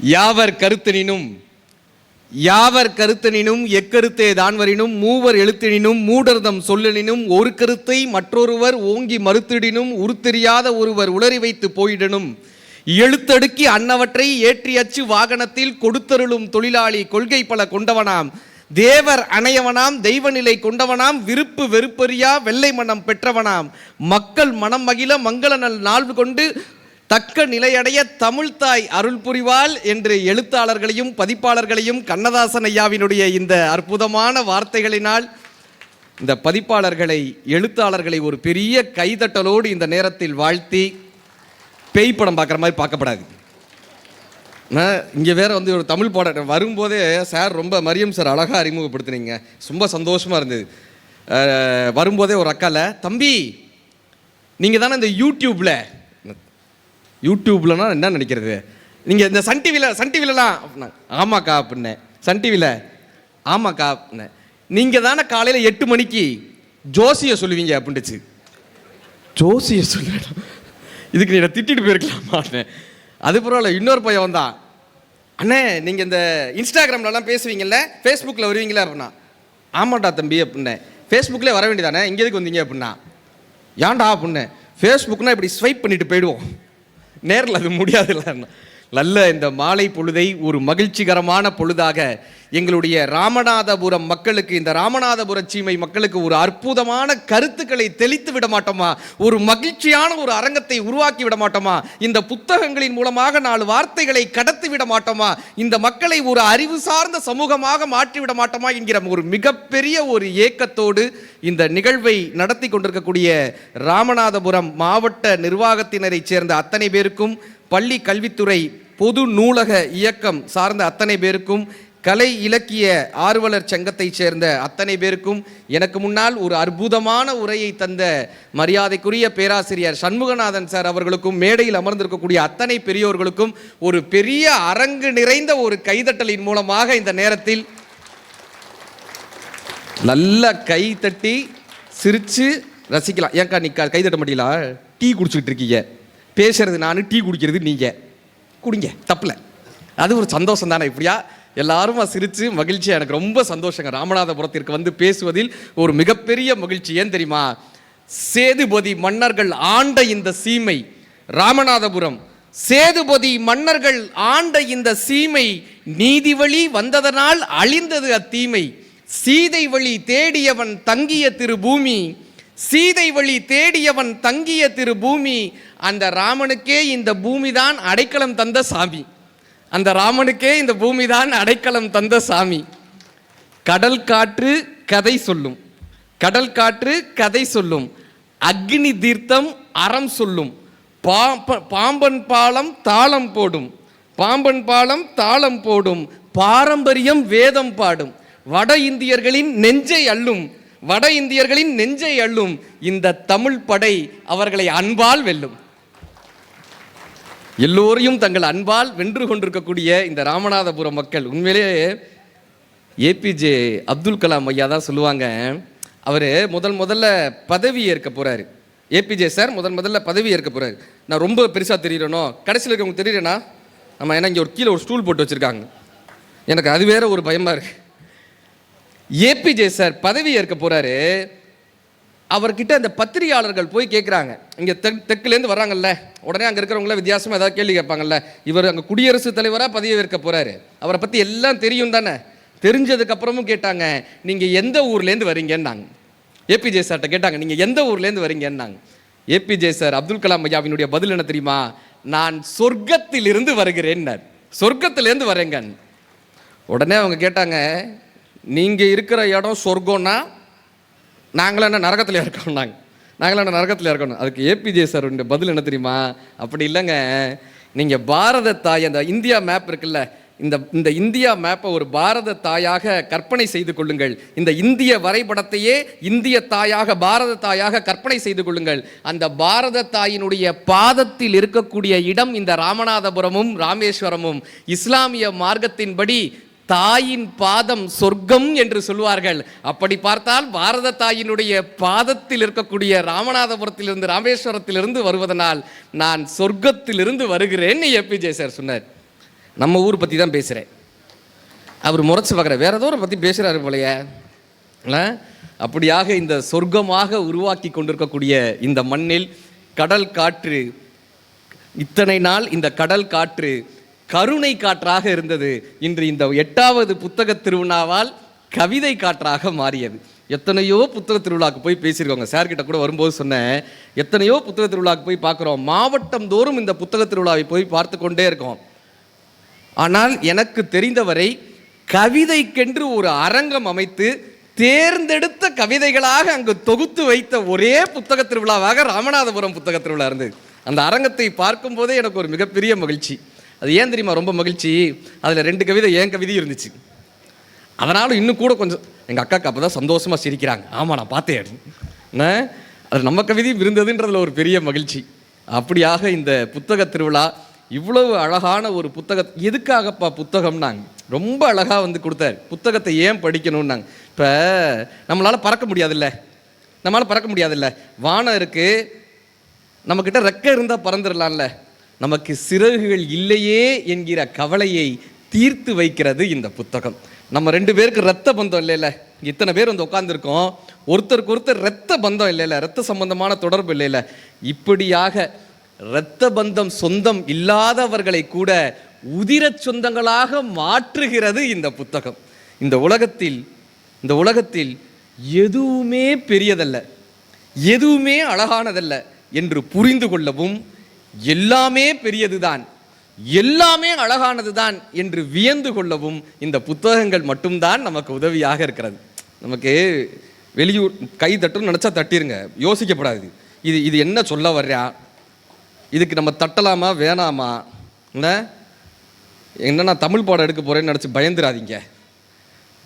யாவர் கருத்தனினும் எக்கருத்தே தான்வரினும் மூவர் எழுத்தினும் மூடர்தம் சொல்லனினும் ஒரு கருத்தை மற்றொருவர் ஓங்கி மறுத்திடினும் உருத்தெரியாத ஒருவர் உளறி வைத்து போயிடனும் எழுத்தடுக்கி அன்னவற்றை ஏற்றி அச்சு வாகனத்தில் கொடுத்தருளும் தொழிலாளி கொள்கை பல கொண்டவனாம் தேவர் அணையவனாம் தெய்வநிலை கொண்டவனாம் விருப்பு வெறுப்பறியா வெள்ளை மனம் பெற்றவனாம் மக்கள் மனம் மகிழ மங்கள நாள்வு கொண்டு தக்க நிலையடைய தமிழ்தாய் அருள் புரிவாள் என்று எழுத்தாளர்களையும் பதிப்பாளர்களையும் கண்ணதாசன் ஐயாவினுடைய இந்த அற்புதமான வார்த்தைகளினால் இந்த பதிப்பாளர்களை எழுத்தாளர்களை ஒரு பெரிய கைதட்டலோடு இந்த நேரத்தில் வாழ்த்தி பேய் படம் பார்க்குற மாதிரி பார்க்கப்படாது. இங்கே வேற ஒரு தமிழ் பாடம் வரும்போதே சார் ரொம்ப மரியம் சார் அழகாக அறிமுகப்படுத்துனீங்க, ரொம்ப சந்தோஷமாக இருந்தது. வரும்போதே ஒரு அக்கால தம்பி நீங்கள் தானே இந்த யூடியூப்லனா என்ன நினைக்கிறது, நீங்கள் இந்த சன் டிவிலலாம் ஆமாக்கா அப்படின்னேன். சன் டிவியில் ஆமாக்கா அப்படின்னேன். நீங்கள் தானே காலையில் 8 மணிக்கு ஜோசியை சொல்லுவீங்க அப்படின்ட்டுச்சு. ஜோசியை சொல்லுவேன், இதுக்கு நீ திட்டிட்டு போயிருக்கலாமான்னு. அது பரவாயில்ல. இன்னொரு பையன் வந்தான், அண்ணே நீங்கள் இந்த இன்ஸ்டாகிராம்லலாம் பேசுவீங்கல்ல, ஃபேஸ்புக்கில் வருவீங்களா அப்படின்னா. ஆமாட்டா தம்பி அப்படின்னேன். ஃபேஸ்புக்கில் வர வேண்டியதானே, இங்கே எதுக்கு வந்தீங்க அப்படின்னா. ஏன்டா அப்படின்னேன். ஃபேஸ்புக்னா இப்படி ஸ்வைப் பண்ணிட்டு போயிடுவோம், நேரில் அது முடியாதுல்ல. நல்ல இந்த மாலை பொழுதை ஒரு மகிழ்ச்சிகரமான பொழுதாக எங்களுடைய ராமநாதபுரம் மக்களுக்கு, இந்த ராமநாதபுர சீமை மக்களுக்கு ஒரு அற்புதமான கருத்துக்களை தெளித்து விட மாட்டோமா, ஒரு மகிழ்ச்சியான ஒரு அரங்கத்தை உருவாக்கி விட மாட்டோமா, இந்த புத்தகங்களின் மூலமாக 4 வார்த்தைகளை கடத்தி விட மாட்டோமா, இந்த மக்களை ஒரு அறிவு சார்ந்த சமூகமாக மாற்றிவிட மாட்டோமா என்கிற ஒரு மிகப்பெரிய ஒரு ஏக்கத்தோடு இந்த நிகழ்வை நடத்தி கொண்டிருக்கக்கூடிய ராமநாதபுரம் மாவட்ட நிர்வாகத்தினரை சேர்ந்த அத்தனை பேருக்கும், பள்ளி கல்வித்துறை பொது நூலக இயக்கம் சார்ந்த அத்தனை பேருக்கும், கலை இலக்கிய ஆர்வலர் சங்கத்தை சேர்ந்த அத்தனை பேருக்கும், எனக்கு முன்னால் ஒரு அற்புதமான உரையை தந்த மரியாதைக்குரிய பேராசிரியர் சண்முகநாதன் சார் அவர்களுக்கும், மேடையில் அமர்ந்திருக்கக்கூடிய அத்தனை பெரியோர்களுக்கும் ஒரு பெரிய அரங்கு நிறைந்த ஒரு கைதட்டலின் மூலமாக இந்த நேரத்தில் நல்ல கை தட்டி சிரித்து ரசிக்கலாம். ஏன்க்கா நீ கைதட்ட மாட்டீங்களா? டீ குடிச்சுக்கிட்டு இருக்கீங்க, பேசுறது நான், டீ குடிக்கிறது நீங்கள், குடிங்க தப்பில்லை. அது ஒரு சந்தோஷம் தானே. இப்படியா எல்லாரும் சிரித்து மகிழ்ச்சியாக, எனக்கு ரொம்ப சந்தோஷங்க. ராமநாதபுரத்திற்கு வந்து பேசுவதில் ஒரு மிகப்பெரிய மகிழ்ச்சி. ஏன் தெரியுமா? சேதுபதி மன்னர்கள் ஆண்ட இந்த சீமை ராமநாதபுரம், சேதுபதி மன்னர்கள் ஆண்ட இந்த சீமை நீதி வழி வந்ததனால் அழிந்தது அத்தீமை. சீதை வழி தேடியவன் தங்கிய திருபூமி, சீதை வழி தேடியவன் தங்கிய திருபூமி, அந்த ராமனுக்கே இந்த பூமி தான் அடைக்கலம் தந்த சாமி, அந்த ராமனுக்கே இந்த பூமி தான் அடைக்கலம் தந்த சாமி. கடல் காற்று கதை சொல்லும், கடல் காற்று கதை சொல்லும், அக்னி தீர்த்தம் அறம் சொல்லும், பாம்பன் பாலம் தாளம் போடும், பாம்பன் பாலம் தாளம் போடும், பாரம்பரியம் வேதம் பாடும், வட இந்தியர்களின் நெஞ்சை அள்ளும், வட இந்தியர்களின் நெஞ்சை அள்ளும் இந்த தமிழ் படை அவர்களை அன்பால் வெல்லும். எல்லோரையும் தங்கள் அன்பால் வென்று கொண்டிருக்கக்கூடிய இந்த ராமநாதபுரம் மக்கள், உண்மையிலேயே ஏபிஜே அப்துல் கலாம் ஐயா தான் சொல்லுவாங்க, அவர் முதல்ல பதவி ஏற்க போகிறாரு. ஏபிஜே சார் முதல்ல பதவி ஏற்க போகிறாரு. நான் ரொம்ப பெருசாக தெரியறனோ, கடைசியில் இருக்கவங்க தெரியறேன்னா நம்ம, ஏன்னா இங்கே கீழே ஒரு ஸ்டூல் போட்டு வச்சுருக்காங்க, எனக்கு அது வேற ஒரு பயமாக இருக்கு. ஏபிஜே சார் பதவி ஏற்க போகிறாரு. அவர்கிட்ட அந்த பத்திரிகையாளர்கள் போய் கேட்குறாங்க, இங்கே தெற்குலேருந்து வர்றாங்கல்ல, உடனே அங்கே இருக்கிறவங்கள வித்தியாசமாக ஏதாவது கேள்வி கேட்பாங்கல்ல, இவர் அங்கே குடியரசுத் தலைவராக பதவி ஏற்க போகிறாரு, அவரை பற்றி எல்லாம் தெரியும் தானே, தெரிஞ்சதுக்கப்புறமும் கேட்டாங்க நீங்கள் எந்த ஊர்லேருந்து வரீங்கன்னாங்க. ஏபிஜே சார்கிட்ட கேட்டாங்க நீங்கள் எந்த ஊர்லேருந்து வரீங்கன்னாங்க. ஏபிஜே சார் அப்துல் கலாம் ஐயாவினுடைய பதில் என்ன தெரியுமா? நான் சொர்க்கத்திலிருந்து வருகிறேன்னார். சொர்க்கத்திலேருந்து வரேங்க. உடனே அவங்க கேட்டாங்க, நீங்கள் இருக்கிற இடம் சொர்க்கம்னா நாங்களாம் என்ன நரகத்தில் இருக்கோம்னாங்க. நாங்களாம் என்ன நரகத்தில் இருக்கணும். அதுக்கு ஏபிஜே சார் பதில் என்ன தெரியுமா? அப்படி இல்லைங்க, நீங்கள் பாரத தாய், அந்த இந்தியா மேப் இருக்குல்ல, இந்த இந்தியா மேப்பை ஒரு பாரத தாயாக கற்பனை செய்து கொள்ளுங்கள், இந்த இந்திய வரைபடத்தையே இந்திய தாயாக பாரத தாயாக கற்பனை செய்து கொள்ளுங்கள். அந்த பாரத தாயினுடைய பாதத்தில் இருக்கக்கூடிய இடம் இந்த ராமநாதபுரமும் ராமேஸ்வரமும். இஸ்லாமிய மார்க்கத்தின்படி தாயின் பாதம் சொர்க்கம் என்று சொல்வார்கள். அப்படி பார்த்தால் பாரத தாயினுடைய பாதத்தில் இருக்கக்கூடிய ராமநாதபுரத்திலிருந்து ராமேஸ்வரத்திலிருந்து வருவதனால் நான் சொர்க்கத்திலிருந்து வருகிறேன் ஏபிஜே சார் சொன்னார். நம்ம ஊர் பற்றி தான் பேசுகிறேன். அவர் முறைச்சி பார்க்குற வேற ஏதோ பற்றி பேசுகிறாரு போலையே. அப்படியாக இந்த சொர்க்கமாக உருவாக்கி கொண்டிருக்கக்கூடிய இந்த மண்ணில் கடல் காற்று, இத்தனை நாள் இந்த கடல் காற்று கருணை காற்றாக இருந்தது. இன்று இந்த 8வது புத்தக திருவிழாவால் கவிதை காற்றாக மாறியது. எத்தனையோ புத்தக திருவிழாவுக்கு போய் பேசியிருக்கோங்க. சார்கிட்ட கூட வரும்போது சொன்னேன், எத்தனையோ புத்தக திருவிழாவுக்கு போய் பார்க்குறோம், மாவட்டம் தோறும் இந்த புத்தக திருவிழாவை போய் பார்த்து கொண்டே இருக்கோம். ஆனால் எனக்கு தெரிந்தவரை கவிதைக்கென்று ஒரு அரங்கம் அமைத்து தேர்ந்தெடுத்த கவிதைகளாக அங்கு தொகுத்து வைத்த ஒரே புத்தக திருவிழாவாக ராமநாதபுரம் புத்தக திருவிழா இருந்தது. அந்த அரங்கத்தை பார்க்கும் போதே எனக்கு ஒரு மிகப்பெரிய மகிழ்ச்சி. அது ஏன் தெரியுமா ரொம்ப மகிழ்ச்சி? அதில் 2 கவிதை என் கவிதையும் இருந்துச்சு. அதனால இன்னும் கூட கொஞ்சம் எங்கள் அக்காக்கு அப்போ தான் சந்தோஷமாக சிரிக்கிறாங்க. ஆமாம் நான் பார்த்தேன், அது நம்ம கவிதையும் இருந்ததுன்றதில் ஒரு பெரிய மகிழ்ச்சி. அப்படியாக இந்த புத்தக திருவிழா இவ்வளவு அழகான ஒரு எதுக்காகப்பா புத்தகம்னாங்க, ரொம்ப அழகாக வந்து கொடுத்தாரு. புத்தகத்தை ஏன் படிக்கணும்னாங்க. இப்போ நம்மளால் பறக்க முடியாதுல்ல, வானம் இருக்குது, நம்மக்கிட்ட ரெக்கை இருந்தால் பறந்துடலாம்ல. நமக்கு சிறகுகள் இல்லையே என்கிற கவலையை தீர்த்து வைக்கிறது இந்த புத்தகம். நம்ம 2 பேருக்கு ரத்த பந்தம் இல்லைல்ல, இத்தனை பேர் வந்து உட்காந்துருக்கோம், ஒருத்தருக்கு ஒருத்தர் ரத்த பந்தம் இல்லைல்ல, ரத்த சம்பந்தமான தொடர்பு இல்லைல்ல. இப்படியாக இரத்த பந்தம் சொந்தம் இல்லாதவர்களை கூட உதிர சொந்தங்களாக மாற்றுகிறது இந்த புத்தகம். இந்த உலகத்தில் எதுவுமே பெரியதல்ல, எதுவுமே அழகானதல்ல என்று புரிந்து கொள்ளவும், எல்லாமே பெரியதுதான், எல்லாமே அழகானதுதான் என்று வியந்து கொள்ளவும் இந்த புத்தகங்கள் மட்டும்தான் நமக்கு உதவியாக இருக்கிறது. நமக்கு வெளியூர் கை தட்டுன்னு நினச்சா தட்டிருங்க, யோசிக்கப்படாது. இது என்ன சொல்ல வர்றா, இதுக்கு நம்ம தட்டலாமா வேணாமா, என்ன நான் தமிழ் பாடம் எடுக்க போகிறேன்னு நினச்சி பயந்துடாதீங்க.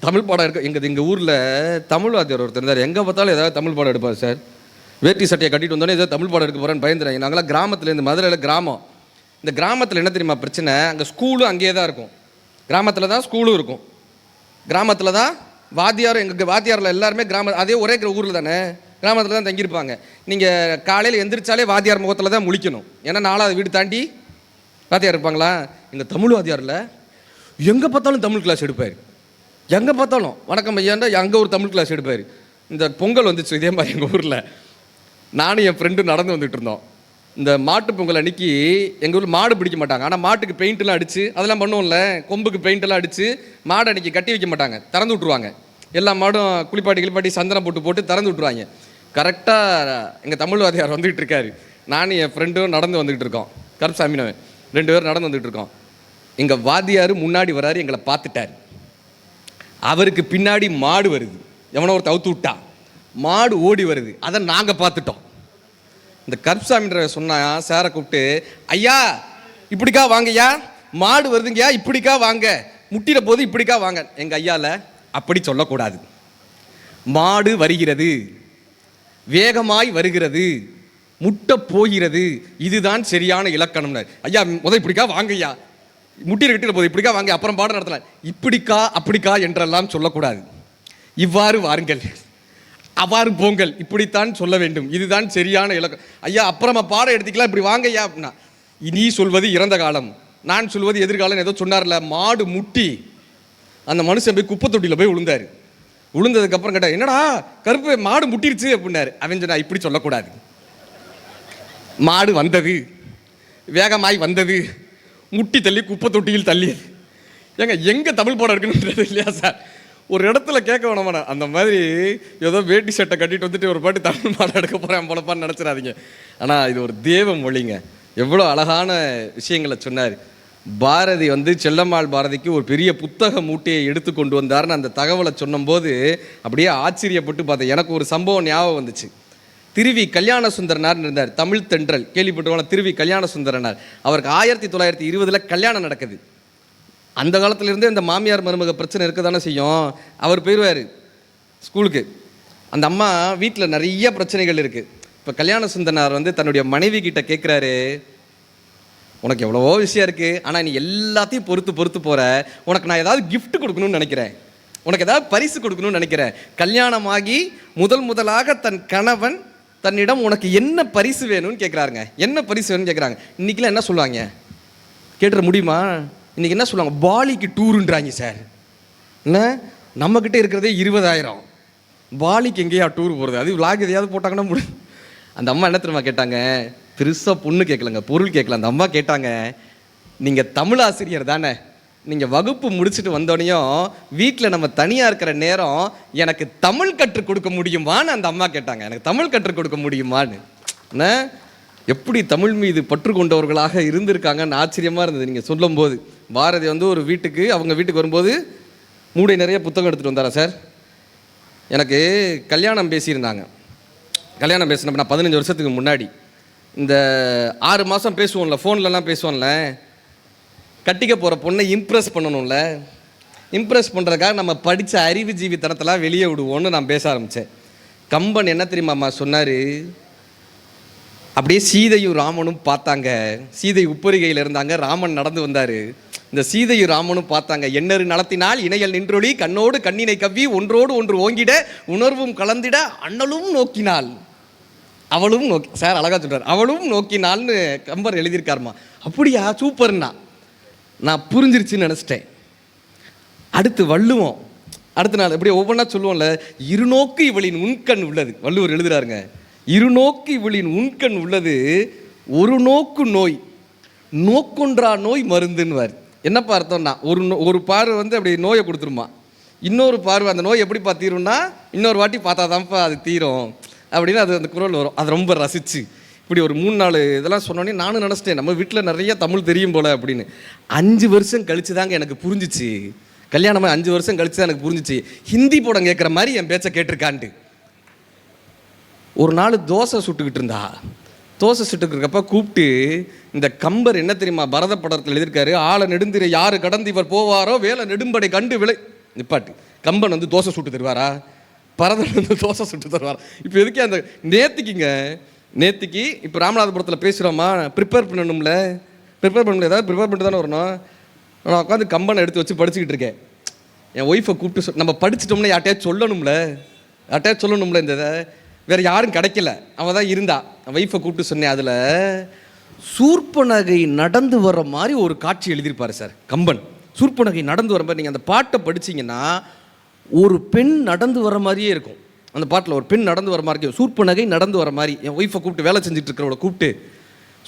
தமிழ் பாடம் எங்கள் ஊரில் தமிழ் வாத்தியார் ஒருத்தர் இருந்தார். எங்கே பார்த்தாலும் ஏதாவது தமிழ் பாடம் எடுப்பார் சார். வேட்டி சட்டையை கட்டிட்டு வந்தோடனே ஏதாவது தமிழ் பாடம் எடுக்க போகிறேன்னு பயந்துறாங்க. நாங்களாம் கிராமத்தில், இந்த மதுரையில் கிராமம். இந்த கிராமத்தில் என்ன தெரியுமா பிரச்சனை, அங்கே ஸ்கூலும் அங்கேயே தான் இருக்கும். கிராமத்தில் தான் ஸ்கூலும் இருக்கும், கிராமத்தில் தான் வாத்தியாரும். எங்கள் வாத்தியாரில் எல்லாருமே அதே ஒரே ஊரில் தானே, கிராமத்தில் தான் தங்கியிருப்பாங்க. நீங்கள் காலையில் எந்திரிச்சாலே வாத்தியார் முகத்தில் தான் முழிக்கணும். ஏன்னா 4வது வீடு தாண்டி வாத்தியார் இருப்பாங்களா. எங்கள் தமிழ் வாத்தியாரில் எங்கே பார்த்தாலும் தமிழ் கிளாஸ் எடுப்பார். எங்கே பார்த்தாலும் வணக்கம் ஐயாண்டா அங்கே ஒரு தமிழ் கிளாஸ் எடுப்பார். இந்த பொங்கல் வந்துச்சு இதே மாதிரி எங்கள் ஊரில், நானும் என் ஃப்ரெண்டு நடந்து வந்துட்டு இருந்தோம். இந்த மாட்டு பொங்கல் அன்னைக்கு எங்கள் ஊரில் மாடு பிடிக்க மாட்டாங்க. ஆனால் மாட்டுக்கு பெயிண்ட்லாம் அடித்து அதெல்லாம் பண்ணுவோம்ல, கொம்புக்கு பெயிண்ட்டெல்லாம் அடித்து மாடு அன்னைக்கு கட்டி வைக்க மாட்டாங்க, திறந்து விட்ருவாங்க. எல்லா மாடும் குளிப்பாட்டி சந்தனம் போட்டு திறந்து விட்ருவாங்க. கரெக்டாக எங்கள் தமிழ் வாத்தியார் வந்துகிட்டு இருக்காரு, நானும் என் ஃப்ரெண்டும் நடந்து வந்துக்கிட்டு இருக்கோம். கருப்சாமினவன் 2 பேரும் நடந்து வந்துகிட்டு இருக்கோம். எங்கள் வாத்தியார் முன்னாடி வராரு, எங்களை பார்த்துட்டார். அவருக்கு பின்னாடி மாடு வருது, எவனோ ஒரு தவுத்து விட்டா மாடு ஓடி வருது, அதை நாங்கள் பார்த்துட்டோம். இந்த கருப்சாமின்ற சொன்னா சாரை கூப்பிட்டு, ஐயா இப்படிக்கா வாங்கய்யா, மாடு வருதுங்கய்யா, இப்படிக்கா வாங்க, முட்டிட போது இப்படிக்கா வாங்க. எங்கள் ஐயாவில் அப்படி சொல்லக்கூடாது. மாடு வருகிறது, வேகமாய் வருகிறது, முட்டை போகிறது, இதுதான் சரியான இலக்கணம்னார். ஐயா இப்படிக்கா வாங்கய்யா, முட்டிட கிட்டிட போது இப்படிக்கா வாங்க, அப்புறம் பாடம் நடத்தலாம். இப்படிக்கா அப்படிக்கா என்றெல்லாம் சொல்லக்கூடாது. இவ்வாறு வாருங்கள், அவ்வாறு போங்கள், இப்படித்தான் சொல்ல வேண்டும், இதுதான் சரியான இலக்கம். ஐயா அப்புறமா பாடம் எடுத்துக்கலாம், இப்படி வாங்க ஐயா அப்படின்னா. நீ சொல்வது இறந்த காலம், நான் சொல்வது எதிர்காலம். ஏதோ சொன்னார்ல, மாடு முட்டி அந்த மனுஷன் போய் குப்பை தொட்டியில் போய் விழுந்தார். விழுந்ததுக்கப்புறம் கேட்டால், என்னடா கருப்பு மாடு முட்டிருச்சு அப்படின்னாரு. அவன் சொன்னா, இப்படி சொல்லக்கூடாது, மாடு வந்தது, வேகமாய் வந்தது, முட்டி தள்ளி குப்பை தொட்டியில் தள்ளியது. எங்கே தமிழ் பாடம் இருக்குன்றது இல்லையா சார்? ஒரு இடத்துல கேட்க வேணாமா, அந்த மாதிரி ஏதோ வேட்டி சட்டை கட்டிட்டு வந்துட்டு ஒரு பாட்டு தமிழ் பாடம் எடுக்க போகிறேன் போலப்பான்னு நினச்சிடாதீங்க. ஆனால் இது ஒரு தேவ மொழிங்க. எவ்வளோ அழகான விஷயங்களை சொன்னார். பாரதி செல்லம்மாள் பாரதிக்கு ஒரு பெரிய புத்தக மூட்டையை எடுத்து கொண்டு வந்தார்னு அந்த தகவலை சொன்னபோது அப்படியே ஆச்சரியப்பட்டு பார்த்தேன். எனக்கு ஒரு சம்பவம் ஞாபகம் வந்துச்சு. திருவி கல்யாண சுந்தரனார் இருந்தார், தமிழ் தென்றல் கேள்விப்பட்டுவாங்க. திருவி கல்யாண சுந்தரனார், அவருக்கு 1920 கல்யாணம் நடக்குது. அந்த காலத்திலேருந்தே இந்த மாமியார் மருமக பிரச்சனை இருக்க தானே செய்யும். அவர் போயிடுவார் ஸ்கூலுக்கு. அந்த அம்மா வீட்டில் நிறைய பிரச்சனைகள் இருக்குது. இப்போ கல்யாண சுந்தரனார் தன்னுடைய மனைவி கிட்ட கேட்குறாரு, உனக்கு எவ்வளவோ விஷயம் இருக்குது, ஆனால் நீ எல்லாத்தையும் பொறுத்து போகிற, உனக்கு நான் ஏதாவது கிஃப்ட் கொடுக்கணும்னு நினைக்கிறேன், உனக்கு ஏதாவது பரிசு கொடுக்கணும்னு நினைக்கிறேன். கல்யாணமாகி முதலாக தன் கணவன் தன்னிடம் உனக்கு என்ன பரிசு வேணும்னு கேட்குறாருங்க. என்ன பரிசு வேணும்னு கேட்குறாங்க. இன்றைக்கெலாம் என்ன சொல்லுவாங்க கேட்டுற முடியுமா? இன்றைக்கி என்ன சொல்லுவாங்க, பாலிக்கு டூருன்றாங்க சார். என்ன நம்மக்கிட்ட இருக்கிறதே 20,000, பாலிக்கு எங்கேயா டூர் போகிறது? அது விளாக் எதையாவது போட்டாங்கன்னா முடியும். அந்த அம்மா என்ன தெரியுமா கேட்டாங்க, பெருசாக பொண்ணு கேட்கலங்க, பொருள் கேட்கல. அந்த அம்மா கேட்டாங்க, நீங்கள் தமிழ் ஆசிரியர் தானே, நீங்கள் வகுப்பு முடிச்சுட்டு வந்தோடனையும் வீட்டில் நம்ம தனியாக இருக்கிற நேரம் எனக்கு தமிழ் கற்றுக் கொடுக்க முடியுமான்னு அந்த அம்மா கேட்டாங்க. எனக்கு தமிழ் கற்றுக் கொடுக்க முடியுமான்னு. என்ன எப்படி தமிழ் மீது பற்று கொண்டவர்களாக இருந்திருக்காங்கன்னு ஆச்சரியமாக இருந்தது நீங்கள் சொல்லும்போது. பாரதி வந்து ஒரு வீட்டுக்கு, அவங்க வீட்டுக்கு வரும்போது மூடை நிறைய புத்தகம் எடுத்துகிட்டு வந்தாரா சார். எனக்கு கல்யாணம் பேசியிருந்தாங்க. கல்யாணம் பேசினப்ப நான் 15 வருஷத்துக்கு முன்னாடி, இந்த 6 மாதம் பேசுவோம்ல, ஃபோன்லலாம் பேசுவோம்ல, கட்டிக்க போகிற பொண்ணை இம்ப்ரெஸ் பண்ணணும்ல, இம்ப்ரெஸ் பண்ணுறதுக்காக நம்ம படித்த அறிவு ஜீவித்தனத்தெல்லாம் வெளியே விடுவோன்னு நான் பேச ஆரம்பித்தேன். கம்பன் என்ன தெரியுமாம்மா சொன்னார், அப்படியே சீதையும் ராமனும் பார்த்தாங்க. சீதை உப்பரிகையில் இருந்தாங்க, ராமன் நடந்து வந்தார். இந்த சீதையும் ராமனும் பார்த்தாங்க. எண்ணறு நலத்தினால் இணையல் நின்றொளி கண்ணோடு கண்ணினை கவ்வி ஒன்றோடு ஒன்று ஓங்கிட உணர்வும் கலந்திட அண்ணலும் நோக்கினாள் அவளும் நோக்கி. சார் அழகா சொல்றார், அவளும் நோக்கினாள்னு கம்பர் எழுதியிருக்காருமா. அப்படியா, சூப்பர்ண்ணா, நான் புரிஞ்சிருச்சுன்னு நினச்சிட்டேன். அடுத்து வள்ளுவோம், அடுத்த நாள் இப்படி ஒவ்வொன்றா சொல்லுவோம்ல. இருநோக்கு இவளின் உண்கண் உள்ளது, வள்ளுவர் எழுதுறாருங்க. இருநோக்கு இவளின் உண்கண் உள்ளது, ஒரு நோக்கு நோய், நோக்கொன்றா நோய் மருந்துன்னுவார். என்னப்பா அர்த்தம்னா, ஒரு பார்வை வந்து அப்படி நோயை கொடுத்துருமா, இன்னொரு பார்வை அந்த நோய் எப்படிப்பா தீரும்னா இன்னொரு வாட்டி பார்த்தா தான்ப்பா அது தீரும் அப்படின்னு அது அந்த குரல் வரும். அது ரொம்ப ரசித்து இப்படி ஒரு 3-4 இதெல்லாம் சொன்னோன்னே நானும் நினச்சிட்டேன், நம்ம வீட்டில் நிறைய தமிழ் தெரியும் போல் அப்படின்னு. 5 வருஷம் கழிச்சு தாங்க எனக்கு புரிஞ்சிச்சு. கல்யாணமாக 5 வருஷம் கழிச்சு தான் எனக்கு புரிஞ்சிச்சு, ஹிந்தி படம் கேட்குற மாதிரி என் பேச்சை கேட்டிருக்கான்ட்டு. ஒரு நாள் தோசை சுட்டுக்கிட்டு இருந்தா, தோசை சுட்டுக்கிட்டு இருக்கப்ப கூப்பிட்டு, இந்த கம்பர் என்ன தெரியுமா பரத படத்தில் எழுதியிருக்காரு, ஆளை நெடுந்திரை யாரு கடந்து இவர் போவாரோ வேலை நெடும்படை கண்டு விளை நிப்பாட்டு. கம்பன் வந்து தோசை சுட்டு தருவாரா, பரதன் வந்து தோசை சுட்டு தருவாரா? இப்போ எதுக்கே அந்த நேத்திக்கு இப்போ ராமநாதபுரத்தில் பேசுகிறோமா, ப்ரிப்பேர் பண்ணணும்ல, ஏதாவது ப்ரிப்பேர் பண்ணிட்டு தானே வரணும். நான் உட்காந்து கம்பனை எடுத்து வச்சு படிச்சுக்கிட்டு இருக்கேன். என் ஒய்ஃபை கூப்பிட்டு நம்ம படிச்சிட்டோம்னா யார்ட்டையாச்சும் சொல்லணும்ல, இந்த இதை வேறு யாரும் கிடைக்கல, அவள் தான் இருந்தா. ஒய்ஃபை கூப்பிட்டு சொன்னேன், அதில் சூர்ப்பனகை நடந்து வர்ற மாதிரி ஒரு காட்சி எழுதியிருப்பார் சார் கம்பன். சூர்ப்பனகை நடந்து வர மாதிரி, நீங்கள் அந்த பாட்டை படிச்சிங்கன்னா ஒரு பெண் நடந்து வர மாதிரியே இருக்கும். அந்த பாட்டில் ஒரு பெண் நடந்து வர மாதிரி இருக்கும், சூர்ப்பனகை நடந்து வர மாதிரி. என் ஒய்ஃபை கூப்பிட்டு, வேலை செஞ்சுட்டு இருக்கிறவளை கூப்பிட்டு,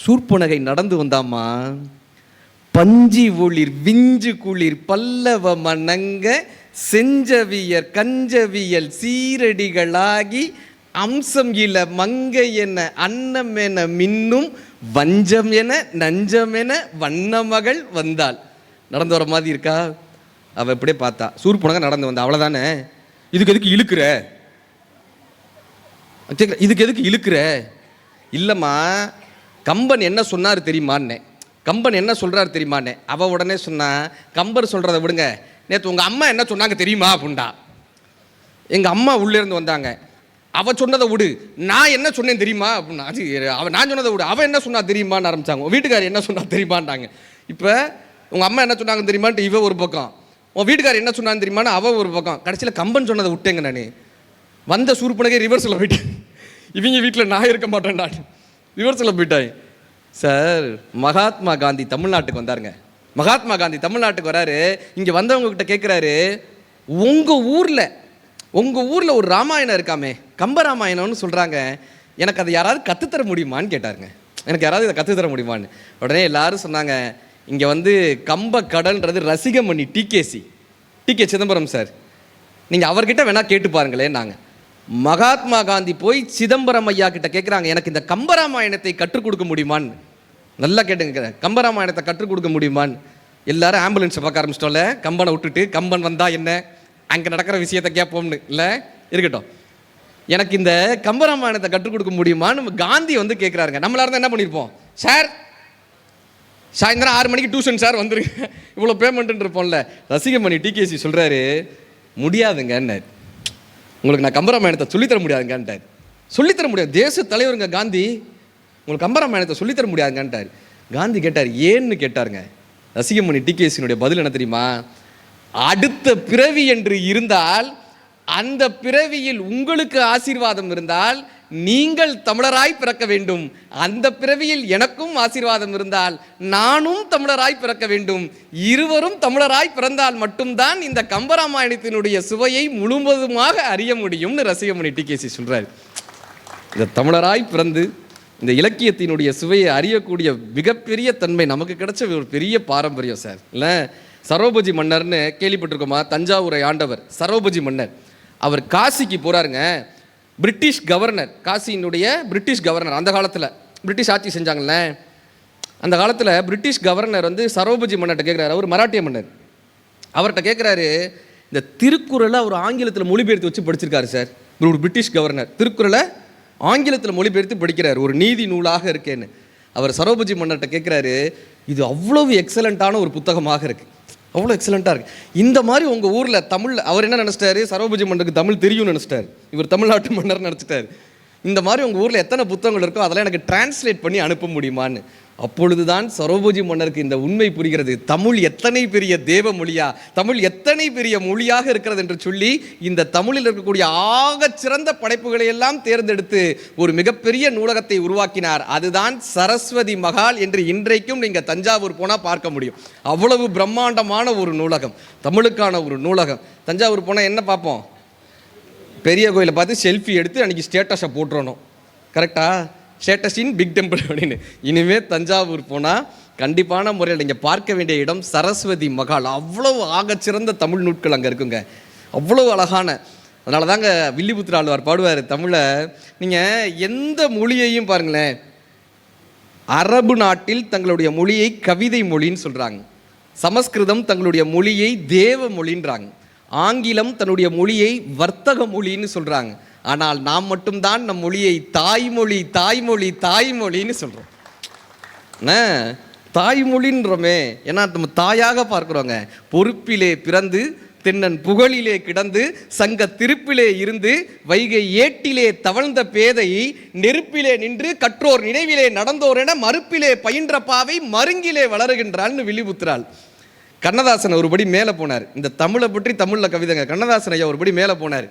சூர்ப்பனகை நடந்து வந்தாமா, பஞ்சி ஒளிர் விஞ்சு குளிர் பல்லவ மணங்க செஞ்சவியர் கஞ்சவியல் சீரடிகளாகி அம்சம் இல மங்கை என அன்னம் என மின்னும் வஞ்சம் என நஞ்சம் என வண்ணமகள் வந்தாள். நடந்து வர மாதிரி இருக்கா? அவள் எப்படியே பார்த்தா, சூர்ப்பனகை நடந்து வந்தா, அவ்வளோதானே. இதுக்கு எதுக்கு இழுக்கிற? இல்லைம்மா, கம்பன் என்ன சொன்னார் தெரியுமான்னே, கம்பன் என்ன சொல்கிறார் தெரியுமான்னே. அவள் உடனே சொன்னா, கம்பர் சொல்கிறத விடுங்க, நேற்று உங்கள் அம்மா என்ன சொன்னாங்க தெரியுமா அப்படின்டா. எங்கள் அம்மா உள்ளேருந்து வந்தாங்க, அவள் சொன்னதை விடு, நான் என்ன சொன்னேன் தெரியுமா அப்படின்னா. நான் சொன்னதை விடு, அவள் என்ன சொன்னா தெரியுமான்னு ஆரம்பித்தாங்க. உன் வீட்டுக்காரர் என்ன சொன்னா தெரியுமான்ட்டாங்க. இப்போ உங்கள் அம்மா என்ன சொன்னாங்க தெரியுமான்ட்டு இவ ஒரு பக்கம், உன் வீட்டுக்காரர் என்ன சொன்னான்னு தெரியுமான்னு அவள் ஒரு பக்கம். கடைசியில் கம்பன் சொன்னதை விட்டேங்க. நான் வந்த சூர்ப்பனகை ரிவர்ஸில் போயிட்டேன். இவங்க வீட்டில் நான் இருக்க மாட்டேன், நான் ரிவர்ஸில் போயிட்டேன். சார், மகாத்மா காந்தி தமிழ்நாட்டுக்கு வந்தாருங்க. மகாத்மா காந்தி தமிழ்நாட்டுக்கு வராரு. இங்கே வந்தவங்ககிட்ட கேட்குறாரு, உங்கள் ஊரில் ஒரு ராமாயணம் இருக்காமே, கம்பராமாயணம்னு சொல்கிறாங்க, எனக்கு அதை யாராவது கற்றுத்தர முடியுமான்னு கேட்டாருங்க. எனக்கு யாராவது இதை கற்றுத்தர முடியுமான்னு. உடனே எல்லாரும் சொன்னாங்க, இங்கே வந்து கம்ப கடல்ன்றது ரசிகமணி டிகே சிதம்பரம் சார், நீங்கள் அவர்கிட்ட வேணால் கேட்டு பாருங்களேன். நாங்கள் மகாத்மா காந்தி போய் சிதம்பரம் ஐயா கிட்ட கேட்குறாங்க, எனக்கு இந்த கம்பராமாயணத்தை கற்றுக் கொடுக்க முடியுமான்னு. நல்லா கேட்டுங்க, கம்பராமாயணத்தை கற்றுக் கொடுக்க முடியுமான்னு. எல்லாரும் ஆம்புலன்ஸை பார்க்க ஆரம்பிச்சிட்டோம்ல, கம்பனை விட்டுட்டு. கம்பன் வந்தா என்ன, அங்கே நடக்கிற விஷயத்தை கேட்போம்னு இல்லை, இருக்கட்டும். எனக்கு இந்த கம்பராமாயணத்தை கற்றுக் கொடுக்க முடியுமான்னு காந்தி வந்து கேட்குறாருங்க. நம்மளாக இருந்தால் என்ன பண்ணியிருப்போம், சார் சாயந்தரம் 6 மணிக்கு டியூஷன் சார் வந்துருங்க, இவ்வளோ பேமெண்ட்டுன்னு இருப்போம்ல. ரசிகமணி டிகேசி சொல்கிறாரு, முடியாதுங்கன்னார், உங்களுக்கு நான் கம்பராமாயணத்தை சொல்லித்தர முடியாதுங்கன்ட்டார். சொல்லித்தர முடியாது, தேச தலைவருங்க காந்தி, உங்களுக்கு கம்பராமாயணத்தை சொல்லித்தர முடியாதுங்கன்ட்டார். காந்தி கேட்டார், ஏன்னு கேட்டாருங்க. ரசிகமணி டிகேசியினுடைய பதில் என்ன தெரியுமா, அடுத்த பிறவி என்று இருந்தால் அந்த பிறவியில் உங்களுக்கு ஆசீர்வாதம் இருந்தால் நீங்கள் தமிழராய் பிறக்க வேண்டும், அந்த பிறவியில் எனக்கும் ஆசீர்வாதம் இருந்தால் நானும் தமிழராய் பிறக்க வேண்டும், இருவரும் தமிழராய் பிறந்தால் மட்டும்தான் இந்த கம்பராமாயணத்தினுடைய சுவையை முழுவதுமாக அறிய முடியும்னு ரசிகமணி டிகேசி சொல்றாரு. இந்த தமிழராய் பிறந்து இந்த இலக்கியத்தினுடைய சுவையை அறியக்கூடிய மிகப்பெரிய தன்மை நமக்கு கிடைச்ச ஒரு பெரிய பாரம்பரியம் சார். இல்லை, சரோபஜி மன்னர்னு கேள்விப்பட்டிருக்கோமா? தஞ்சாவூரை ஆண்டவர் சரோபஜி மன்னர். அவர் காசிக்கு போகிறாருங்க. பிரிட்டிஷ் கவர்னர், காசியினுடைய பிரிட்டிஷ் கவர்னர், அந்த காலத்தில் பிரிட்டிஷ் ஆட்சி செஞ்சாங்கல்ல, அந்த காலத்தில் பிரிட்டிஷ் கவர்னர் வந்து சரோபஜி மன்னர்கிட்ட கேட்குறாரு. அவர் மராட்டிய மன்னர். அவர்கிட்ட கேட்குறாரு, இந்த திருக்குறளை அவர் ஆங்கிலத்தில் மொழிபெயர்த்து வச்சு படிச்சிருக்காரு சார். ஒரு பிரிட்டிஷ் கவர்னர் திருக்குறளை ஆங்கிலத்தில் மொழிபெயர்த்து படிக்கிறார், ஒரு நீதி நூலாக இருக்கேன்னு. அவர் சரோபஜி மன்னர்கிட்ட கேட்குறாரு, இது அவ்வளவு எக்ஸலண்ட்டான ஒரு புத்தகமாக இருக்குது, அவ்வளோ எக்ஸலண்ட்டாக இருக்குது. இந்த மாதிரி உங்கள் ஊரில் தமிழ், அவர் என்ன நினச்சிட்டாரு, சரோபஜி மன்னருக்கு தமிழ் தெரியும்னு நினச்சிட்டாரு. இவர் தமிழ்நாட்டு மன்னர் நினச்சிட்டாரு. இந்த மாதிரி உங்கள் ஊரில் எத்தனை புத்தகங்கள் இருக்கோ அதெல்லாம் எனக்கு டிரான்ஸ்லேட் பண்ணி அனுப்ப முடியுமான்னு. அப்பொழுதுதான் சரோபஜி மன்னருக்கு இந்த உண்மை புரிகிறது. தமிழ் எத்தனை பெரிய தேவ மொழியா, தமிழ் எத்தனை பெரிய மொழியாக இருக்கிறது என்று சொல்லி இந்த தமிழில் இருக்கக்கூடிய ஆகச்சிறந்த படைப்புகளை எல்லாம் தேர்ந்தெடுத்து ஒரு மிகப்பெரிய நூலகத்தை உருவாக்கினார். அதுதான் சரஸ்வதி மகால் என்று இன்றைக்கும் நீங்கள் தஞ்சாவூர் போனால் பார்க்க முடியும். அவ்வளவு பிரம்மாண்டமான ஒரு நூலகம், தமிழுக்கான ஒரு நூலகம். தஞ்சாவூர் போனால் என்ன பார்ப்போம்? பெரிய கோயிலை பார்த்து செல்ஃபி எடுத்து அன்றைக்கி ஸ்டேட்டஸை போட்டுறணும். கரெக்டா? ஸ்டேட்டஸ் இன் பிக் டெம்பிள் அப்படின்னு. இனிமேல் தஞ்சாவூர் போனால் கண்டிப்பான முறையில் நீங்கள் பார்க்க வேண்டிய இடம் சரஸ்வதி மகால். அவ்வளவு ஆகச்சிறந்த தமிழ் நூட்கள் அங்கே இருக்குங்க, அவ்வளவு அழகான. அதனால தாங்க வில்லிபுத்திர ஆழ்வார் பாடுவார் தமிழை. நீங்கள் எந்த மொழியையும் பாருங்களேன், அரபு நாட்டில் தங்களுடைய மொழியை கவிதை மொழின்னு சொல்கிறாங்க, சமஸ்கிருதம் தங்களுடைய மொழியை தேவ மொழின்றாங்க, ஆங்கிலம் தன்னுடைய மொழியை வர்த்தக மொழின்னு சொல்கிறாங்க. ஆனால் நாம் மட்டும்தான் நம் மொழியை தாய்மொழி தாய்மொழி தாய்மொழின்னு சொல்கிறோம். தாய்மொழின்றோமே, ஏன்னா நம்ம தாயாக பார்க்குறோங்க. பொறுப்பிலே பிறந்து தென்னன் புகழிலே கிடந்து சங்க திருப்பிலே இருந்து வைகை ஏட்டிலே தவழ்ந்த பேதை நெருப்பிலே நின்று கற்றோர் நினைவிலே நடந்தோர் என மறுப்பிலே பயின்ற பாவை மருங்கிலே வளருகின்றாள்னு வில்லிபுத்திராள். கண்ணதாசன் ஒருபடி மேலே போனார். இந்த தமிழை பற்றி தமிழில் கவிதைங்க. கண்ணதாசன் ஐயா ஒருபடி மேலே போனார்.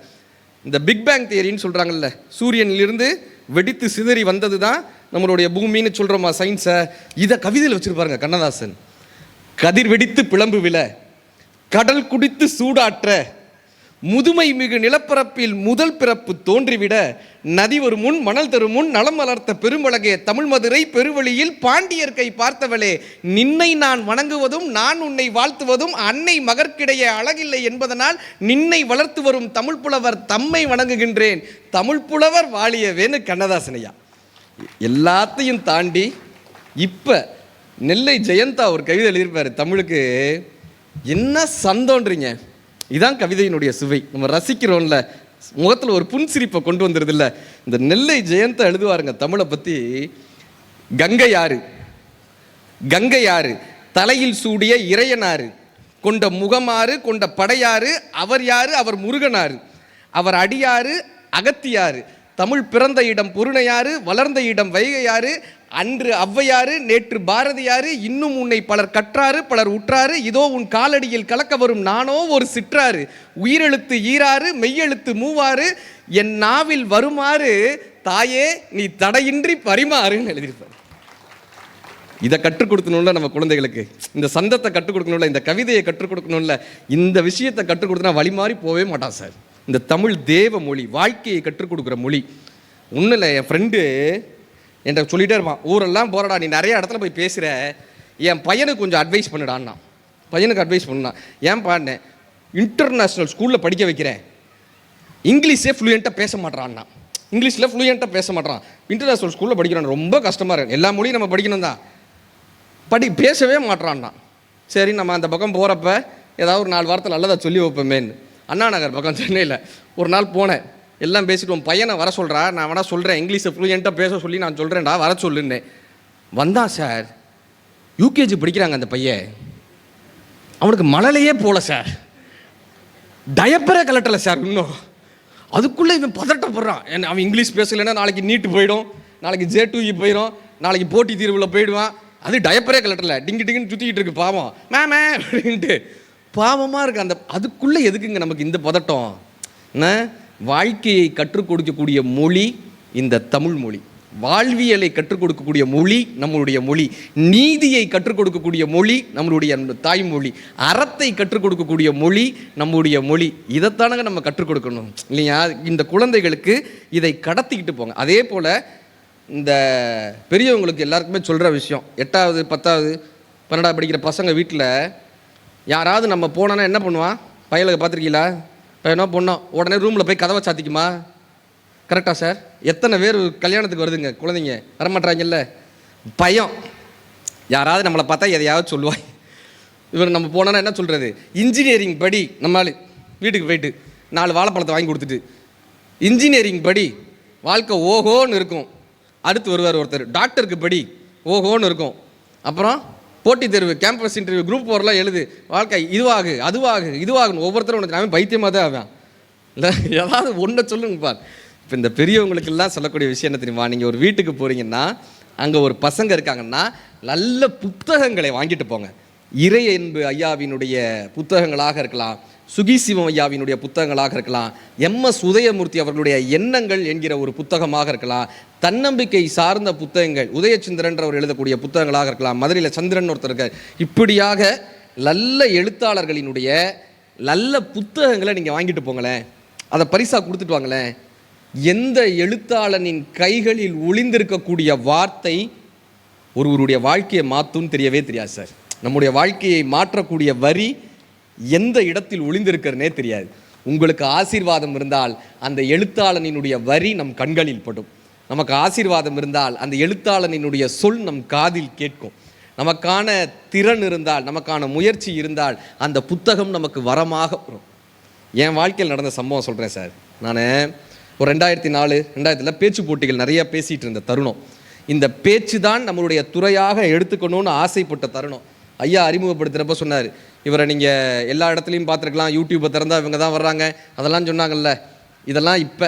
இந்த பிக் பேங் தியரின்னு சொல்கிறாங்கல்ல, சூரியனிலிருந்து வெடித்து சிதறி வந்தது தான் நம்மளுடைய பூமின்னு சொல்கிறோமா சயின்ஸை, இதை கவிதையில் வச்சுருப்பாருங்க கண்ணதாசன். கதிர் வெடித்து பிளம்பு விழ, கடல் குடித்து சூடாற்ற, முதுமை மிகு நிலப்பரப்பில் முதல் பிறப்பு தோன்றிவிட, நதி ஒரு முன் மணல் தரும் முன் நலம் வளர்த்த பெருமழகே, தமிழ் மதுரை பெருவழியில் பாண்டியர்க்கை பார்த்தவளே, நின்னை நான் வணங்குவதும் நான் உன்னை வாழ்த்துவதும் அன்னை மகற்கிடையே அழகில்லை என்பதனால் நின்னை வளர்த்து வரும் தமிழ் புலவர் தம்மை வணங்குகின்றேன், தமிழ் புலவர் வாழியவேன்னு கண்ணதாசனையா. எல்லாத்தையும் தாண்டி இப்போ நெல்லை ஜெயந்தா ஒரு கவிதை எழுதியிருப்பார் தமிழுக்கு. என்ன சந்தோன்றீங்க, இதான் கவிதையினுடைய சுவை. நம்ம ரசிக்கிறோம்ல, முகத்தில் ஒரு புன்சிரிப்பை கொண்டு வந்துடுது இல்லை. இந்த நெல்லை ஜெயந்தா எழுதுவாருங்க தமிழை பற்றி. கங்கை யாரு, கங்கை யாரு, தலையில் சூடிய இறையனாரு, கொண்ட முகமாறு கொண்ட படையாறு, அவர் யாரு, அவர் முருகனாரு, அவர் அடியாறு அகத்தியாரு, தமிழ் பிறந்த இடம் பொருணையாறு, வளர்ந்த இடம் வைகையாறு, அன்று ஔவையாறு நேற்று பாரதியாரு, இன்னும் உன்னை பலர் கற்றாறு பலர் உற்றாறு, இதோ உன் காலடியில் கலக்க வரும் நானோ ஒரு சிற்றாறு, உயிரெழுத்து ஈராறு மெய்யெழுத்து மூவாறு, என் நாவில் வருமாறு தாயே நீ தடையின்றி பரிமாறுன்னு எழுதியிருப்பார். இதை கற்றுக் கொடுக்கணும்ல நம்ம குழந்தைகளுக்கு, இந்த சந்தத்தை கற்றுக் கொடுக்கணும்ல, இந்த கவிதையை கற்றுக் கொடுக்கணும்ல, இந்த விஷயத்தை கற்றுக் கொடுத்தனா வழி மாறி போகவே மாட்டான் சார். இந்த தமிழ் தேவ மொழி, வாழ்க்கையை கற்றுக் கொடுக்குற மொழி. ஒன்றும் இல்லை, என் ஃப்ரெண்டு என்கிட்ட சொல்லிகிட்டே இருப்பான், ஊரெல்லாம் போகிறடா நீ நிறைய இடத்துல போய் பேசுகிற, என் பையனுக்கு கொஞ்சம் அட்வைஸ் பண்ணிடான்னா. பையனுக்கு அட்வைஸ் பண்ணான். ஏன் பாடினேன், இன்டர்நேஷ்னல் ஸ்கூலில் படிக்க வைக்கிறேன், இங்கிலீஷே ஃப்ளூயண்ட்டாக பேச மாட்டான்னா. இங்கிலீஷில் ஃப்ளூயண்ட்டாக பேச மாட்டான், இன்டர்நேஷ்னல் ஸ்கூலில் படிக்கிறான், ரொம்ப கஷ்டமாக இருக்கு, எல்லா மொழியும் நம்ம படிக்கணும் தான், பேசவே மாட்டான்னா. சரி நம்ம அந்த பக்கம் போகிறப்ப ஏதாவது ஒரு 4 வாரத்தில் நல்லதாக சொல்லி வைப்போமேன்னு அண்ணா நகர் பக்கம் சென்னையில் ஒரு நாள் போனேன். எல்லாம் பேசிட்டு உன் பையனை வர சொல்கிறா, நான் வேணா சொல்கிறேன், இங்கிலீஷை ஃப்ளூயண்ட்டாக பேச சொல்லி நான் சொல்கிறேன்டா, வர சொல்லுன்னே. வந்தான் சார், யூகேஜி படிக்கிறாங்க அந்த பையன், அவனுக்கு மழலையே போகல சார், டயப்பரே கலட்டலை சார் இன்னும். அதுக்குள்ளே இவன் பதட்டப்படுறான், அவன் இங்கிலீஷ் பேசலைன்னா நாளைக்கு நீட்டு போயிடும், நாளைக்கு J2E போயிடும், நாளைக்கு போட்டி தீர்வில் போயிடுவான், அது டயப்பரே கலட்டலை, டிங்கு டிங்குன்னு சுற்றிக்கிட்டு இருக்கு பாவம், மேமே அப்படின்ட்டு பாவமாக இருக்குது. அந்த அதுக்குள்ளே எதுக்குங்க நமக்கு இந்த பதட்டம்? வாழ்க்கையை கற்றுக் கொடுக்கக்கூடிய மொழி இந்த தமிழ் மொழி. வாழ்வியலை கற்றுக் கொடுக்கக்கூடிய மொழி நம்மளுடைய மொழி, நீதியை கற்றுக் கொடுக்கக்கூடிய மொழி நம்மளுடைய தாய்மொழி, அறத்தை கற்றுக் கொடுக்கக்கூடிய மொழி நம்முடைய மொழி. இதைத்தானங்க நம்ம கற்றுக் கொடுக்கணும் இல்லையா? இந்த குழந்தைகளுக்கு இதை கடத்திக்கிட்டு போங்க. அதே போல் இந்த பெரியவங்களுக்கு எல்லாருக்குமே சொல்கிற விஷயம், 8வது 10வது 12வது படிக்கிற பசங்க வீட்டில் யாராவது நம்ம போனோன்னா என்ன பண்ணுவான்? பயலுக்கு பார்த்துருக்கீங்களா? பையனோ பொண்ணோ உடனே ரூமில் போய் கதவை சாத்திக்குமா? கரெக்டாக சார்? எத்தனை பேர் கல்யாணத்துக்கு வருதுங்க குழந்தைங்க, வரமாட்டாங்கல்ல? பயம். யாராவது நம்மளை பார்த்தா எதையாவது சொல்லுவாங்க. இவர் நம்ம போனோன்னா என்ன சொல்கிறது? இன்ஜினியரிங் படி, நம்மளால் வீட்டுக்கு போயிட்டு 4 வாழைப்பழத்தை வாங்கி கொடுத்துட்டு இன்ஜினியரிங் படி, வாழ்க்கை ஓஹோன்னு இருக்கும். அடுத்து வருவார் ஒருத்தர், டாக்டருக்கு படி, ஓஹோன்னு இருக்கும். அப்புறம் போட்டித் தேர்வு, கேம்பஸ் இன்டர்வியூ, குரூப் 4 எழுது, வாழ்க்கை இதுவாகும். ஒவ்வொருத்தரும் ஒன்று அவன் பைத்தியமாக தான் ஆவான். இல்லை ஏதாவது ஒன்றை சொல்லுங்க பார். இப்போ இந்த பெரியவங்களுக்கெல்லாம் சொல்லக்கூடிய விஷயம் என்ன தெரியுமா? நீங்கள் ஒரு வீட்டுக்கு போகிறீங்கன்னா அங்கே ஒரு பசங்க இருக்காங்கன்னா நல்ல புத்தகங்களை வாங்கிட்டு போங்க. இறை அன்பு ஐயாவினுடைய புத்தகங்களாக இருக்கலாம், சுகிசிவம் ஐயாவினுடைய புத்தகங்களாக இருக்கலாம், MS உதயமூர்த்தி அவர்களுடைய எண்ணங்கள் என்கிற ஒரு புத்தகமாக இருக்கலாம், தன்னம்பிக்கை சார்ந்த புத்தகங்கள் உதயச்சந்திரன் அவர் எழுதக்கூடிய புத்தகங்களாக இருக்கலாம், மதுரையில் சந்திரன் ஒருத்தர் இருக்கார். இப்படியாக நல்ல எழுத்தாளர்களினுடைய நல்ல புத்தகங்களை நீங்கள் வாங்கிட்டு போங்களேன், அதை பரிசாக கொடுத்துட்டு வாங்களேன். எந்த எழுத்தாளனின் கைகளில் ஒளிந்திருக்கக்கூடிய வார்த்தை ஒருவருடைய வாழ்க்கையை மாற்றும்னு தெரியவே தெரியாது சார். நம்முடைய வாழ்க்கையை மாற்றக்கூடிய வரி எந்த இடத்தில் ஒளிந்திருக்கிறனே தெரியாது. உங்களுக்கு ஆசீர்வாதம் இருந்தால் அந்த எழுத்தாளனினுடைய வரி நம் கண்களில் படும். நமக்கு ஆசீர்வாதம் இருந்தால் அந்த எழுத்தாளனினுடைய சொல் நம் காதில் கேட்கும். நமக்கான திறன் இருந்தால், நமக்கான முயற்சி இருந்தால் அந்த புத்தகம் நமக்கு வரமாக வரும். என் வாழ்க்கையில் நடந்த சம்பவம் சொல்கிறேன் சார். நான் ஒரு 2004 2000 பேச்சு போட்டிகள் நிறையா பேசிகிட்டு இருந்த தருணம். இந்த பேச்சு தான் நம்மளுடைய துறையாக எடுத்துக்கணும்னு ஆசைப்பட்ட தருணம். ஐயா அறிமுகப்படுத்துகிறப்ப சொன்னார், இவரை நீங்கள் எல்லா இடத்துலையும் பார்த்துருக்கலாம், யூடியூப்பை திறந்தால் இவங்க தான் வர்றாங்க, அதெல்லாம் சொன்னாங்கல்ல. இதெல்லாம் இப்போ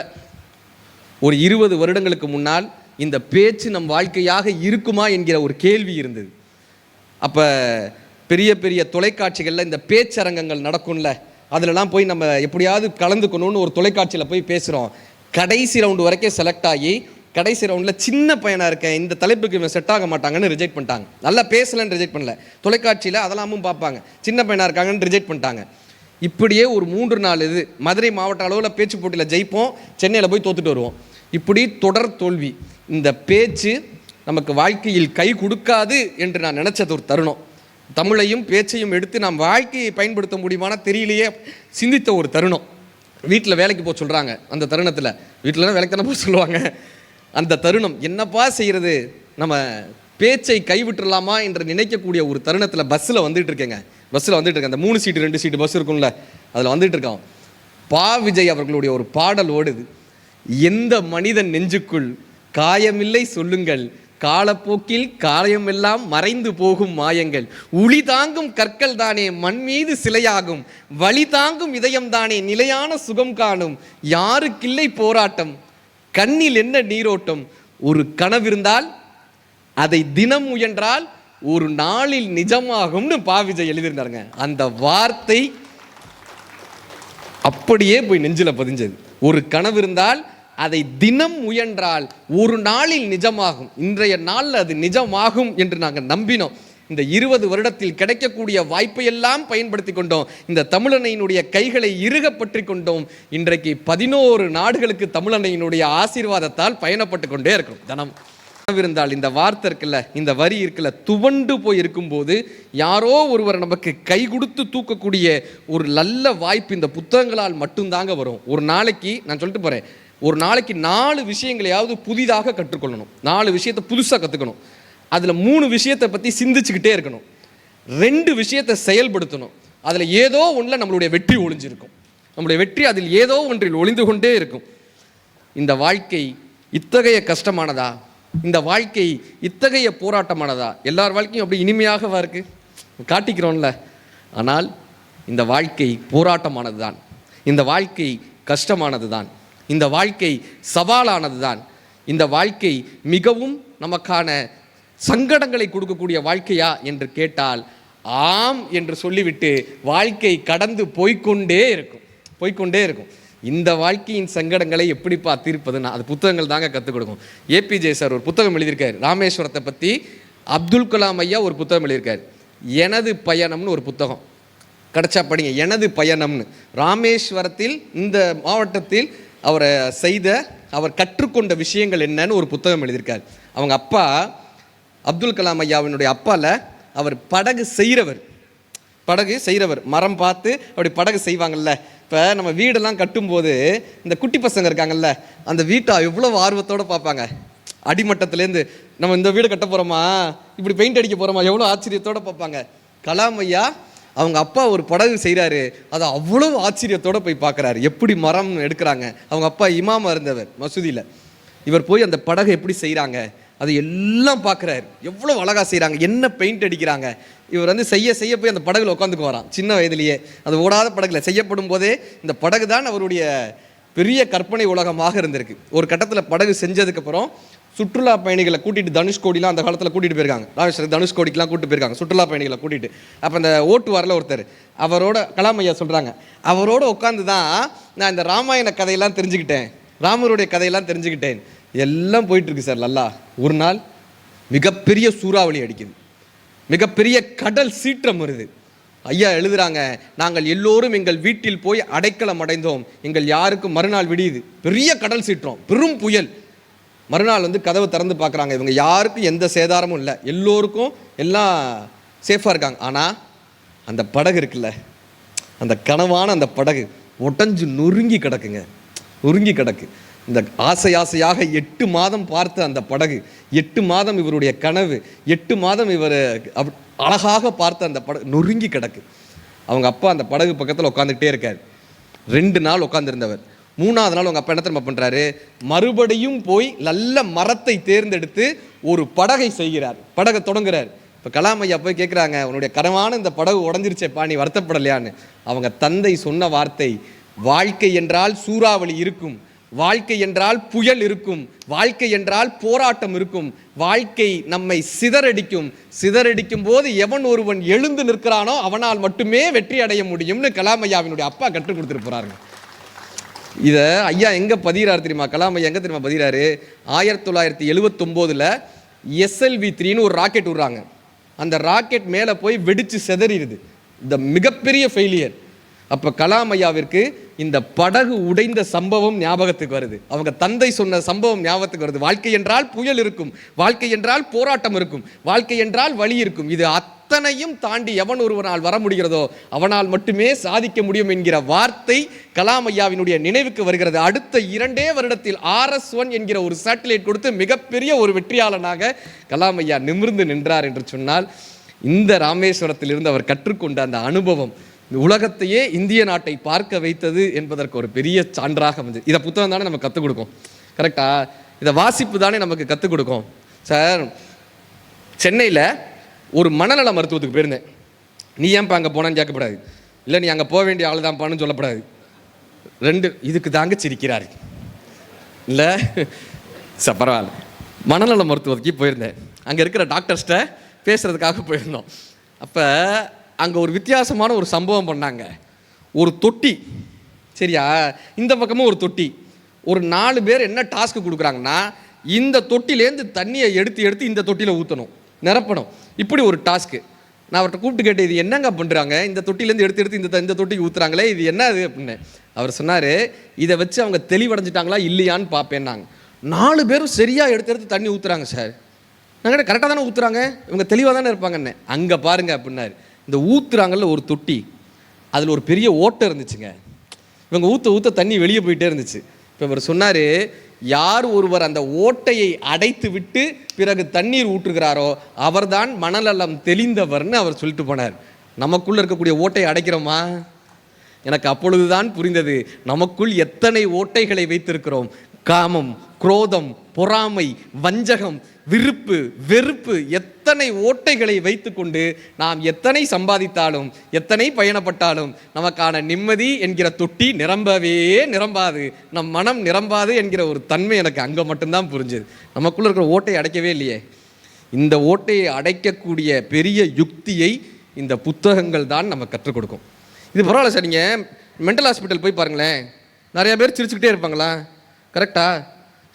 ஒரு 20 வருடங்களுக்கு முன்னால் இந்த பேச்சு நம் வாழ்க்கையாக இருக்குமா என்கிற ஒரு கேள்வி இருந்தது. அப்போ பெரிய பெரிய தொலைக்காட்சிகளில் இந்த பேச்சரங்கங்கள் நடக்கும்ல, அதிலலாம் போய் நம்ம எப்படியாவது கலந்துக்கணும்னு ஒரு தொலைக்காட்சியில் போய் பேசுகிறோம். கடைசி ரவுண்டு வரைக்கும் செலக்ட் ஆகி கடைசி ரவுண்டில் சின்ன பையனாக இருக்கேன், இந்த தலைப்புக்கு இவன் செட் ஆக மாட்டாங்கன்னு ரிஜெக்ட் பண்ணிட்டாங்க. நல்லா பேசலன்னு ரிஜெக்ட் பண்ணல, தொலைக்காட்சியில் அதெல்லாமும் பார்ப்பாங்க, சின்ன பையனாக இருக்காங்கன்னு ரிஜெக்ட் பண்ணிட்டாங்க. இப்படியே ஒரு 3-4 இது மதுரை மாவட்ட அளவில் பேச்சு போட்டியில் ஜெயிப்போம், சென்னையில் போய் தோத்துட்டு வருவோம். இப்படி தொடர் தோல்வி. இந்த பேச்சு நமக்கு வாழ்க்கையில் கை கொடுக்காது என்று நான் நினச்சது ஒரு தருணம். தமிழையும் பேச்சையும் எடுத்து நாம் வாழ்க்கையை பயன்படுத்த முடியுமானா தெரியலையே சிந்தித்த ஒரு தருணம். வீட்டில் வேலைக்கு போக சொல்கிறாங்க. அந்த தருணத்தில் வீட்டில் வேலைக்கு தானே போக சொல்லுவாங்க. அந்த தருணம் என்னப்பா செய்கிறது, நம்ம பேச்சை கைவிட்டுடலாமா என்று நினைக்கக்கூடிய ஒரு தருணத்தில் பஸ்ஸில் வந்துட்டு இருக்கேங்க. அந்த 3 சீட்டு 2 சீட்டு பஸ் இருக்கும்ல, அதில் வந்துட்டு இருக்கோம். பா விஜய் அவர்களுடைய ஒரு பாடல் ஓடுது. எந்த மனிதன் நெஞ்சுக்குள் காயமில்லை சொல்லுங்கள், காலப்போக்கில் காயமெல்லாம் மறைந்து போகும் மாயங்கள், உளி தாங்கும் கற்கள் தானே மண் மீது சிலையாகும், வழி தாங்கும் இதயம் தானே நிலையான சுகம் காணும், யாருக்கில்லை போராட்டம், கண்ணில் என்ன நீரோட்டம், ஒரு கனவிருந்தால் அதை தினம் முயன்றால் ஒரு நாளில் நிஜமாகும்னு பா விஜய் எழுதியிருந்தாருங்க. அந்த வார்த்தை அப்படியே போய் நெஞ்சில் பதிஞ்சது. ஒரு கனவு இருந்தால் அதை தினம் முயன்றால் ஒரு நாளில் நிஜமாகும். இன்றைய நாளில் அது நிஜமாகும் என்று நாங்கள் நம்பினோம். இந்த 20 வருடத்தில் கிடைக்கக்கூடிய வாய்ப்பையெல்லாம் பயன்படுத்தி கொண்டோம். இந்த தமிழன்னையினுடைய கைகளை இறுக பற்றி கொண்டோம். இன்றைக்கு 11 நாடுகளுக்கு தமிழன்னையினுடைய ஆசீர்வாதத்தால் பயணப்பட்டு கொண்டே இருக்கும். தினம் இருந்தால் இந்த வார்த்தை இருக்குல்ல, இந்த வரி இருக்குல்ல, துவண்டு போய் இருக்கும்போது யாரோ ஒருவர் நமக்கு கை கொடுத்து தூக்கக்கூடிய ஒரு நல்ல வாய்ப்பு இந்த புத்தகங்களால் மட்டும்தாங்க வரும். ஒரு நாளைக்கு நான் சொல்லிட்டு போகிறேன், ஒரு நாளைக்கு 4 விஷயங்களையாவது புதிதாக கற்றுக்கொள்ளணும். 4 விஷயத்தை புதுசாக கற்றுக்கணும். அதில் 3 விஷயத்தை பற்றி சிந்திச்சுக்கிட்டே இருக்கணும். 2 விஷயத்தை செயல்படுத்தணும். அதில் ஏதோ ஒன்றில் நம்மளுடைய வெற்றி ஒளிஞ்சிருக்கும். நம்முடைய வெற்றி அதில் ஏதோ ஒன்றில் ஒளிந்து கொண்டே இருக்கும். இந்த வாழ்க்கை இத்தகைய கஷ்டமானதா, இந்த வாழ்க்கை இத்தகைய போராட்டமானதா? எல்லார் வாழ்க்கையும் அப்படி இனிமையாகவா இருக்கு? காட்டிக்கிறோம்ல. ஆனால் இந்த வாழ்க்கை போராட்டமானது தான், இந்த வாழ்க்கை கஷ்டமானது தான், இந்த வாழ்க்கை சவாலானது தான், இந்த வாழ்க்கை மிகவும் நமக்கான சங்கடங்களை கொடுக்கக்கூடிய வாழ்க்கையா என்று கேட்டால் ஆம் என்று சொல்லிவிட்டு வாழ்க்கை கடந்து போய்கொண்டே இருக்கும். இந்த வாழ்க்கையின் சங்கடங்களை எப்படிப்பா தீர்ப்பதுன்னா அது புத்தகங்கள் தாங்க கற்றுக் கொடுக்கும். ஏபிஜே சார் ஒரு புத்தகம் எழுதியிருக்காரு ராமேஸ்வரத்தை பற்றி. அப்துல் கலாம் ஐயா ஒரு புத்தகம் எழுதியிருக்காரு, எனது பயணம்னு ஒரு புத்தகம். கிடைச்சா படிங்க, எனது பயணம்னு. ராமேஸ்வரத்தில் இந்த மாவட்டத்தில் அவர் கற்றுக்கொண்ட விஷயங்கள் என்னன்னு ஒரு புத்தகம் எழுதியிருக்காரு. அவங்க அப்பா அப்துல் கலாம் ஐயாவினுடைய அப்பால அவர் படகு செய்கிறவர், மரம் பார்த்து அப்படி படகு செய்வாங்கல்ல. இப்போ நம்ம வீடெல்லாம் கட்டும்போது இந்த குட்டி பசங்க இருக்காங்கல்ல, அந்த வீட்டை எவ்வளோ ஆர்வத்தோடு பார்ப்பாங்க. அடிமட்டத்துலேருந்து நம்ம இந்த வீடு கட்ட போகிறோமா, இப்படி பெயிண்ட் அடிக்க போகிறோமா, எவ்வளோ ஆச்சரியத்தோடு பார்ப்பாங்க. கலாம் ஐயா அவங்க அப்பா ஒரு படகு செய்கிறாரு, அதை அவ்வளோ ஆச்சரியத்தோடு போய் பார்க்குறாரு. எப்படி மரம் எடுக்கிறாங்க. அவங்க அப்பா இமாமா இருந்தவர் மசூதியில். இவர் போய் அந்த படகை எப்படி செய்கிறாங்க அது எல்லாம் பார்க்குறாரு. எவ்வளோ அழகாக செய்கிறாங்க, என்ன பெயிண்ட் அடிக்கிறாங்க. இவர் செய்ய போய் அந்த படகுல உட்காந்துக்கு வரான் சின்ன வயதிலேயே. அது ஓடாத படகுல செய்யப்படும் போதே இந்த படகு தான் அவருடைய பெரிய கற்பனை உலகமாக இருந்திருக்கு. ஒரு கட்டத்தில் படகு செஞ்சதுக்கப்புறம் சுற்றுலா பயணிகளை கூட்டிகிட்டு தனுஷ்கோடிலாம் அந்த காலத்தில் கூட்டிகிட்டு போயிருக்காங்க. ராமேஸ்வரம் தனுஷ்கோடிக்கெலாம் கூட்டிட்டு போயிருக்காங்க சுற்றுலா பயணிகளை கூட்டிகிட்டு. அப்போ அந்த ஓட்டுவாரில் ஒருத்தர், அவரோட கலாம் ஐயா சொல்கிறாங்க, அவரோட உட்காந்து தான் நான் இந்த ராமாயண கதையெல்லாம் தெரிஞ்சுக்கிட்டேன், ராமருடைய கதையெல்லாம் தெரிஞ்சுக்கிட்டேன். எல்லாம் போயிட்டுருக்கு சார். நல்லா ஒரு நாள் மிகப்பெரிய சூறாவளி அடிக்குது, மிகப்பெரிய கடல் சீற்றம் வருது. ஐயா எழுதுறாங்க, நாங்கள் எல்லோரும் எங்கள் வீட்டில் போய் அடைக்கலம் அடைந்தோம். எங்கள் யாருக்கும் மறுநாள் விடியுது, பெரிய கடல் சீற்றம், பெரும் புயல். மறுநாள் கதவை திறந்து பார்க்குறாங்க, இவங்க யாருக்கும் எந்த சேதாரமும் இல்லை, எல்லோருக்கும் எல்லாம் சேஃபாக இருக்காங்க. ஆனால் அந்த படகு இருக்குல்ல, அந்த கனவான அந்த படகு உடஞ்சு நொறுங்கி கிடக்கு. இந்த ஆசையாக 8 மாதம் பார்த்த அந்த படகு, 8 மாதம் இவருடைய கனவு, 8 மாதம் இவர் அழகாக பார்த்த அந்த படகு நொறுங்கி கிடக்கு. அவங்க அப்பா அந்த படகு பக்கத்தில் உட்காந்துக்கிட்டே இருக்கார். 2 நாள் உட்காந்துருந்தவர். 3ஆவது நாள் அவங்க அப்பா என்ன தெரியுமா பண்ணுறாரு, மறுபடியும் போய் நல்ல மரத்தை தேர்ந்தெடுத்து ஒரு படகை செய்கிறார், படகை தொடங்குறார். இப்போ கலாம் ஐயா போய் கேட்குறாங்க, உன்னுடைய கனவான இந்த படகு உடஞ்சிருச்சேப்பா, நீ வருத்தப்படலையான்னு. அவங்க தந்தை சொன்ன வார்த்தை, வாழ்க்கை என்றால் சூறாவளி இருக்கும், வாழ்க்கை என்றால் புயல் இருக்கும், வாழ்க்கை என்றால் போராட்டம் இருக்கும், வாழ்க்கை நம்மை சிதறடிக்கும் போது எவன் ஒருவன் எழுந்து நிற்கிறானோ அவனால் மட்டுமே வெற்றி அடைய முடியும்னு கலாம் ஐயாவினுடைய அப்பா கற்றுக் கொடுத்துட்டு போறாருங்க. இதை ஐயா எங்கே பதிகிறார் தெரியுமா? கலாம் ஐயா எங்கே தெரியுமா பதிகிறாரு? 1979 SLV-3ன்னு ஒரு ராக்கெட் விடுறாங்க. அந்த ராக்கெட் மேலே போய் வெடித்து செதறிடுது. இந்த மிகப்பெரிய ஃபெயிலியர். அப்போ கலாம் ஐயாவிற்கு இந்த படகு உடைந்த சம்பவம் ஞாபகத்துக்கு வருது. அவங்க தந்தை சொன்ன சம்பவம் ஞாபகத்துக்கு வருது. வாழ்க்கை என்றால் புயல் இருக்கும், வாழ்க்கை என்றால் போராட்டம் இருக்கும், வாழ்க்கை என்றால் வலி இருக்கும். இது அத்தனையும் தாண்டி எவன் ஒருவனால் வர முடிகிறதோ அவனால் மட்டுமே சாதிக்க முடியும் என்கிற வார்த்தை கலாம் ஐயாவினுடைய நினைவுக்கு வருகிறது. அடுத்த 2 வருடத்தில் RS-1 என்கிற ஒரு சேட்டலைட் கொடுத்து மிகப்பெரிய ஒரு வெற்றியாளனாக கலாம் ஐயா நிமிர்ந்து நின்றார் என்று சொன்னால், இந்த ராமேஸ்வரத்திலிருந்து அவர் கற்றுக்கொண்ட அந்த அனுபவம் உலகத்தையே, இந்திய நாட்டை பார்க்க வைத்தது என்பதற்கு ஒரு பெரிய சான்றாக வந்து. இதை புத்தகம் தானே நமக்கு கற்றுக் கொடுக்கும், கரெக்டா? இதை வாசிப்பு தானே நமக்கு கற்றுக் கொடுக்கும். சார், சென்னையில் ஒரு மனநல மருத்துவத்துக்கு போயிருந்தேன். நீ ஏன்ப்பா அங்கே போனான்னு கேட்கக்கூடாது, இல்லை நீ அங்கே போக வேண்டிய ஆள் தான்ப்பான்னு சொல்லப்படாது. 2 இதுக்கு தாங்க சிரிக்கிறாரு இல்லை சார், பரவாயில்ல. மனநல மருத்துவத்துக்கு போயிருந்தேன். அங்கே இருக்கிற டாக்டர்ஸ்கிட்ட பேசுகிறதுக்காக போயிருந்தோம். அப்போ அங்கே ஒரு வித்தியாசமான ஒரு சம்பவம் பண்ணாங்க. ஒரு தொட்டி, சரியா, இந்த பக்கமும் ஒரு தொட்டி. ஒரு 4 பேர் என்ன டாஸ்க்கு கொடுக்குறாங்கன்னா, இந்த தொட்டிலேருந்து தண்ணியை எடுத்து இந்த தொட்டியில் ஊற்றணும், நிரப்பணும். இப்படி ஒரு டாஸ்க்கு. நான் அவர்கிட்ட கூப்பிட்டு கேட்டேன், இது என்னங்க பண்ணுறாங்க, இந்த தொட்டிலேருந்து எடுத்து இந்த தொட்டிக்கு ஊற்றுறாங்களே, இது என்ன அது அப்படின்னு. அவர் சொன்னார், இதை வச்சு அவங்க தெளிவடைஞ்சிட்டாங்களா இல்லையான்னு பார்ப்பேன்னாங்க. 4 பேரும் சரியாக எடுத்து தண்ணி ஊற்றுறாங்க சார். நாங்கள் கரெக்டாக தானே ஊற்றுறாங்க, இவங்க தெளிவாக தானே இருப்பாங்கன்னு. அங்கே பாருங்க அப்படின்னாரு. இந்த ஊற்றுறாங்கல்ல ஒரு தொட்டி, அதில் ஒரு பெரிய ஓட்டை இருந்துச்சுங்க. இவங்க ஊற்ற தண்ணி வெளியே போயிட்டே இருந்துச்சு. இப்போ இவர் சொன்னார், யார் ஒருவர் அந்த ஓட்டையை அடைத்து விட்டு பிறகு தண்ணீர் ஊற்றுகிறாரோ அவர்தான் மனநலம் தெளிந்தவர்னு அவர் சொல்லிட்டு போனார். நமக்குள்ளே இருக்கக்கூடிய ஓட்டையை அடைக்கிறோமா? எனக்கு அப்பொழுதுதான் புரிந்தது, நமக்குள் எத்தனை ஓட்டைகளை வைத்திருக்கிறோம். காமம், குரோதம், பொறாமை, வஞ்சகம், விருப்பு, வெறுப்பு, எத்தனை ஓட்டைகளை வைத்துக்கொண்டு நாம் எத்தனை சம்பாதித்தாலும் எத்தனை பயணப்பட்டாலும் நமக்கான நிம்மதி என்கிற தொட்டி நிரம்பாது, நம் மனம் நிரம்பாது என்கிற ஒரு தன்மை எனக்கு அங்கே மட்டும்தான் புரிஞ்சுது. நமக்குள்ள இருக்கிற ஓட்டையை அடைக்கவே இல்லையே. இந்த ஓட்டையை அடைக்கக்கூடிய பெரிய யுக்தியை இந்த புத்தகங்கள் தான் நம்ம கற்றுக் கொடுக்கும். இது பரவாயில்ல சார், நீங்கள் மென்டல் ஹாஸ்பிட்டல் போய் பாருங்களேன், நிறைய பேர் சிரிச்சுக்கிட்டே இருப்பாங்களா? கரெக்டா?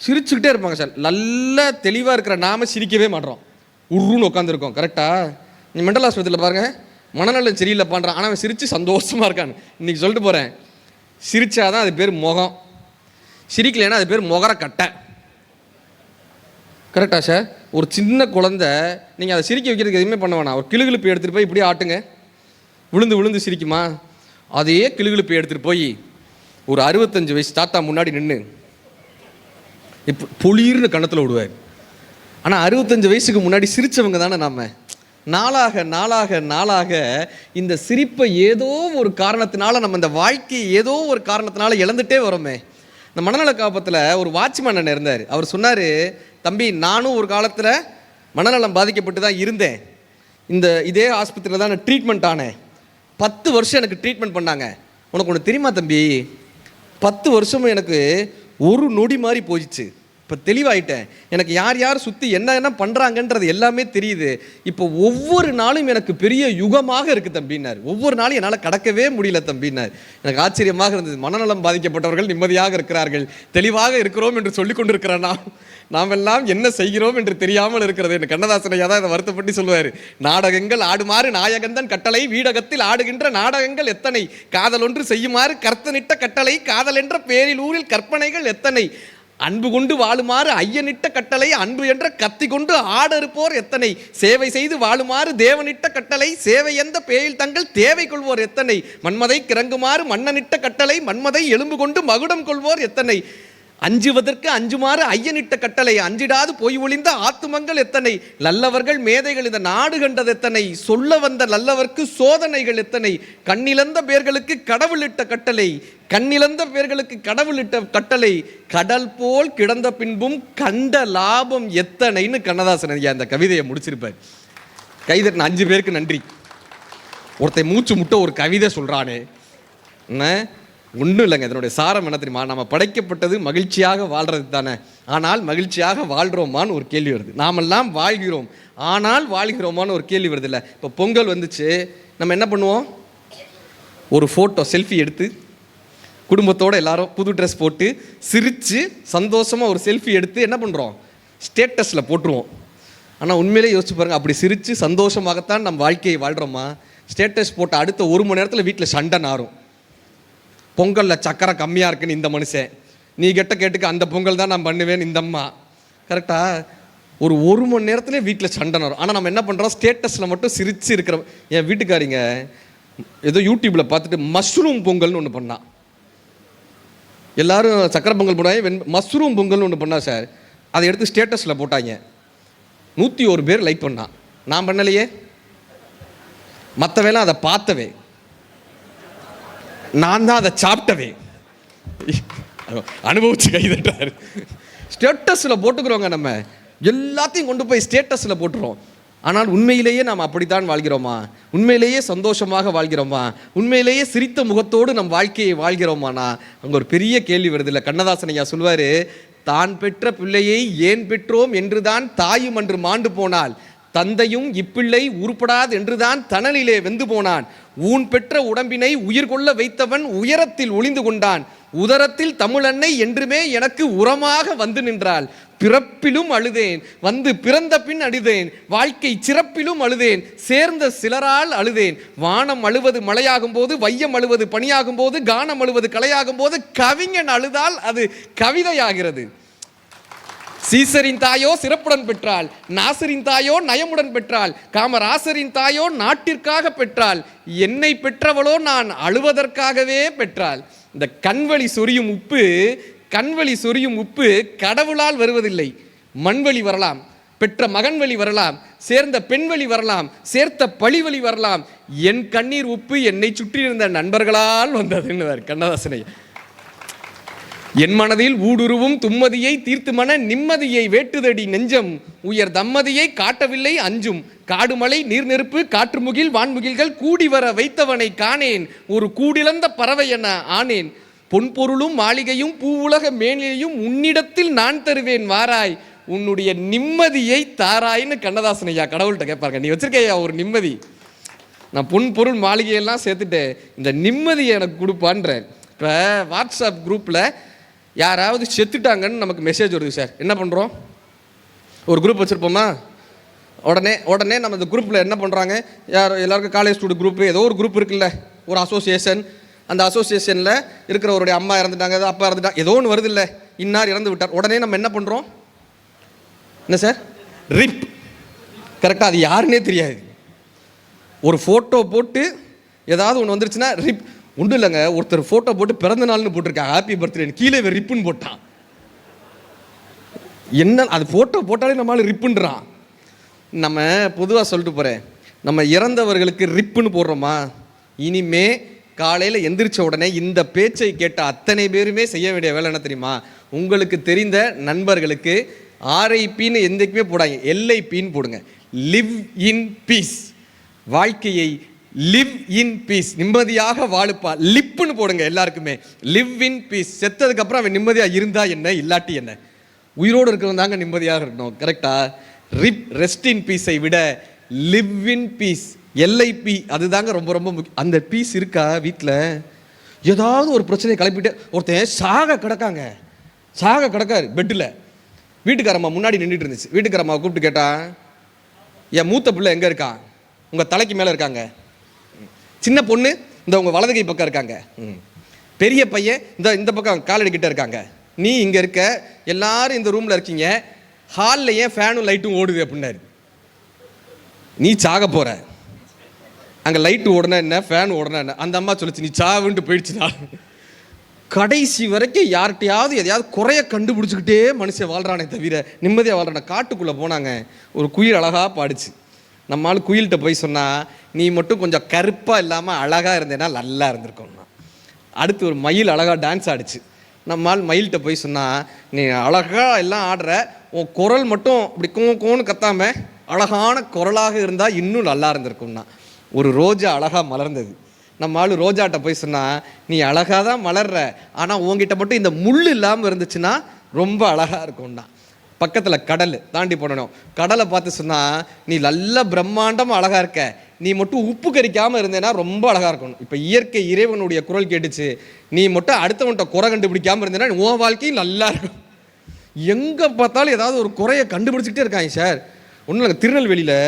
சிரிச்சுக்கிட்டே இருப்பாங்க சார். நல்லா தெளிவாக இருக்கிற நாம சிரிக்கவே மாட்டோம், உருன்னு உட்காந்துருக்கோம். கரெக்டா? நீ மெண்டல் ஆஸ்பத்திரியில் பாருங்கள், மனநலம் சரியில்லை பண்ணுறான், ஆனால் அவன் சிரித்து சந்தோஷமாக இருக்கான்னு. இன்றைக்கி சொல்லிட்டு போகிறேன், சிரிச்சாதான் அது பேர் முகம், சிரிக்கலைன்னா அது பேர் முகர கட்டை. கரெக்டா சார்? ஒரு சின்ன குழந்தை நீங்கள் அதை சிரிக்க வைக்கிறதுக்கு எதுவுமே பண்ண வேணாம். ஒரு கிளுகிழுப்பு எடுத்துகிட்டு போய் இப்படியே ஆட்டுங்க, விழுந்து விழுந்து சிரிக்குமா? அதே கிளுகிழுப்பு எடுத்துகிட்டு போய் ஒரு 65 வயசு தாத்தா முன்னாடி நின்று இப்போ பொலிர்னு கன்னத்தில் விடுவார். ஆனால் 65 வயசுக்கு முன்னாடி சிரித்தவங்க தானே நாம். நாளாக நாளாக நாளாக இந்த சிரிப்பை ஏதோ ஒரு காரணத்தினால நம்ம இந்த வாழ்க்கையை ஏதோ ஒரு காரணத்தினால இழந்துட்டே வரோமே. இந்த மனநல காப்பத்தில் ஒரு வாட்ச்மேன் அண்ணன் இருந்தார். அவர் சொன்னார், தம்பி நானும் ஒரு காலத்தில் மனநலம் பாதிக்கப்பட்டு தான் இருந்தேன். இதே ஆஸ்பத்திரியில் தான் நான் ட்ரீட்மெண்ட் ஆனேன். 10 வருஷம் எனக்கு ட்ரீட்மெண்ட் பண்ணாங்க. உனக்கு ஒன்று தெரியுமா தம்பி, 10 வருஷமும் எனக்கு ஒரு நொடி மாதிரி போயிடுச்சு. இப்போ தெளிவாயிட்டேன். எனக்கு யார் யார் சுற்றி என்ன பண்ணுறாங்கன்றது எல்லாமே தெரியுது. இப்போ ஒவ்வொரு நாளும் எனக்கு பெரிய யுகமாக இருக்குது தம்பின்னார். ஒவ்வொரு நாளும் என்னால் கடக்கவே முடியல தம்பின்னார். எனக்கு ஆச்சரியமாக இருந்தது. மனநலம் பாதிக்கப்பட்டவர்கள் நிம்மதியாக இருக்கிறார்கள், தெளிவாக இருக்கிறோம் என்று சொல்லி கொண்டு இருக்கிறான். நாம் எல்லாம் என்ன செய்கிறோம் என்று தெரியாமல் இருக்கிறது. எனக்கு கண்ணதாசனையா தான் இதை வருத்தப்பட்டு சொல்லுவார். நாடகங்கள் ஆடுமாறு நாயகந்தன் கட்டளை, வீடகத்தில் ஆடுகின்ற நாடகங்கள் எத்தனை, காதல் ஒன்று செய்யுமாறு கர்த்தனிட்ட கட்டளை, காதல் என்ற பேரில் ஊரில் கற்பனைகள் எத்தனை, அன்பு கொண்டு வாழுமாறு ஐயனிட்ட கட்டளை, அன்பு என்ற கத்தி கொண்டு ஆடறுப்போர் எத்தனை, சேவை செய்து வாழுமாறு தேவனிட்ட கட்டளை, சேவை எந்த பேயில் தங்கள் தேவை கொள்வோர் எத்தனை, மன்மதை கிறங்குமாறு மன்னனிட்ட கட்டளை, மன்மதை எலும்பு கொண்டு மகுடம் கொள்வோர் எத்தனை, அஞ்சுவதற்கு அஞ்சுமாறு ஐயனிட்ட கட்டளை, அஞ்சிடாது போய் ஒளிந்த ஆத்துமங்கள் எத்தனை, நல்லவர்கள் மேதைகள் இந்த நாடு கண்டது எத்தனை, சொல்ல வந்த நல்லவர்க்கு சோதனைகள் எத்தனை, கண்ணிழந்த பேர்களுக்கு கடவுளிட்ட கட்டளை, கண்ணிழந்த பேர்களுக்கு கடவுளிட்ட கட்டளை, கடல் போல் கிடந்த பின்பும் கண்ட லாபம் எத்தனைன்னு கண்ணதாசன் அந்த கவிதையை முடிச்சிருப்பார். கைதட்டின 5 பேருக்கு நன்றி. ஒருத்தன் மூச்சு முட்ட ஒரு கவிதை சொல்றானே, ஒன்றும் இல்லைங்க. இதனுடைய சாரம் என்ன தெரியுமா? நம்ம படைக்கப்பட்டது மகிழ்ச்சியாக வாழ்றது தானே. ஆனால் மகிழ்ச்சியாக வாழ்கிறோமான்னு ஒரு கேள்வி வருது. நாமெல்லாம் வாழ்கிறோம், ஆனால் வாழ்கிறோமான்னு ஒரு கேள்வி வருது இல்லை? இப்போ பொங்கல் வந்துச்சு, நம்ம என்ன பண்ணுவோம்? ஒரு ஃபோட்டோ செல்ஃபி எடுத்து குடும்பத்தோடு எல்லாரும் புது ட்ரெஸ் போட்டு சிரித்து சந்தோஷமாக ஒரு செல்ஃபி எடுத்து என்ன பண்ணுறோம்? ஸ்டேட்டஸில் போட்டுருவோம். ஆனால் உண்மையிலே யோசிச்சு பாருங்கள், அப்படி சிரித்து சந்தோஷமாகத்தான் நம்ம வாழ்க்கையை வாழ்கிறோமா? ஸ்டேட்டஸ் போட்ட அடுத்த 1 மணி நேரத்தில் வீட்டில் சண்டை நாரும். பொங்கலில் சக்கரை கம்மியாக இருக்குன்னு இந்த மனுஷன், நீ கெட்ட கேட்டுக்கு அந்த பொங்கல் தான் நான் பண்ணுவேன் இந்த அம்மா. கரெக்டாக? ஒரு 1 மணி நேரத்துலேயே வீட்டில் சண்டை வரும். ஆனால் நம்ம என்ன பண்ணுறோம்? ஸ்டேட்டஸில் மட்டும் சிரித்து இருக்கிறோம். என் வீட்டுக்காரிங்க ஏதோ யூடியூப்பில் பார்த்துட்டு மஷ்ரூம் பொங்கல்னு ஒன்று பண்ணான். எல்லோரும் சக்கரை பொங்கல் போடுவாங்க, மஷ்ரூம் பொங்கல்னு ஒன்று பண்ணா சார். அதை எடுத்து ஸ்டேட்டஸில் போட்டாங்க. 101 பேர் லைக் பண்ணான். நான் பண்ணலையே, மற்ற வேலை அதை பார்த்தவே, நான் தான் அதை சாப்பிட்டவே. அனுபவிச்சு கைதட்டாரு. ஸ்டேட்டஸில் போட்டுக்கிறோங்க. நம்ம எல்லாத்தையும் கொண்டு போய் ஸ்டேட்டஸில் போட்டுறோம். ஆனால் உண்மையிலேயே நாம் அப்படித்தான் வாழ்கிறோமா? உண்மையிலேயே சந்தோஷமாக வாழ்கிறோமா? உண்மையிலேயே சிரித்த முகத்தோடு நம் வாழ்க்கையை வாழ்கிறோமானா? அங்கே ஒரு பெரிய கேள்வி வருது இல்லை? கண்ணதாசன் ஐயா சொல்வார், தான் பெற்ற பிள்ளையை ஏன் பெற்றோம் என்றுதான் தாயும் அன்று மாண்டு போனாள், தந்தையும் இப்பிள்ளை உருப்படாது என்றுதான் தணலிலே வெந்து போனான், ஊன் பெற்ற உடம்பினை உயிர் கொள்ள வைத்தவன் உயரத்தில் ஒளிந்து கொண்டான், உதரத்தில் தமிழன்னை என்றுமே எனக்கு உரமாக வந்து நின்றாள், பிறப்பிலும் அழுதேன் வந்து பிறந்த பின் அழுதேன், வாழ்க்கை சிறப்பிலும் அழுதேன் சேர்ந்த சிலரால் அழுதேன், வானம் அழுவது மழையாகும் போது, வையம் அழுவது பனியாகும் போது, கானம் அழுவது கலையாகும் போது, கவிஞன் அழுதால் அது கவிதையாகிறது. சீசரின் தாயோ சிறப்புடன் பெற்றாள், நாசரின் தாயோ நயமுடன் பெற்றாள், காமராசரின் தாயோ நாட்டிற்காக பெற்றாள், என்னை பெற்றவளோ நான் அழுவதற்காகவே பெற்றாள். இந்த கண்வழி சொரியும் உப்பு கடவுளால் வருவதில்லை. மண்வழி வரலாம், பெற்ற மகன் வழி வரலாம், சேர்ந்த பெண் வழி வரலாம், சேர்த்த பழிவழி வரலாம், என் கண்ணீர் உப்பு என்னை சுற்றியிருந்த நண்பர்களால் வந்ததுன்னு கண்ணதாசனை. என் மனதில் ஊடுருவும் தும்மதியை தீர்த்து மன நிம்மதியை வேட்டுதடி நெஞ்சம், உயர் தம்மதியை காட்டவில்லை அஞ்சும், காடுமலை நீர் நெருப்பு காற்றுமுகில் வான்முகில்கள் கூடி வர வைத்தவனை காணேன், ஒரு கூடிழந்த பறவை என ஆனேன், பொன்பொருளும் மாளிகையும் பூவுலக மேனியையும் உன்னிடத்தில் நான் தருவேன் வாராய், உன்னுடைய நிம்மதியை தாராயின்னு கண்ணதாசன் ஐயா கடவுள்கிட்ட கேட்பாருங்க. நீ வச்சிருக்கையா ஒரு நிம்மதி, நான் பொன் பொருள் மாளிகையெல்லாம் சேர்த்துட்டேன், இந்த நிம்மதியை எனக்கு கொடுப்பான்ற. இப்போ வாட்ஸ்அப் குரூப்பில் யாராவது செத்துட்டாங்கன்னு நமக்கு மெசேஜ் வருது சார், என்ன பண்ணுறோம்? ஒரு குரூப் வச்சுருப்போமா, உடனே நம்ம இந்த குரூப்பில் என்ன பண்ணுறாங்க, எல்லாருக்கும் காலேஜ் ஸ்டூடெண்ட் குரூப்பு, ஏதோ ஒரு குரூப் இருக்குல்ல, ஒரு அசோசியேஷன், அந்த அசோசியேஷனில் இருக்கிறவருடைய அம்மா இறந்துட்டாங்க, அப்பா இறந்துட்டாங்க, ஏதோ ஒன்று வருது இல்லை, இன்னார் இறந்து விட்டார், உடனே நம்ம என்ன பண்ணுறோம்? என்ன சார்? ரிப். கரெக்டாக, அது யாருன்னே தெரியாது. ஒரு ஃபோட்டோ போட்டு ஏதாவது ஒன்று வந்துருச்சுன்னா ரிப். ஒன்றும் இல்லைங்க, ஒருத்தர் ஃபோட்டோ போட்டு பிறந்த நாள்னு போட்டிருக்காங்க, ஹாப்பி பர்த்டே, கீழே ரிப்புன்னு போட்டான். என்ன அது ஃபோட்டோ போட்டாலே நம்மளால ரிப்புன்றான். நம்ம பொதுவாக சொல்லிட்டு போகிறேன், நம்ம இறந்தவர்களுக்கு ரிப்புன்னு போடுறோமா? இனிமே காலையில் எந்திரிச்ச உடனே இந்த பேச்சை கேட்ட அத்தனை பேருமே செய்ய வேண்டிய வேலை என்ன தெரியுமா? உங்களுக்கு தெரிந்த நண்பர்களுக்கு ஆர்ஐபின்னு எந்தக்குமே போடாங்க, எல்ஐபின்னு போடுங்க. Live in peace. வாழ்க்கையை லிவ் இன் பீஸ், நிம்மதியாக வாழுப்பா, லிப்புன்னு போடுங்க எல்லாருக்குமே. Live in peace. செத்ததுக்கப்புறம் அவன் நிம்மதியாக இருந்தா என்ன, இல்லாட்டி என்ன? உயிரோடு இருக்கிறவன் தாங்க நிம்மதியாக இருக்கணும். கரெக்டா? ரிப், ரெஸ்ட் இன் பீஸை விட லிவ் இன் பீஸ், எல்ஐபி, அதுதாங்க ரொம்ப ரொம்ப முக்கியம். அந்த பீஸ் இருக்கா வீட்டில்? ஏதாவது ஒரு பிரச்சனையை கிளப்பிட்டு ஒருத்தன் சாக கிடக்காரு பெட்டில். வீட்டுக்காரம்மா முன்னாடி நின்றுட்டு இருந்துச்சு. வீட்டுக்காரம்மாவை கூப்பிட்டு கேட்டான், என் மூத்த பிள்ளை எங்கே இருக்கான்? உங்கள் தலைக்கு மேலே இருக்காங்க. சின்ன பொண்ணு இந்த உங்கள் வலது கை பக்கம் இருக்காங்க. பெரிய பையன் இந்த பக்கம் காலடி கிட்ட இருக்காங்க. நீ இங்கே இருக்க, எல்லாரும் இந்த ரூமில் இருக்கீங்க, ஹாலில் ஏன் ஃபேனும் லைட்டும் ஓடுது அப்படின்னாரு. நீ சாக போகிற, அங்கே லைட்டு ஓடனா என்ன, ஃபேன் ஓடனா என்ன? அந்த அம்மா சொல்லிச்சு, நீ சாவுன்ட்டு போயிடுச்சுனா. கடைசி வரைக்கும் யார்கிட்டையாவது எதையாவது குறைய கண்டுபிடிச்சிக்கிட்டே மனுஷன் வாழ்கிறானே தவிர நிம்மதியாக வாழ்கிறான. காட்டுக்குள்ளே போனாங்க, ஒரு குயில் அழகாக பாடிச்சு. நம்மளால் குயில்கிட்ட போய் சொன்னால், நீ மட்டும் கொஞ்சம் கருப்பாக இல்லாமல் அழகாக இருந்தேன்னா நல்லா இருந்திருக்கோம்னா. அடுத்து ஒரு மயில் அழகாக டான்ஸ் ஆடிச்சு. நம்மால் மயில்கிட்ட போய் சொன்னால், நீ அழகாக எல்லாம் ஆடுற, உன் குரல் மட்டும் இப்படி கோன்னு கத்தாமல் அழகான குரலாக இருந்தால் இன்னும் நல்லா இருந்திருக்கும்னா. ஒரு ரோஜா அழகாக மலர்ந்தது. நம்ம ஆள் ரோஜாட்ட போய் சொன்னால், நீ அழகாக தான் மலர்ற, ஆனால் உங்ககிட்ட மட்டும் இந்த முள் இல்லாமல் இருந்துச்சுன்னா ரொம்ப அழகாக இருக்கும்னா. பக்கத்தில் கடல் தாண்டி போடணும். கடலை பார்த்து சொன்னால், நீ நல்ல பிரம்மாண்டமாக அழகாக இருக்க, நீ மட்டும் உப்பு கரிக்காமல் இருந்தேன்னா ரொம்ப அழகாக இருக்கணும். இப்போ இயற்கை இறைவனுடைய குரல் கேட்டுச்சு, நீ மட்டும் அடுத்தவன்கிட்ட குறை கண்டுபிடிக்காமல் இருந்தேன்னா உன் வாழ்க்கையும் நல்லா இருக்கும். எங்கே பார்த்தாலும் ஏதாவது ஒரு குறையை கண்டுபிடிச்சிக்கிட்டே இருக்காங்க சார். ஒன்றும் இல்லை, திருநெல்வேலியில்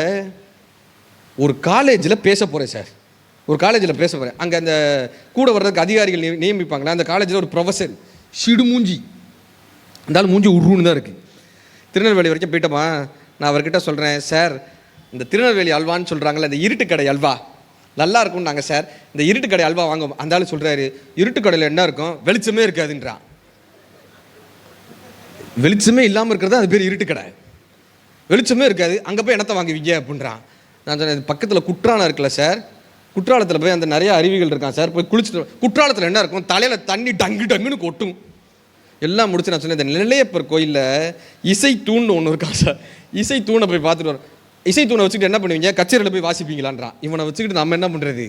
ஒரு காலேஜில் பேச போகிறேன் சார். ஒரு காலேஜில் பேச போகிறேன். அங்கே அந்த கூட வர்றதுக்கு அதிகாரிகள் நியமிப்பாங்களே, அந்த காலேஜில் ஒரு ப்ரொஃபஸர் சிடுமூஞ்சி, இருந்தாலும் மூஞ்சி உருன்னு தான் இருக்குது. திருநெல்வேலி வரைக்கும் போயிட்டோமா, நான் அவர்கிட்ட சொல்கிறேன், சார் இந்த திருநெல்வேலி அல்வான்னு சொல்கிறாங்களே, இந்த இருட்டு கடை அல்வா நல்லா இருக்கும்னு நாங்கள் சார் இந்த இருட்டு கடை அல்வா வாங்குவோம். அந்த ஆள் சொல்கிறாரு, இருட்டு கடையில் என்ன இருக்கும், வெளிச்சமே இருக்காதுன்றான். வெளிச்சமே இல்லாமல் இருக்கிறது அது பேர் இருட்டு கடை. வெளிச்சமே இருக்காது, அங்கே போய் என்னத்தை வாங்குவீங்க அப்படின்றான். நான் சொன்னேன், பக்கத்தில் குற்றாலம் இருக்குல்ல சார், குற்றாலத்தில் போய் அந்த நிறைய அருவிகள் இருக்கான் சார், போய் குளிச்சுட்டு. குற்றாலத்தில் என்ன இருக்கும், தலையில் தண்ணி டங்குன்னு கொட்டும். எல்லாம் முடிச்சு நான் சொன்னேன், இந்த நெல்லையப்பர் கோயிலில் இசை தூண்னு ஒன்று இருக்கான் சார், இசை தூணை போய் பார்த்துட்டு வரோம். இசை தூணை வச்சுக்கிட்டு என்ன பண்ணுவீங்க, கச்சேரியில் போய் வாசிப்பீங்களான்றான். இவனை வச்சுக்கிட்டு நம்ம என்ன பண்ணுறது?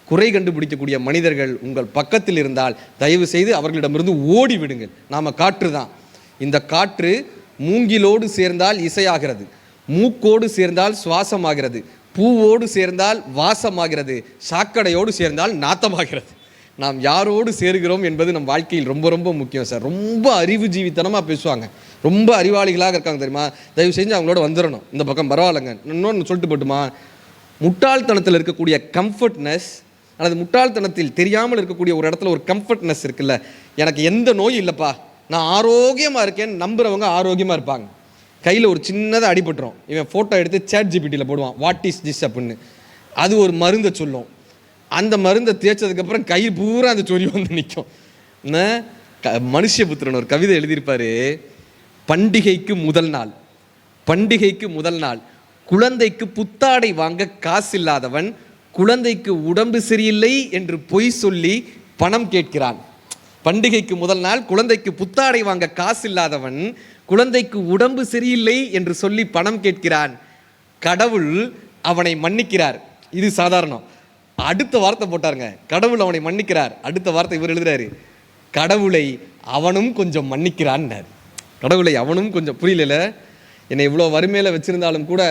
குறை கண்டுபிடிக்கக்கூடிய மனிதர்கள் உங்கள் பக்கத்தில் இருந்தால் தயவு செய்து அவர்களிடமிருந்து ஓடி விடுங்கள். நாம் காற்று தான். இந்த காற்று மூங்கிலோடு சேர்ந்தால் இசையாகிறது, மூக்கோடு சேர்ந்தால் சுவாசமாகிறது, பூவோடு சேர்ந்தால் வாசமாகிறது, சாக்கடையோடு சேர்ந்தால் நாத்தமாகிறது. நாம் யாரோடு சேருகிறோம் என்பது நம் வாழ்க்கையில் ரொம்ப ரொம்ப முக்கியம் சார். ரொம்ப அறிவு ஜீவித்தனமாக பேசுவாங்க, ரொம்ப அறிவாளிகளாக இருக்காங்க தெரியுமா, தயவு செஞ்சு அவங்களோட வந்துடணும். இந்த பக்கம் பரவாயில்லைங்க. இன்னொன்று சொல்லிட்டு போட்டுமா, முட்டாள்தனத்தில் இருக்கக்கூடிய கம்ஃபர்ட்னஸ், அல்லது முட்டாள்தனத்தில் தெரியாமல் இருக்கக்கூடிய ஒரு இடத்துல ஒரு கம்ஃபர்ட்னஸ் இருக்குல்ல, எனக்கு எந்த நோயும் இல்லைப்பா, நான் ஆரோக்கியமாக இருக்கேன்னு நம்புகிறவங்க ஆரோக்கியமாக இருப்பாங்க. கையில் ஒரு சின்னதாக அடிபட்டுரும், இவன் ஃபோட்டோ எடுத்து சேட் ஜிபிடியில் போடுவான், வாட் இஸ் திஸ் அப்படின்னு. அது ஒரு மருந்தை சொல்லும். அந்த மருந்தை தேய்ச்சதுக்கப்புறம் கை பூரா அந்த சொறி வந்து நிற்கும். மனுஷபுத்திரன் ஒரு கவிதை எழுதியிருப்பார், பண்டிகைக்கு முதல் நாள் குழந்தைக்கு புத்தாடை வாங்க காசு இல்லாதவன் குழந்தைக்கு உடம்பு சரியில்லை என்று பொய் சொல்லி பணம் கேட்கிறான். பண்டிகைக்கு முதல் நாள் குழந்தைக்கு புத்தாடை வாங்க காசு இல்லாதவன் குழந்தைக்கு உடம்பு சரியில்லை என்று சொல்லி பணம் கேட்கிறான். கடவுள் அவனை மன்னிக்கிறார். இது சாதாரணம். அடுத்த வார்த்தை போட்டாருங்க, கடவுள் அவனை மன்னிக்கிறார். அடுத்த வார்த்தை இவர் எழுதுறாரு, கடவுளை அவனும் கொஞ்சம் மன்னிக்கிறான்னார். கடவுளை அவனும் கொஞ்சம், புரியல, என்னை இவ்வளோ வறுமையில் வச்சிருந்தாலும் கூட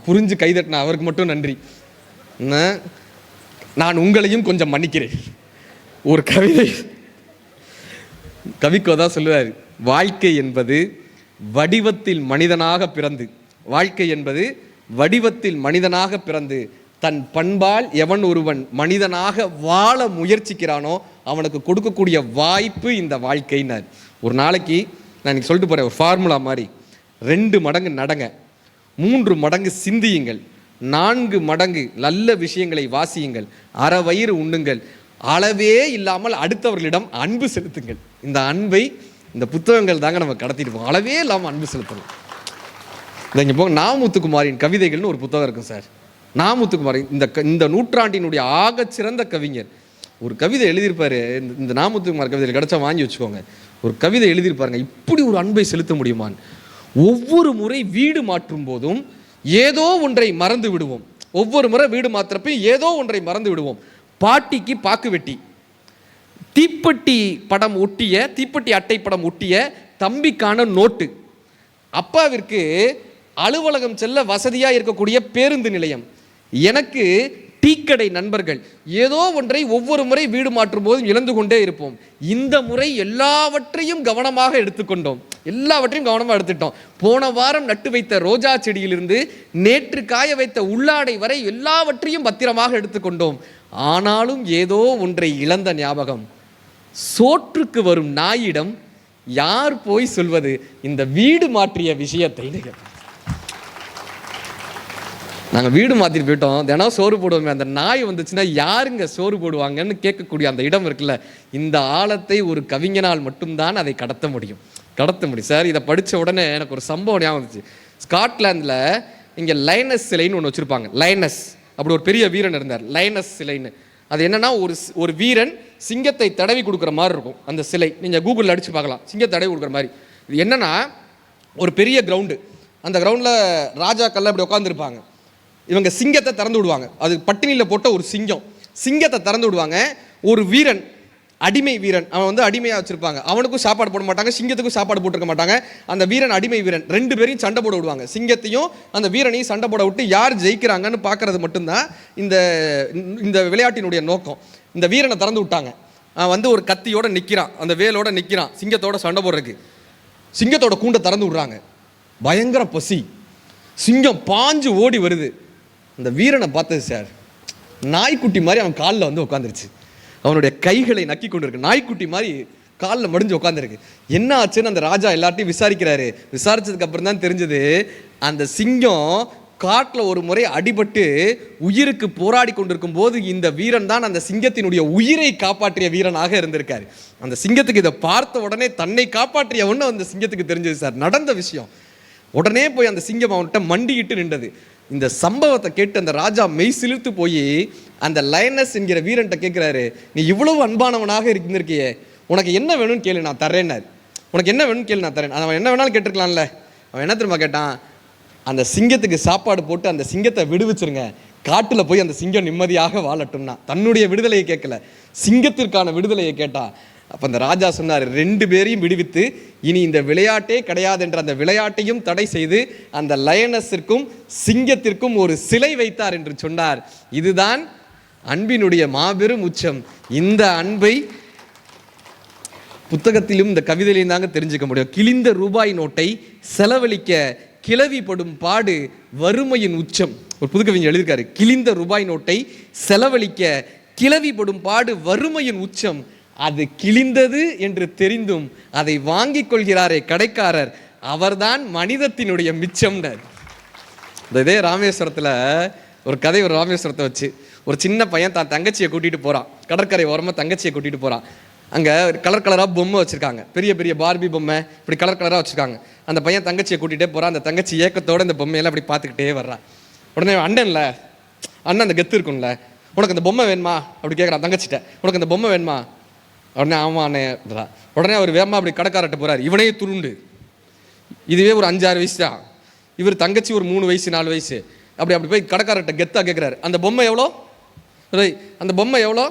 புரிஞ்சு கைதட்டின அவருக்கு மட்டும் நன்றி. நான் உங்களையும் கொஞ்சம் மன்னிக்கிறேன். ஒரு கவிதை கவிக்கோ தான் சொல்லுவார், வாழ்க்கை என்பது வடிவத்தில் மனிதனாக பிறந்து, வாழ்க்கை என்பது வடிவத்தில் மனிதனாக பிறந்து தன் பண்பால் எவன் ஒருவன் மனிதனாக வாழ முயற்சிக்கிறானோ அவனுக்கு கொடுக்கக்கூடிய வாய்ப்பு இந்த வாழ்க்கைன்னார். ஒரு நாளைக்கு நான் இன்னைக்கு சொல்லிட்டு போகிறேன் ஒரு ஃபார்முலா மாதிரி, 2 மடங்கு நடங்க, 3 மடங்கு சிந்தியுங்கள், 4 மடங்கு நல்ல விஷயங்களை வாசியுங்கள், அரை வயிறு உண்ணுங்கள், அளவே இல்லாமல் அடுத்தவர்களிடம் அன்பு செலுத்துங்கள். இந்த அன்பை இந்த புத்தகங்கள் தாங்க நம்ம கடத்திட்டு போவோம். அளவே இல்லாமல் அன்பு செலுத்தணும். இங்கே போங்க, நாமுத்துக்குமாரின் கவிதைகள்னு ஒரு புத்தகம் இருக்கும் சார். நாமுத்துக்குமாரி இந்த நூற்றாண்டினுடைய ஆகச்சிறந்த கவிஞர். ஒரு கவிதை எழுதியிருப்பாரு, இந்த நாமுத்துக்குமார் கவிதைகள் கிடைச்சா வாங்கி வச்சுக்கோங்க. ஒரு கவிதை எழுதியிருப்பாருங்க, இப்படி ஒரு அன்பை செலுத்த முடியுமான்னு. ஒவ்வொரு முறை வீடு மாற்றும் போதும் ஏதோ ஒன்றை மறந்து விடுவோம். ஒவ்வொரு முறை வீடு மாத்திரப்ப ஏதோ ஒன்றை மறந்து விடுவோம். பாட்டிக்கு பாக்கு வெட்டி, தீப்பெட்டி படம் ஒட்டிய, தீப்பெட்டி அட்டை படம் ஒட்டிய தம்பிக்கான நோட்டு, அப்பாவிற்கு அலுவலகம் செல்ல வசதியாக இருக்கக்கூடிய பேருந்து நிலையம், எனக்கு டீக்கடை நண்பர்கள், ஏதோ ஒன்றை ஒவ்வொரு முறை வீடு மாற்றும் போதும் இழந்து கொண்டே இருப்போம். இந்த முறை எல்லாவற்றையும் கவனமாக எடுத்துக்கொண்டோம், எல்லாவற்றையும் கவனமாக எடுத்துட்டோம். போன வாரம் நட்டு வைத்த ரோஜா செடியிலிருந்து நேற்று காய வைத்த உள்ளாடை வரை எல்லாவற்றையும் பத்திரமாக எடுத்துக்கொண்டோம். ஆனாலும் ஏதோ ஒன்றை இழந்த ஞாபகம். சோற்றுக்கு வரும் நாயிடம் யார் போய் சொல்வது இந்த வீடு மாற்றிய விஷயத்தை? நாங்கள் வீடு மாற்றிட்டு போயிட்டோம், தினம் சோறு போடுவோமே, அந்த நாய் வந்துச்சுன்னா யாருங்க சோறு போடுவாங்கன்னு கேட்கக்கூடிய அந்த இடம் இருக்குல்ல, இந்த ஆழத்தை ஒரு கவிஞனால் மட்டும்தான் அதை கடத்த முடியும் சார். இதை படித்த உடனே எனக்கு ஒரு சம்பவம் ஞாபகம் வந்துச்சு. ஸ்காட்லாந்தில் இங்கே லைனஸ் சிலைன்னு ஒன்று வச்சுருப்பாங்க. லைனஸ் அப்படி ஒரு பெரிய வீரன் இருந்தார், லைனஸ் சிலைன்னு. அது என்னன்னா, ஒரு வீரன் சிங்கத்தை தடவி கொடுக்குற மாதிரி இருக்கும் அந்த சிலை. நீங்கள் கூகுளில் அடித்து பார்க்கலாம், சிங்கத்தை தடவி கொடுக்குற மாதிரி. இது என்னன்னா, ஒரு பெரிய கிரவுண்டு, அந்த கிரவுண்டில் ராஜாக்கள்லாம் இப்படி உட்காந்துருப்பாங்க. இவங்க சிங்கத்தை திறந்து விடுவாங்க, அது பட்டினியில் போட்ட ஒரு சிங்கத்தை திறந்து விடுவாங்க. ஒரு வீரன், அடிமை வீரன், அவன் வந்து அடிமையாக வச்சுருப்பாங்க, அவனுக்கும் சாப்பாடு போட மாட்டாங்க, சிங்கத்துக்கும் சாப்பாடு போட்டிருக்க மாட்டாங்க. அந்த வீரன் அடிமை வீரன் 2 பேரையும் சண்டை போட விடுவாங்க. சிங்கத்தையும் அந்த வீரனையும் சண்டை போட விட்டு யார் ஜெயிக்கிறாங்கன்னு பார்க்கறது மட்டும்தான் இந்த விளையாட்டினுடைய நோக்கம். இந்த வீரனை திறந்து விட்டாங்க, அவன் வந்து ஒரு கத்தியோட நிற்கிறான், அந்த வேலோட நிற்கிறான், சிங்கத்தோட சண்டை போடுறதுக்கு. சிங்கத்தோட கூண்டை திறந்து விடுறாங்க, பயங்கர பசி, சிங்கம் பாஞ்சு ஓடி வருது. அந்த வீரனை பார்த்தது சார், நாய்க்குட்டி மாதிரி அவன் காலில் வந்து உட்காந்துருச்சு, அவனுடைய கைகளை நக்கி கொண்டு இருக்கு, நாய்க்குட்டி மாதிரி காலில் மடிஞ்சு உட்காந்துருக்கு. என்ன ஆச்சுன்னு அந்த ராஜா எல்லாத்தையும் விசாரிக்கிறாரு. விசாரிச்சதுக்கு அப்புறம் தான் தெரிஞ்சது, அந்த சிங்கம் காட்டில் ஒரு முறை அடிபட்டு உயிருக்கு போராடி கொண்டிருக்கும் போது இந்த வீரன் தான் அந்த சிங்கத்தினுடைய உயிரை காப்பாற்றிய வீரனாக இருந்திருக்காரு. அந்த சிங்கத்துக்கு இதை பார்த்த உடனே தன்னை காப்பாற்றிய ஒன்று அந்த சிங்கத்துக்கு தெரிஞ்சது சார், நடந்த விஷயம். உடனே போய் அந்த சிங்கம் அவன்கிட்ட மண்டிக்கிட்டு நின்றது. இந்த சம்பவத்தை கேட்டு அந்த ராஜா மெய் சிலிர்த்து போய் அந்த லைனஸ் என்கிற வீரன்ட்ட கேட்குறாரு, நீ இவ்வளவு அன்பானவனாக இருந்திருக்கியே, உனக்கு என்ன வேணும்னு கேளு நான் தரேன்னாரு. உனக்கு என்ன வேணும்னு கேளு நான் தரேன். அவன் என்ன வேணாலும் கேட்டிருக்கலாம்ல. அவன் என்ன திரும்ப கேட்டான், அந்த சிங்கத்துக்கு சாப்பாடு போட்டு அந்த சிங்கத்தை விடுவிச்சிருங்க, காட்டில் போய் அந்த சிங்கம் நிம்மதியாக வாழட்டும்னா. தன்னுடைய விடுதலையை கேட்கல, சிங்கத்திற்கான விடுதலையை கேட்டா. அப்போ அந்த ராஜா சொன்னார், 2 பேரையும் விடுவித்து இனி இந்த விளையாட்டே கிடையாது என்ற அந்த விளையாட்டையும் தடை செய்து அந்த லயனஸிற்கும் சிங்கத்திற்கும் ஒரு சிலை வைத்தார் என்று சொன்னார். இதுதான் அன்பினுடைய மாபெரும் உச்சம். இந்த அன்பை புத்தகத்திலும் இந்த கவிதையிலும் தாங்க தெரிஞ்சுக்க முடியும். கிழிந்த ரூபாய் நோட்டை செலவழிக்க கிளவிப்படும் பாடு வறுமையின் உச்சம். ஒரு புதுக்கவிஞர் எழுதியிருக்காரு, கிழிந்த ரூபாய் நோட்டை செலவழிக்க கிளவிப்படும் பாடு வறுமையின் உச்சம், அது கிழிந்தது என்று தெரிந்தும் அதை வாங்கிக் கொள்கிறாரே கடைக்காரர், அவர்தான் மனிதத்தினுடைய மிச்சம்னர். இதே ராமேஸ்வரத்தில் ஒரு கதை, ஒரு ராமேஸ்வரத்தை வச்சு ஒரு சின்ன பையன் தான் தங்கச்சியை கூட்டிகிட்டு போகிறான், கடற்கரை ஓரமாக தங்கச்சியை கூட்டிகிட்டு போகிறான். அங்கே கலர் கலராக பொம்மை வச்சுருக்காங்க, பெரிய பெரிய பார்பி பொம்மை, இப்படி கலர் கலராக வச்சுருக்காங்க. அந்த பையன் தங்கச்சியை கூட்டிகிட்டே போகிறான். அந்த தங்கச்சி ஏக்கத்தோடு இந்த பொம்மையெல்லாம் அப்படி பார்த்துக்கிட்டே வர்றான். உடனே அண்ணன்ல, அண்ணன் அந்த கெத்து இருக்கும்ல, உனக்கு அந்த பொம்மை வேணுமா அப்படி கேட்குறான் தங்கச்சிட்ட, உனக்கு அந்த பொம்மை வேணுமா? உடனே ஆமாண்ணேன்றா. உடனே அவர் வேமா அப்படி கடைக்காரட்ட போகிறார், இவனே துருண்டு, இதுவே ஒரு 5-6 வயசு தான், இவர் தங்கச்சி ஒரு 3 வயசு 4 வயசு. அப்படி போய் கடைக்காரட்ட கெத்தாக கேட்குறாரு, அந்த பொம்மை எவ்வளோ, அந்த பொம்மை எவ்வளோ?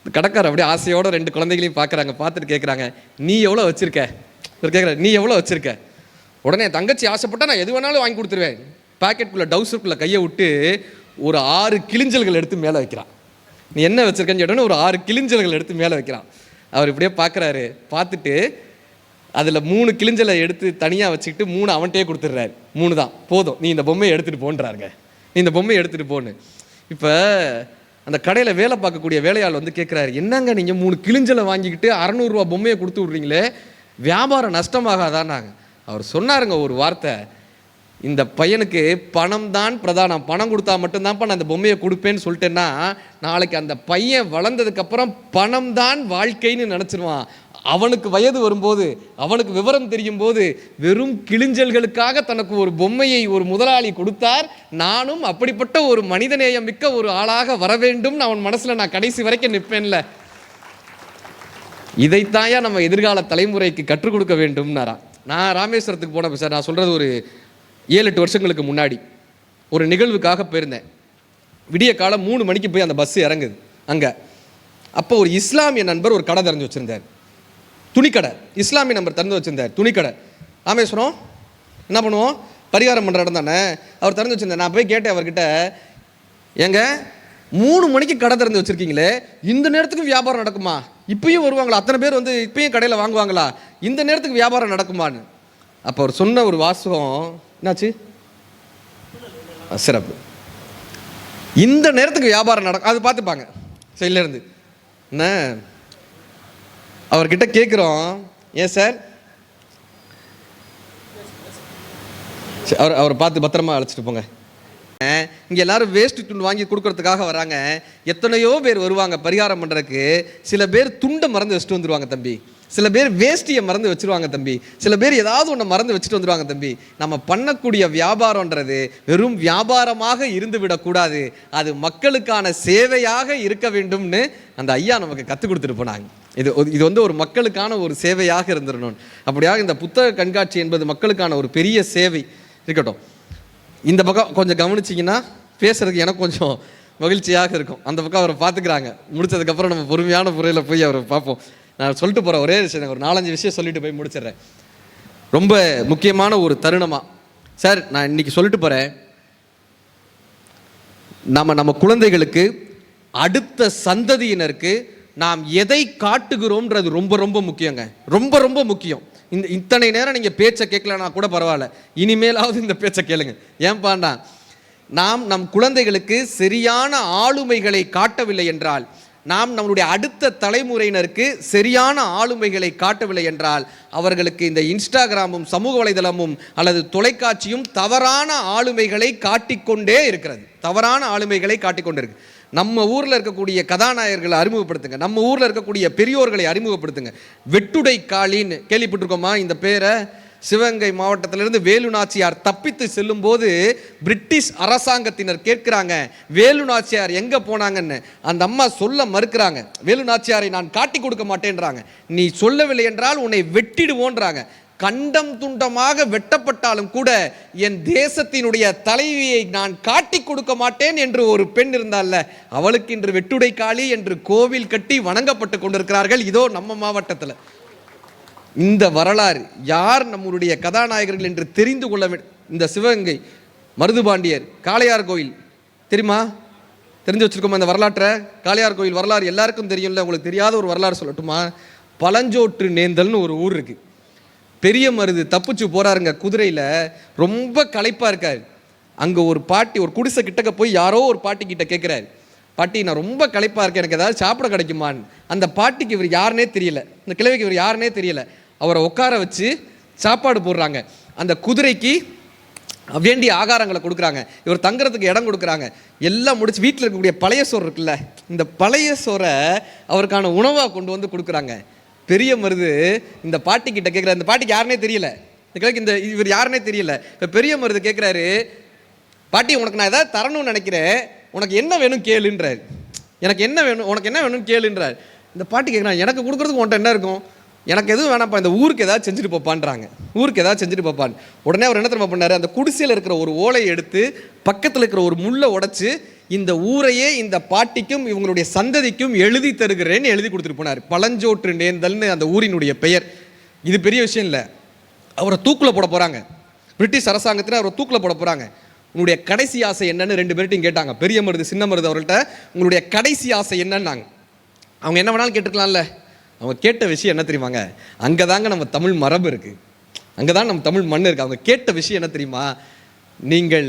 கடைக்காரர் அப்படியே ஆசையோட 2 குழந்தைகளையும் பார்க்குறாங்க, பார்த்துட்டு கேட்குறாங்க, நீ எவ்வளோ வச்சுருக்க? இவர் கேட்குறாரு, நீ எவ்வளோ வச்சுருக்க? உடனே தங்கச்சி ஆசைப்பட்டா நான் எது வேணாலும் வாங்கி கொடுத்துருவேன். பாக்கெட்டுக்குள்ளே டவுசருக்குள்ளே கையை விட்டு ஒரு 6 கிளிஞ்சல்கள் எடுத்து மேலே வைக்கிறான். நீ என்ன வச்சுருக்கேன்னு கேட்டோன்னு ஒரு 6 கிளிஞ்சல்கள் எடுத்து மேலே வைக்கிறான். அவர் இப்படியே பார்க்குறாரு. பார்த்துட்டு அதில் 3 கிளிஞ்சலை எடுத்து தனியாக வச்சுக்கிட்டு 3 அவன்கிட்டே கொடுத்துட்றாரு. 3 தான் போதும், நீ இந்த பொம்மையை எடுத்துகிட்டு போன்றாருங்க. நீ இந்த பொம்மையை எடுத்துகிட்டு போன்னு. இப்போ அந்த கடையில் வேலை பார்க்கக்கூடிய வேலையாள் வந்து கேட்குறாரு, என்னங்க நீங்கள் 3 கிளிஞ்சலை வாங்கிக்கிட்டு 600 ரூபா பொம்மையை கொடுத்து விட்றீங்களே, வியாபாரம் நஷ்டமாகாதான்னாங்க. அவர் சொன்னாருங்க ஒரு வார்த்தை, இந்த பையனுக்கு பணம் தான் பிரதானம், பணம் கொடுத்தா மட்டும்தான்ப்பா நான் அந்த பொம்மையை கொடுப்பேன்னு சொல்லிட்டேன்னா நாளைக்கு அந்த பையன் வளர்ந்ததுக்கப்புறம் பணம் தான் வாழ்க்கைன்னு நினச்சிருவான். அவனுக்கு வயது வரும்போது, அவனுக்கு விவரம் தெரியும் போது, வெறும் கிளிஞ்சல்களுக்காக தனக்கு ஒரு பொம்மையை ஒரு முதலாளி கொடுத்தார், நானும் அப்படிப்பட்ட ஒரு மனிதநேயம் மிக்க ஒரு ஆளாக வர வேண்டும் அவன் மனசில் நான் கடைசி வரைக்கும் நிற்பேன்ல. இதைத்தாயா நம்ம எதிர்கால தலைமுறைக்கு கற்றுக் கொடுக்க வேண்டும்னாரா. நான் ராமேஸ்வரத்துக்கு போனப்போ சார், நான் சொல்கிறது ஒரு 7-8 வருஷங்களுக்கு முன்னாடி ஒரு நிகழ்வுக்காக போயிருந்தேன். விடிய காலம் 3 மணிக்கு போய் அந்த பஸ் இறங்குது அங்கே. அப்போ ஒரு இஸ்லாமிய நண்பர் ஒரு கடை திறந்து வச்சுருந்தார், துணிக்கடை. இஸ்லாமிய நம்பர் திறந்து வச்சுருந்தார், துணிக்கடை. ராமேஸ்வரம் என்ன பண்ணுவோம், பரிகாரம் பண்ணுற இடம் தானே. அவர் திறந்து வச்சுருந்தார். நான் போய் கேட்டேன் அவர்கிட்ட, ஏங்க 3 மணிக்கு கடை திறந்து வச்சுருக்கீங்களே, இந்த நேரத்துக்கு வியாபாரம் நடக்குமா? இப்பயும் வருவாங்களா? அத்தனை பேர் வந்து இப்பயும் கடையில் வாங்குவாங்களா? இந்த நேரத்துக்கு வியாபாரம் நடக்குமான்னு. அப்போ அவர் சொன்ன ஒரு வாசகம் என்னாச்சு, சிறப்பு, இந்த நேரத்துக்கு வியாபாரம் நடக்கும், அது பார்த்துப்பாங்க சைட்லேருந்து. என்ன அவர்கிட்ட கேட்குறோம், ஏன் சார் அவரை பார்த்து பத்திரமா அழைச்சிட்டு போங்க. இங்கே எல்லாரும் வேஸ்ட் துண்டு வாங்கி கொடுக்கறதுக்காக வராங்க. எத்தனையோ பேர் வருவாங்க பரிகாரம் பண்ணுறதுக்கு. சில பேர் துண்டை மறந்து வச்சுட்டு வந்துடுவாங்க தம்பி, சில பேர் வேஷ்டியை மறந்து வச்சுருவாங்க தம்பி, சில பேர் ஏதாவது ஒன்று மறந்து வச்சுட்டு வந்துடுவாங்க தம்பி. நம்ம பண்ணக்கூடிய வியாபாரன்றது வெறும் வியாபாரமாக இருந்து விடக்கூடாது, அது மக்களுக்கான சேவையாக இருக்க வேண்டும்னு அந்த ஐயா நமக்கு கற்றுக் கொடுத்துட்டு போனாங்க. இது வந்து ஒரு மக்களுக்கான ஒரு சேவையாக இருந்துடணும். அப்படியாக இந்த புத்தக கண்காட்சி என்பது மக்களுக்கான ஒரு பெரிய சேவை இருக்கட்டும். இந்த பக்கம் கொஞ்சம் கவனிச்சிங்கன்னா பேசுறதுக்கு எனக்கு கொஞ்சம் மகிழ்ச்சியாக இருக்கும். அந்த பக்கம் அவரை பார்த்துக்கிறாங்க. முடிச்சதுக்கப்புறம் நம்ம பொறுமையான முறையில் போய் அவரை பார்ப்போம். நான் சொல்லிட்டு போகிறேன் ஒரே விஷயம், ஒரு 4-5 விஷயம் சொல்லிட்டு போய் முடிச்சிடுறேன். ரொம்ப முக்கியமான ஒரு தருணமாக சார் நான் இன்னைக்கு சொல்லிட்டு போகிறேன். நம்ம குழந்தைகளுக்கு, அடுத்த சந்ததியினருக்கு நாம் எதை காட்டுகிறோம்ன்றது ரொம்ப ரொம்ப முக்கியங்க, ரொம்ப ரொம்ப முக்கியம். இத்தனை நேரம் நீங்கள் பேச்சை கேட்கலன்னா கூட பரவாயில்ல, இனிமேலாவது இந்த பேச்சை கேளுங்க. ஏன்பாண்டா, நாம் நம் குழந்தைகளுக்கு சரியான ஆளுமைகளை காட்டவில்லை என்றால், நாம் நம்மளுடைய அடுத்த தலைமுறையினருக்கு சரியான ஆளுமைகளை காட்டவில்லை என்றால், அவர்களுக்கு இந்த இன்ஸ்டாகிராமும் சமூக வலைதளமும் அல்லது தொலைக்காட்சியும் தவறான ஆளுமைகளை காட்டிக்கொண்டே இருக்கிறது, தவறான ஆளுமைகளை காட்டிக்கொண்டே இருக்கு. நம்ம ஊரில் இருக்கக்கூடிய கதாநாயகர்களை அறிமுகப்படுத்துங்க, நம்ம ஊரில் இருக்கக்கூடிய பெரியோர்களை அறிமுகப்படுத்துங்க. வெட்டுடை காளின்னு கேள்விப்பட்டிருக்கோமா இந்த பேரை? சிவகங்கை மாவட்டத்திலிருந்து வேலு நாச்சியார் தப்பித்து செல்லும் போது பிரிட்டிஷ் அரசாங்கத்தினர் கேட்கிறாங்க, வேலு நாச்சியார் எங்க போனாங்கன்னு. அந்த அம்மா சொல்ல மறுக்கிறாங்க. வேலு நாச்சியாரை நான் காட்டி கொடுக்க மாட்டேன்றாங்க. நீ சொல்லவில்லை என்றால் உன்னை வெட்டிடுவோன்றாங்க. கண்டம் துண்டமாக வெட்டப்பட்டாலும் கூட என் தேசத்தினுடைய தலைவியை நான் காட்டி கொடுக்க மாட்டேன் என்று ஒரு பெண் இருந்தால்ல, அவளுக்கு இன்று வெட்டுடை காளி என்று கோவில் கட்டி வணங்கப்பட்டு கொண்டிருக்கிறார்கள். இதோ நம்ம மாவட்டத்தில். இந்த வரலாறு யார் நம்முடைய கதாநாயகர்கள் என்று தெரிந்து கொள்ள வேண்டும். இந்த சிவகங்கை மருதுபாண்டியர் காளையார் கோயில் தெரியுமா? தெரிஞ்சு வச்சிருக்கோமா இந்த வரலாற்றை? காளையார் கோயில் வரலாறு எல்லாருக்கும் தெரியும்ல. உங்களுக்கு தெரியாத ஒரு வரலாறு சொல்லட்டுமா? பழஞ்சோற்று நேந்தல்னு ஒரு ஊர் இருக்கு. பெரிய மருது தப்பிச்சு போறாருங்க குதிரையில், ரொம்ப களைப்பாக இருக்காரு. அங்கே ஒரு பாட்டி ஒரு குடிசை கிட்டக்க போய் யாரோ ஒரு பாட்டி கிட்ட கேட்குறாரு, பாட்டி நான் ரொம்ப களைப்பாக இருக்கேன், எனக்கு ஏதாவது சாப்பிட கிடைக்குமான்னு. அந்த பாட்டிக்கு இவர் யாருன்னே தெரியல, இந்த கிழவிக்கு இவர் யாருன்னே தெரியல. அவரை உட்கார வச்சு சாப்பாடு போடுறாங்க, அந்த குதிரைக்கு வேண்டிய ஆகாரங்களை கொடுக்குறாங்க, இவர் தங்குறதுக்கு இடம் கொடுக்குறாங்க. எல்லாம் முடிச்சு வீட்டில் இருக்கக்கூடிய பழைய சோறு இருக்குல்ல, இந்த பழைய சோறை அவருக்கான உணவாக கொண்டு வந்து கொடுக்குறாங்க. பெரிய மருது இந்த பாட்டி கிட்ட கேட்குறாரு, இந்த பாட்டிக்கு யாருன்னே தெரியல, இந்த கிழக்கு இந்த இவர் யாருன்னே தெரியல. இப்போ பெரிய மருது கேட்குறாரு, பாட்டி உனக்கு நான் ஏதாவது தரணும்னு நினைக்கிறேன், உனக்கு என்ன வேணும் கேளுன்றார். எனக்கு என்ன வேணும், உனக்கு என்ன வேணும்னு கேளுன்றார். இந்த பாட்டி கேட்குறாங்க, எனக்கு கொடுக்குறதுக்கு உன்ட்ட என்ன இருக்கும், எனக்கு எதுவும் வேணாப்பா, இந்த ஊருக்கு ஏதாவது செஞ்சுட்டு போப்பான்றாங்க. ஊருக்கு ஏதாவது செஞ்சுட்டு போப்பான். உடனே அவர் என்ன தெரியுமா பண்ணார், அந்த குடிசையில் இருக்கிற ஒரு ஓலையை எடுத்து பக்கத்தில் இருக்கிற ஒரு முள்ளை உடைச்சு, இந்த ஊரையே இந்த பாட்டிக்கும் இவங்களுடைய சந்ததிக்கும் எழுதி தருகிறேன்னு எழுதி கொடுத்துட்டு போனார். பழஞ்சோற்று நேந்தல்னு அந்த ஊரினுடைய பெயர். இது பெரிய விஷயம் இல்லை. அவரை தூக்கில் போட போகிறாங்க, பிரிட்டிஷ் அரசாங்கத்தில் அவரை தூக்கில் போட போகிறாங்க. உங்களுடைய கடைசி ஆசை என்னன்னு 2 பேர்ட்டையும் கேட்டாங்க. பெரிய மருது சின்ன மருது அவர்கள்ட்ட உங்களுடைய கடைசி ஆசை என்னன்னாங்க. அவங்க என்ன வேணாலும் கேட்டுக்கலாம்ல, அவங்க கேட்ட விஷயம் என்ன தெரியுமாங்க? அங்கே தாங்க நம்ம தமிழ் மரபு இருக்குது, அங்கே தான் நம்ம தமிழ் மண் இருக்குது. அவங்க கேட்ட விஷயம் என்ன தெரியுமா? நீங்கள்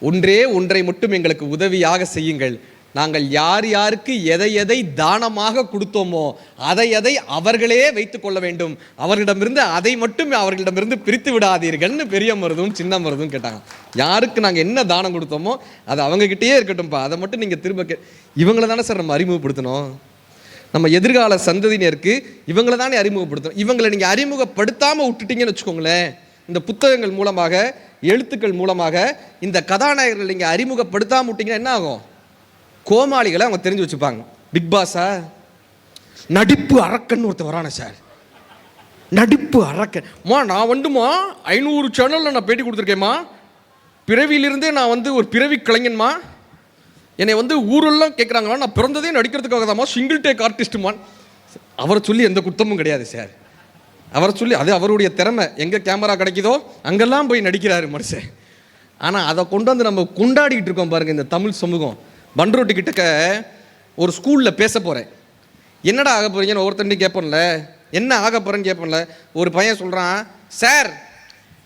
ஒன்றை மட்டும் எங்களுக்கு உதவியாக செய்யுங்கள். நாங்கள் யார் யாருக்கு எதை எதை தானமாக கொடுத்தோமோ அதை அவர்களே வைத்து கொள்ள வேண்டும். அவர்களிடமிருந்து அதை மட்டும் அவர்களிடமிருந்து பிரித்து விடாதீர்கள்னு பெரிய மருதும் சின்ன மருதும் கேட்டாங்க. யாருக்கு நாங்கள் என்ன தானம் கொடுத்தோமோ அது அவங்ககிட்டயே இருக்கட்டும்ப்பா, அதை மட்டும் நீங்கள் திரும்ப இவங்களை தானே சார் நம்ம அறிமுகப்படுத்தணும். நம்ம எதிர்கால சந்ததியினருக்கு இவங்களை தானே அறிமுகப்படுத்தணும். இவங்களை நீங்கள் அறிமுகப்படுத்தாமல் விட்டுட்டீங்கன்னு வச்சுக்கோங்களேன், இந்த புத்தகங்கள் மூலமாக எழுத்துக்கள் மூலமாக இந்த கதாநாயகர்கள் நீங்கள் அறிமுகப்படுத்தாமல் விட்டீங்கன்னா என்ன ஆகும்? கோமாளிகளை அவங்க தெரிஞ்சு வச்சுப்பாங்க. பிக் பாஸா நடிப்பு அரக்கன் ஒருத்தர் வரானே சார், நடிப்பு அரக்கன். நான் வந்துமா 500 சேனலில் நான் பேட்டி கொடுத்துருக்கேம்மா, பிறவியிலிருந்தே நான் ஒரு பிறவி கலைஞன்மா, என்னை ஊரெல்லாம் கேட்குறாங்களா, நான் பிறந்ததே நடிக்கிறதுக்காக தான்மா, சிங்கிள் டேக் ஆர்டிஸ்ட்டுமான். அவரை சொல்லி எந்த குத்தமும் கிடையாது சார், அவரை சொல்லி அது அவருடைய திறமை. எங்கே கேமரா கிடைக்குதோ அங்கெல்லாம் போய் நடிக்கிறாரு மனுஷன். ஆனால் அதை கொண்டு நம்ம கொண்டாடிக்கிட்டு இருக்கோம் பாருங்கள் இந்த தமிழ் சமூகம். பன்ரோட்டி கிட்டக்க ஒரு ஸ்கூலில் பேச போகிறேன், என்னடா ஆக போகிறீங்கன்னு ஒவ்வொருத்தண்டி கேட்போம்ல, என்ன ஆக போகிறேன்னு கேட்போம்ல. ஒரு பையன் சொல்கிறான், சார்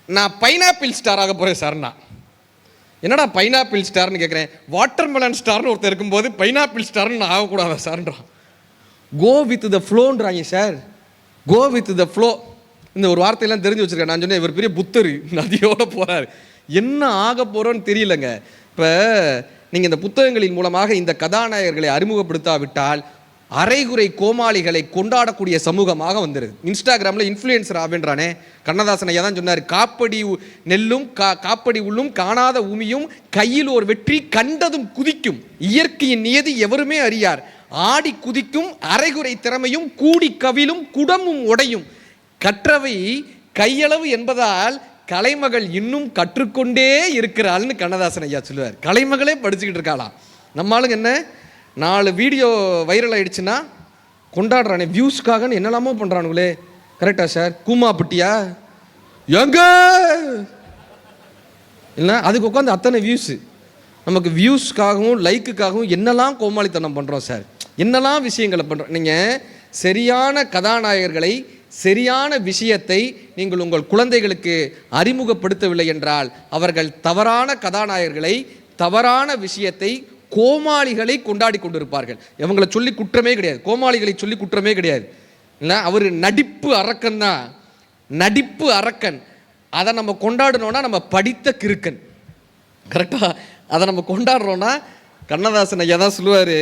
நான் பைனாப்பிள் ஸ்டார் ஆக போகிறேன் சார்னா. என்னடா பைனாப்பிள் ஸ்டார்னு கேட்குறேன். வாட்டர்மெலன் ஸ்டார்னு ஒருத்தர் இருக்கும்போது பைனாப்பிள் ஸ்டார்னு நான் ஆகக்கூடாதா சார்ன்றான். கோ வித் த ஃப்ளோன்றாங்க sir, go with the flow. இந்த ஒரு வார்த்தையெல்லாம் தெரிஞ்சு வச்சுருக்கேன். நான் சொன்னேன் இவர் பெரிய புத்தர், நதியோடு போகிறார், என்ன ஆக போகிறோன்னு தெரியலங்க. இப்போ நீங்கள் இந்த புத்தகங்களின் மூலமாக இந்த கதாநாயகர்களை அறிமுகப்படுத்தாவிட்டால் அரைகுறை கோமாளிகளை கொண்டாடக்கூடிய சமூகமாக வந்துடுது. இன்ஸ்டாகிராமில் இன்ஃப்ளூயன்சர் ஆவேன்றானே கண்ணதாசன் ஐயா தான் சொன்னார், காப்படி நெல்லும் காப்படி உள்ளும் காணாத உமியும் கையில் ஒரு வெற்றி கண்டதும் குதிக்கும், இயற்கையின் நியதி எவருமே அறியார், ஆடி குதிக்கும் அரைகுறை திறமையும் கூடி கவிலும் குடமும் உடையும், கற்றவை கையளவு என்பதால் கலைமகள் இன்னும் கற்றுக்கொண்டே இருக்கிறாள்னு கண்ணதாசன் ஐயா சொல்லுவார். கலைமகளே படிச்சுக்கிட்டு இருக்காளாம். நம்ம ஆளுங்க என்ன 4 வீடியோ வைரல் ஆகிடுச்சுன்னா கொண்டாடுறானே, வியூஸ்க்காகன்னு என்னெல்லாமோ பண்ணுறானுங்களே. கரெக்டா சார்? கூமாப்பட்டியா எங்க இல்லை, அதுக்கு உட்காந்து அத்தனை வியூஸு. நமக்கு வியூஸ்க்காகவும் லைக்குக்காகவும் என்னெல்லாம் கோமாளித்தனம் பண்ணுறோம் சார், என்னெல்லாம் விஷயங்களை பண்ணுறோம். நீங்கள் சரியான கதாநாயகர்களை சரியான விஷயத்தை நீங்கள் உங்கள் குழந்தைகளுக்கு அறிமுகப்படுத்தவில்லை என்றால் அவர்கள் தவறான கதாநாயகர்களை தவறான விஷயத்தை கோமாளிகளை கொண்டாடி கொண்டிருப்பார்கள். இவங்களை சொல்லி குற்றமே கிடையாது, கோமாளிகளை சொல்லி குற்றமே கிடையாது. இல்லை, அவர் நடிப்பு அரக்கன் தான், நடிப்பு அரக்கன். அதை நம்ம கொண்டாடணும்னா நம்ம படித்த கிறுக்கன். கரெக்டாக அதை நம்ம கொண்டாடுறோன்னா கண்ணதாசன் ஐயா தான் சொல்லுவார்,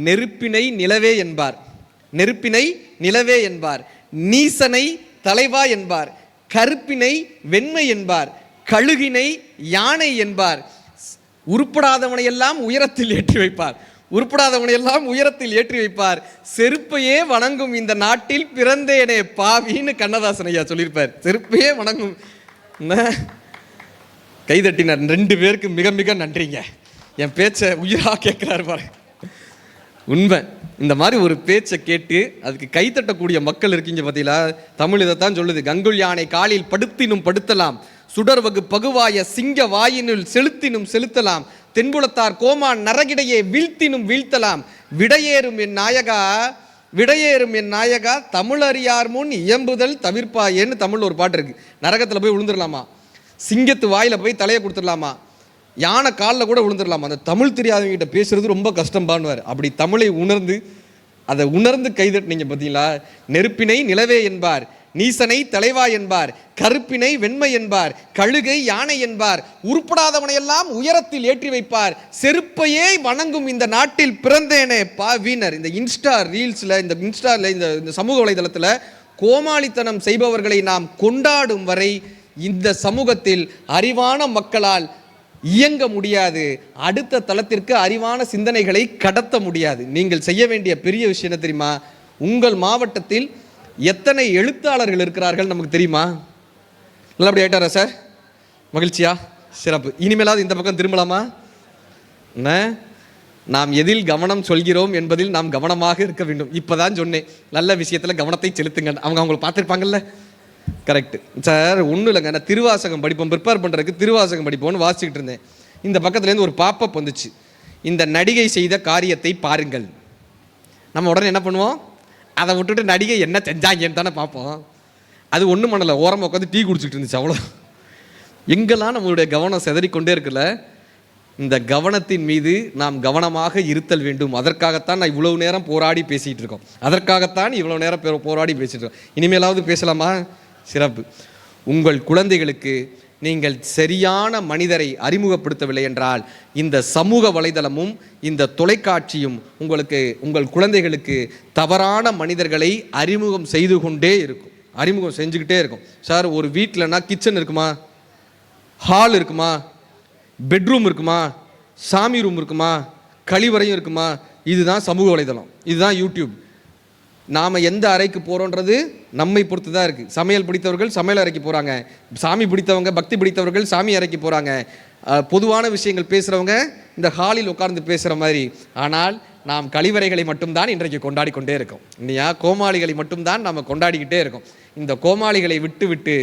நெருப்பினை நிலவே என்பார், நெருப்பினை நிலவே என்பார், நீசனை தலைவா என்பார், கருப்பினை வெண்மை என்பார், கழுகினை யானை என்பார், உருப்படாதவனையெல்லாம் உயரத்தில் ஏற்றி வைப்பார், உருப்படாதவனையெல்லாம் உயரத்தில் ஏற்றி வைப்பார், செருப்பையே வணங்கும் இந்த நாட்டில் பிறந்தேனே பாவின்னு கண்ணதாசன் ஐயா சொல்லியிருப்பார். செருப்பையே வணங்கும். கைதட்டினார் 2 பேருக்கு மிக மிக நன்றிங்க. என் பேச்சை உயிராக கேட்குறாரு பாரு. உண்மை, இந்த மாதிரி ஒரு பேச்சை கேட்டு அதுக்கு கைத்தட்டக்கூடிய மக்கள் இருக்கீங்க பார்த்தீங்களா? தமிழ் இதைத்தான் சொல்லுது, கங்குல் யானை காலில் படுத்தினும் படுத்தலாம், சுடர்வகு பகுவாய சிங்க வாயினுள் செலுத்தினும் செலுத்தலாம், தென்புலத்தார் கோமான் நரகிடையே வீழ்த்தினும் வீழ்த்தலாம், விடையேறும் என் நாயகா விடையேறும் என் நாயகா தமிழறியார் முன் இயம்புதல் தவிர்ப்பாயேன்னு தமிழ் ஒரு பாட்டு இருக்கு. நரகத்தில் போய் விழுந்துடலாமா, சிங்கத்து வாயில் போய் தலையை கொடுத்துடலாமா, யானை காலில் கூட விழுந்துடலாமா, அந்த தமிழ் தெரியாதவங்கிட்ட பேசுறது ரொம்ப கஷ்டம்பான்வார். அப்படி தமிழை அதை உணர்ந்து கைதட்டினீங்க பார்த்தீங்களா? நெருப்பினை நிலவே என்பார், நீசனை தலைவா என்பார், கருப்பினை வெண்மை என்பார், கழுகை யானை என்பார், உருப்படாதவனையெல்லாம் உயரத்தில் ஏற்றி வைப்பார், செருப்பையே வணங்கும் இந்த நாட்டில் பிறந்தேனே பாவினர். இந்த இன்ஸ்டா ரீல்ஸில் இந்த சமூக வலைதளத்தில் கோமாளித்தனம் செய்பவர்களை நாம் கொண்டாடும் வரை இந்த சமூகத்தில் அறிவான மக்களால் இயங்க முடியாது, அடுத்த தளத்திற்கு அறிவான சிந்தனைகளை கடத்த முடியாது. நீங்கள் செய்ய வேண்டிய பெரிய விஷயம் என்ன தெரியுமா? உங்கள் மாவட்டத்தில் எத்தனை எழுத்தாளர்கள் இருக்கிறார்கள் நமக்கு தெரியுமா? நல்லபடி ஆயிட்டாரா சார்? மகிழ்ச்சியா? சிறப்பு. இனிமேலாவது இந்த பக்கம் திரும்பலாமா? நாம் எதில் கவனம் சொல்கிறோம் என்பதில் நாம் கவனமாக இருக்க வேண்டும். இப்போதான் சொன்னேன், நல்ல விஷயத்தில் கவனத்தை செலுத்துங்க. அவங்களை பார்த்துருப்பாங்கல்ல. Correct sir. ஒன்றும் இல்லைங்க, நான் திருவாசகம் படிப்போம், ப்ரிப்பேர் பண்ணுறதுக்கு திருவாசகம் படிப்போம்னு வாசிச்சுக்கிட்டு இருந்தேன். இந்த பக்கத்துலேருந்து ஒரு பாப்பப் வந்துச்சு, இந்த நடிகை செய்த காரியத்தை பாருங்கள். நம்ம உடனே என்ன பண்ணுவோம்? அதை விட்டுட்டு நடிகை என்ன செஞ்சாங்கன்னு தானே பார்ப்போம். அது ஒன்றும் பண்ணலை, ஓரமாக உட்காந்து டீ குடிச்சிட்டு இருந்துச்சு, அவ்வளோ. எங்கெல்லாம் நம்மளுடைய கவனம் சிதறிக்கொண்டே இருக்குல்ல. இந்த கவனத்தின் மீது நாம் கவனமாக இருத்தல் வேண்டும். அதற்காகத்தான் நான் இவ்வளவு நேரம் போராடி பேசிகிட்டு இருக்கோம். அதற்காகத்தான் இவ்வளோ நேரம் போராடி பேசிகிட்டு இருக்கோம். இனிமேலாவது பேசலாமா? சிறப்பு. உங்கள் குழந்தைகளுக்கு நீங்கள் சரியான மனிதரை அறிமுகப்படுத்தவில்லை என்றால் இந்த சமூக வலைதளமும் இந்த தொலைக்காட்சியும் உங்கள் குழந்தைகளுக்கு தவறான மனிதர்களை அறிமுகம் செய்து கொண்டே இருக்கும், அறிமுகம் செஞ்சுக்கிட்டே இருக்கும். சார், ஒரு வீட்டிலனா கிச்சன் இருக்குமா, ஹால் இருக்குமா, பெட்ரூம் இருக்குமா, சாமி ரூம் இருக்குமா, கழிவறையும் இருக்குமா? இதுதான் சமூக வலைதளம், இதுதான் யூடியூப். நாம் எந்த அறைக்கு போகிறோன்றது நம்மை பொறுத்து தான் இருக்குது. சமையல் பிடித்தவர்கள் சமையல் அறைக்கு போகிறாங்க, சாமி பிடித்தவங்க பக்தி பிடித்தவர்கள் சாமி அறைக்கு போகிறாங்க, பொதுவான விஷயங்கள் பேசுகிறவங்க இந்த ஹாலில் உட்கார்ந்து பேசுகிற மாதிரி. ஆனால் நாம் கழிவறைகளை மட்டும்தான் இன்றைக்கு கொண்டாடி கொண்டே இருக்கோம் இல்லையா? கோமாளிகளை மட்டும்தான் நாம் கொண்டாடிக்கிட்டே இருக்கோம். இந்த கோமாளிகளை விட்டு விட்டு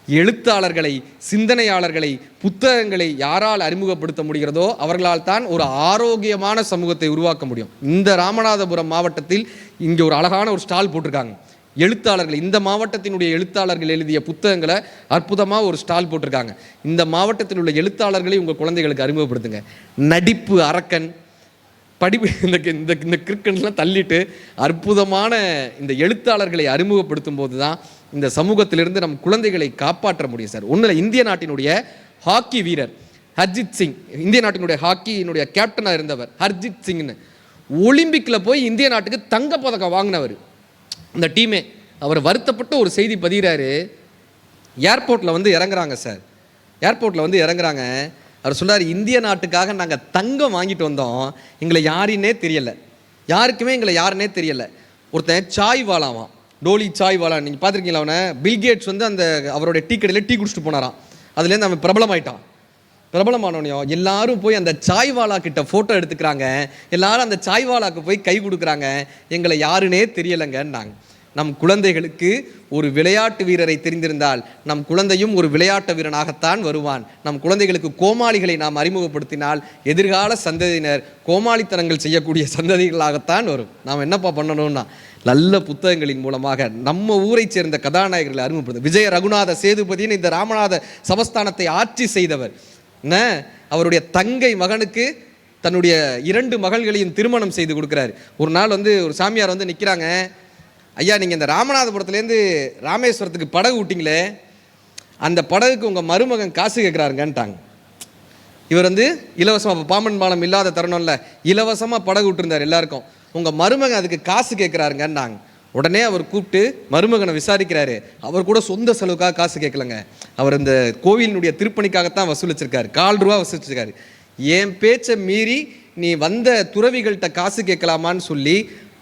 எழுத்தாளர்களை, சிந்தனையாளர்களை, புத்தகங்களை யாரால் அறிமுகப்படுத்த முடிகிறதோ அவர்களால் தான் ஒரு ஆரோக்கியமான சமூகத்தை உருவாக்க முடியும். இந்த ராமநாதபுரம் மாவட்டத்தில் இங்கே ஒரு அழகான ஒரு ஸ்டால் போட்டிருக்காங்க. எழுத்தாளர்கள், இந்த மாவட்டத்தினுடைய எழுத்தாளர்கள் எழுதிய புத்தகங்களை அற்புதமாக ஒரு ஸ்டால் போட்டிருக்காங்க. இந்த மாவட்டத்தில் உள்ள எழுத்தாளர்களை உங்கள் குழந்தைகளுக்கு அறிமுகப்படுத்துங்க. நடிப்பு அரக்கன், படிப்பு, இந்த கிரிக்கெட்லாம் தள்ளிட்டு அற்புதமான இந்த எழுத்தாளர்களை அறிமுகப்படுத்தும் போது தான் இந்த சமூகத்திலிருந்து நம் குழந்தைகளை காப்பாற்ற முடியும் சார். ஒன்றில் இந்திய நாட்டினுடைய ஹாக்கி வீரர் ஹர்ஜித் சிங், இந்திய நாட்டினுடைய ஹாக்கியினுடைய கேப்டனாக இருந்தவர் ஹர்ஜித் சிங்னு, ஒலிம்பிக்கில் போய் இந்திய நாட்டுக்கு தங்கப்பதக்கம் வாங்கினவர். இந்த டீமே அவர் வருத்தப்பட்டு ஒரு செய்தி பதிகிறாரு. ஏர்போர்ட்டில் வந்து இறங்குறாங்க சார், ஏர்போர்ட்டில் வந்து இறங்குறாங்க. அவர் சொல்கிறார், இந்திய நாட்டுக்காக நாங்கள் தங்கம் வாங்கிட்டு வந்தோம், எங்களை யாருன்னே தெரியலை, யாருக்குமே எங்களை யாருன்னே தெரியலை. ஒருத்தன் சாய் வாலாவான், டோலி சாய் வாலா, நீங்கள் பார்த்துருக்கீங்களா அவனை? பில்கேட்ஸ் வந்து அந்த அவருடைய டீ கடையில் டீ குடிச்சிட்டு போனாராம். அதுலேருந்து அவன் பிரபலமாயிட்டான். பிரபலமானவனையும் எல்லாரும் போய் அந்த சாய்வாலா கிட்ட ஃபோட்டோ எடுத்துக்கிறாங்க, எல்லாரும் அந்த சாய்வாலாக்கு போய் கை கொடுக்குறாங்க, எங்களை யாருன்னே தெரியலைங்கன்னாங்க. நம் குழந்தைகளுக்கு ஒரு விளையாட்டு வீரரை தெரிந்திருந்தால் நம் குழந்தையும் ஒரு விளையாட்டு வீரனாகத்தான் வருவான். நம் குழந்தைகளுக்கு கோமாளிகளை நாம் அறிமுகப்படுத்தினால் எதிர்கால சந்ததியினர் கோமாளித்தனங்கள் செய்யக்கூடிய சந்ததிகளாகத்தான் வரும். நாம் என்னப்பா பண்ணணும்னா நல்ல புத்தகங்களின் மூலமாக நம்ம ஊரை சேர்ந்த கதாநாயகர்களை அறிமுகப்படுத்த. விஜய ரகுநாத சேதுபதியின் இந்த ராமநாத சமஸ்தானத்தை ஆட்சி செய்தவர் என்ன, அவருடைய தங்கை மகனுக்கு தன்னுடைய 2 மகள்களையும் திருமணம் செய்து கொடுக்குறாரு. ஒரு நாள் வந்து ஒரு சாமியார் வந்து நிற்கிறாங்க, ஐயா நீங்கள் இந்த ராமநாதபுரத்துலேருந்து ராமேஸ்வரத்துக்கு படகு விட்டிங்களே, அந்த படகுக்கு உங்கள் மருமகன் காசு கேட்குறாருங்கன்ட்டாங்க. இவர் வந்து இலவசமாக, பாம்பன் பாலம் இல்லாத தருணம்ல இலவசமாக படகு விட்டுருந்தார் எல்லாருக்கும், உங்கள் மருமகன் அதுக்கு காசு கேட்குறாருங்கன்னாங்க. உடனே அவர் கூப்பிட்டு மருமகனை விசாரிக்கிறாரு. அவர் கூட சொந்த செலவுக்காக காசு கேட்கலங்க, அவர் இந்த கோவிலினுடைய திருப்பணிக்காகத்தான் வசூலிச்சிருக்காரு, 4 ரூபா வசூலிச்சிருக்காரு. என் பேச்சை மீறி நீ வந்த துறவிகள்கிட்ட காசு கேட்கலாமான்னு சொல்லி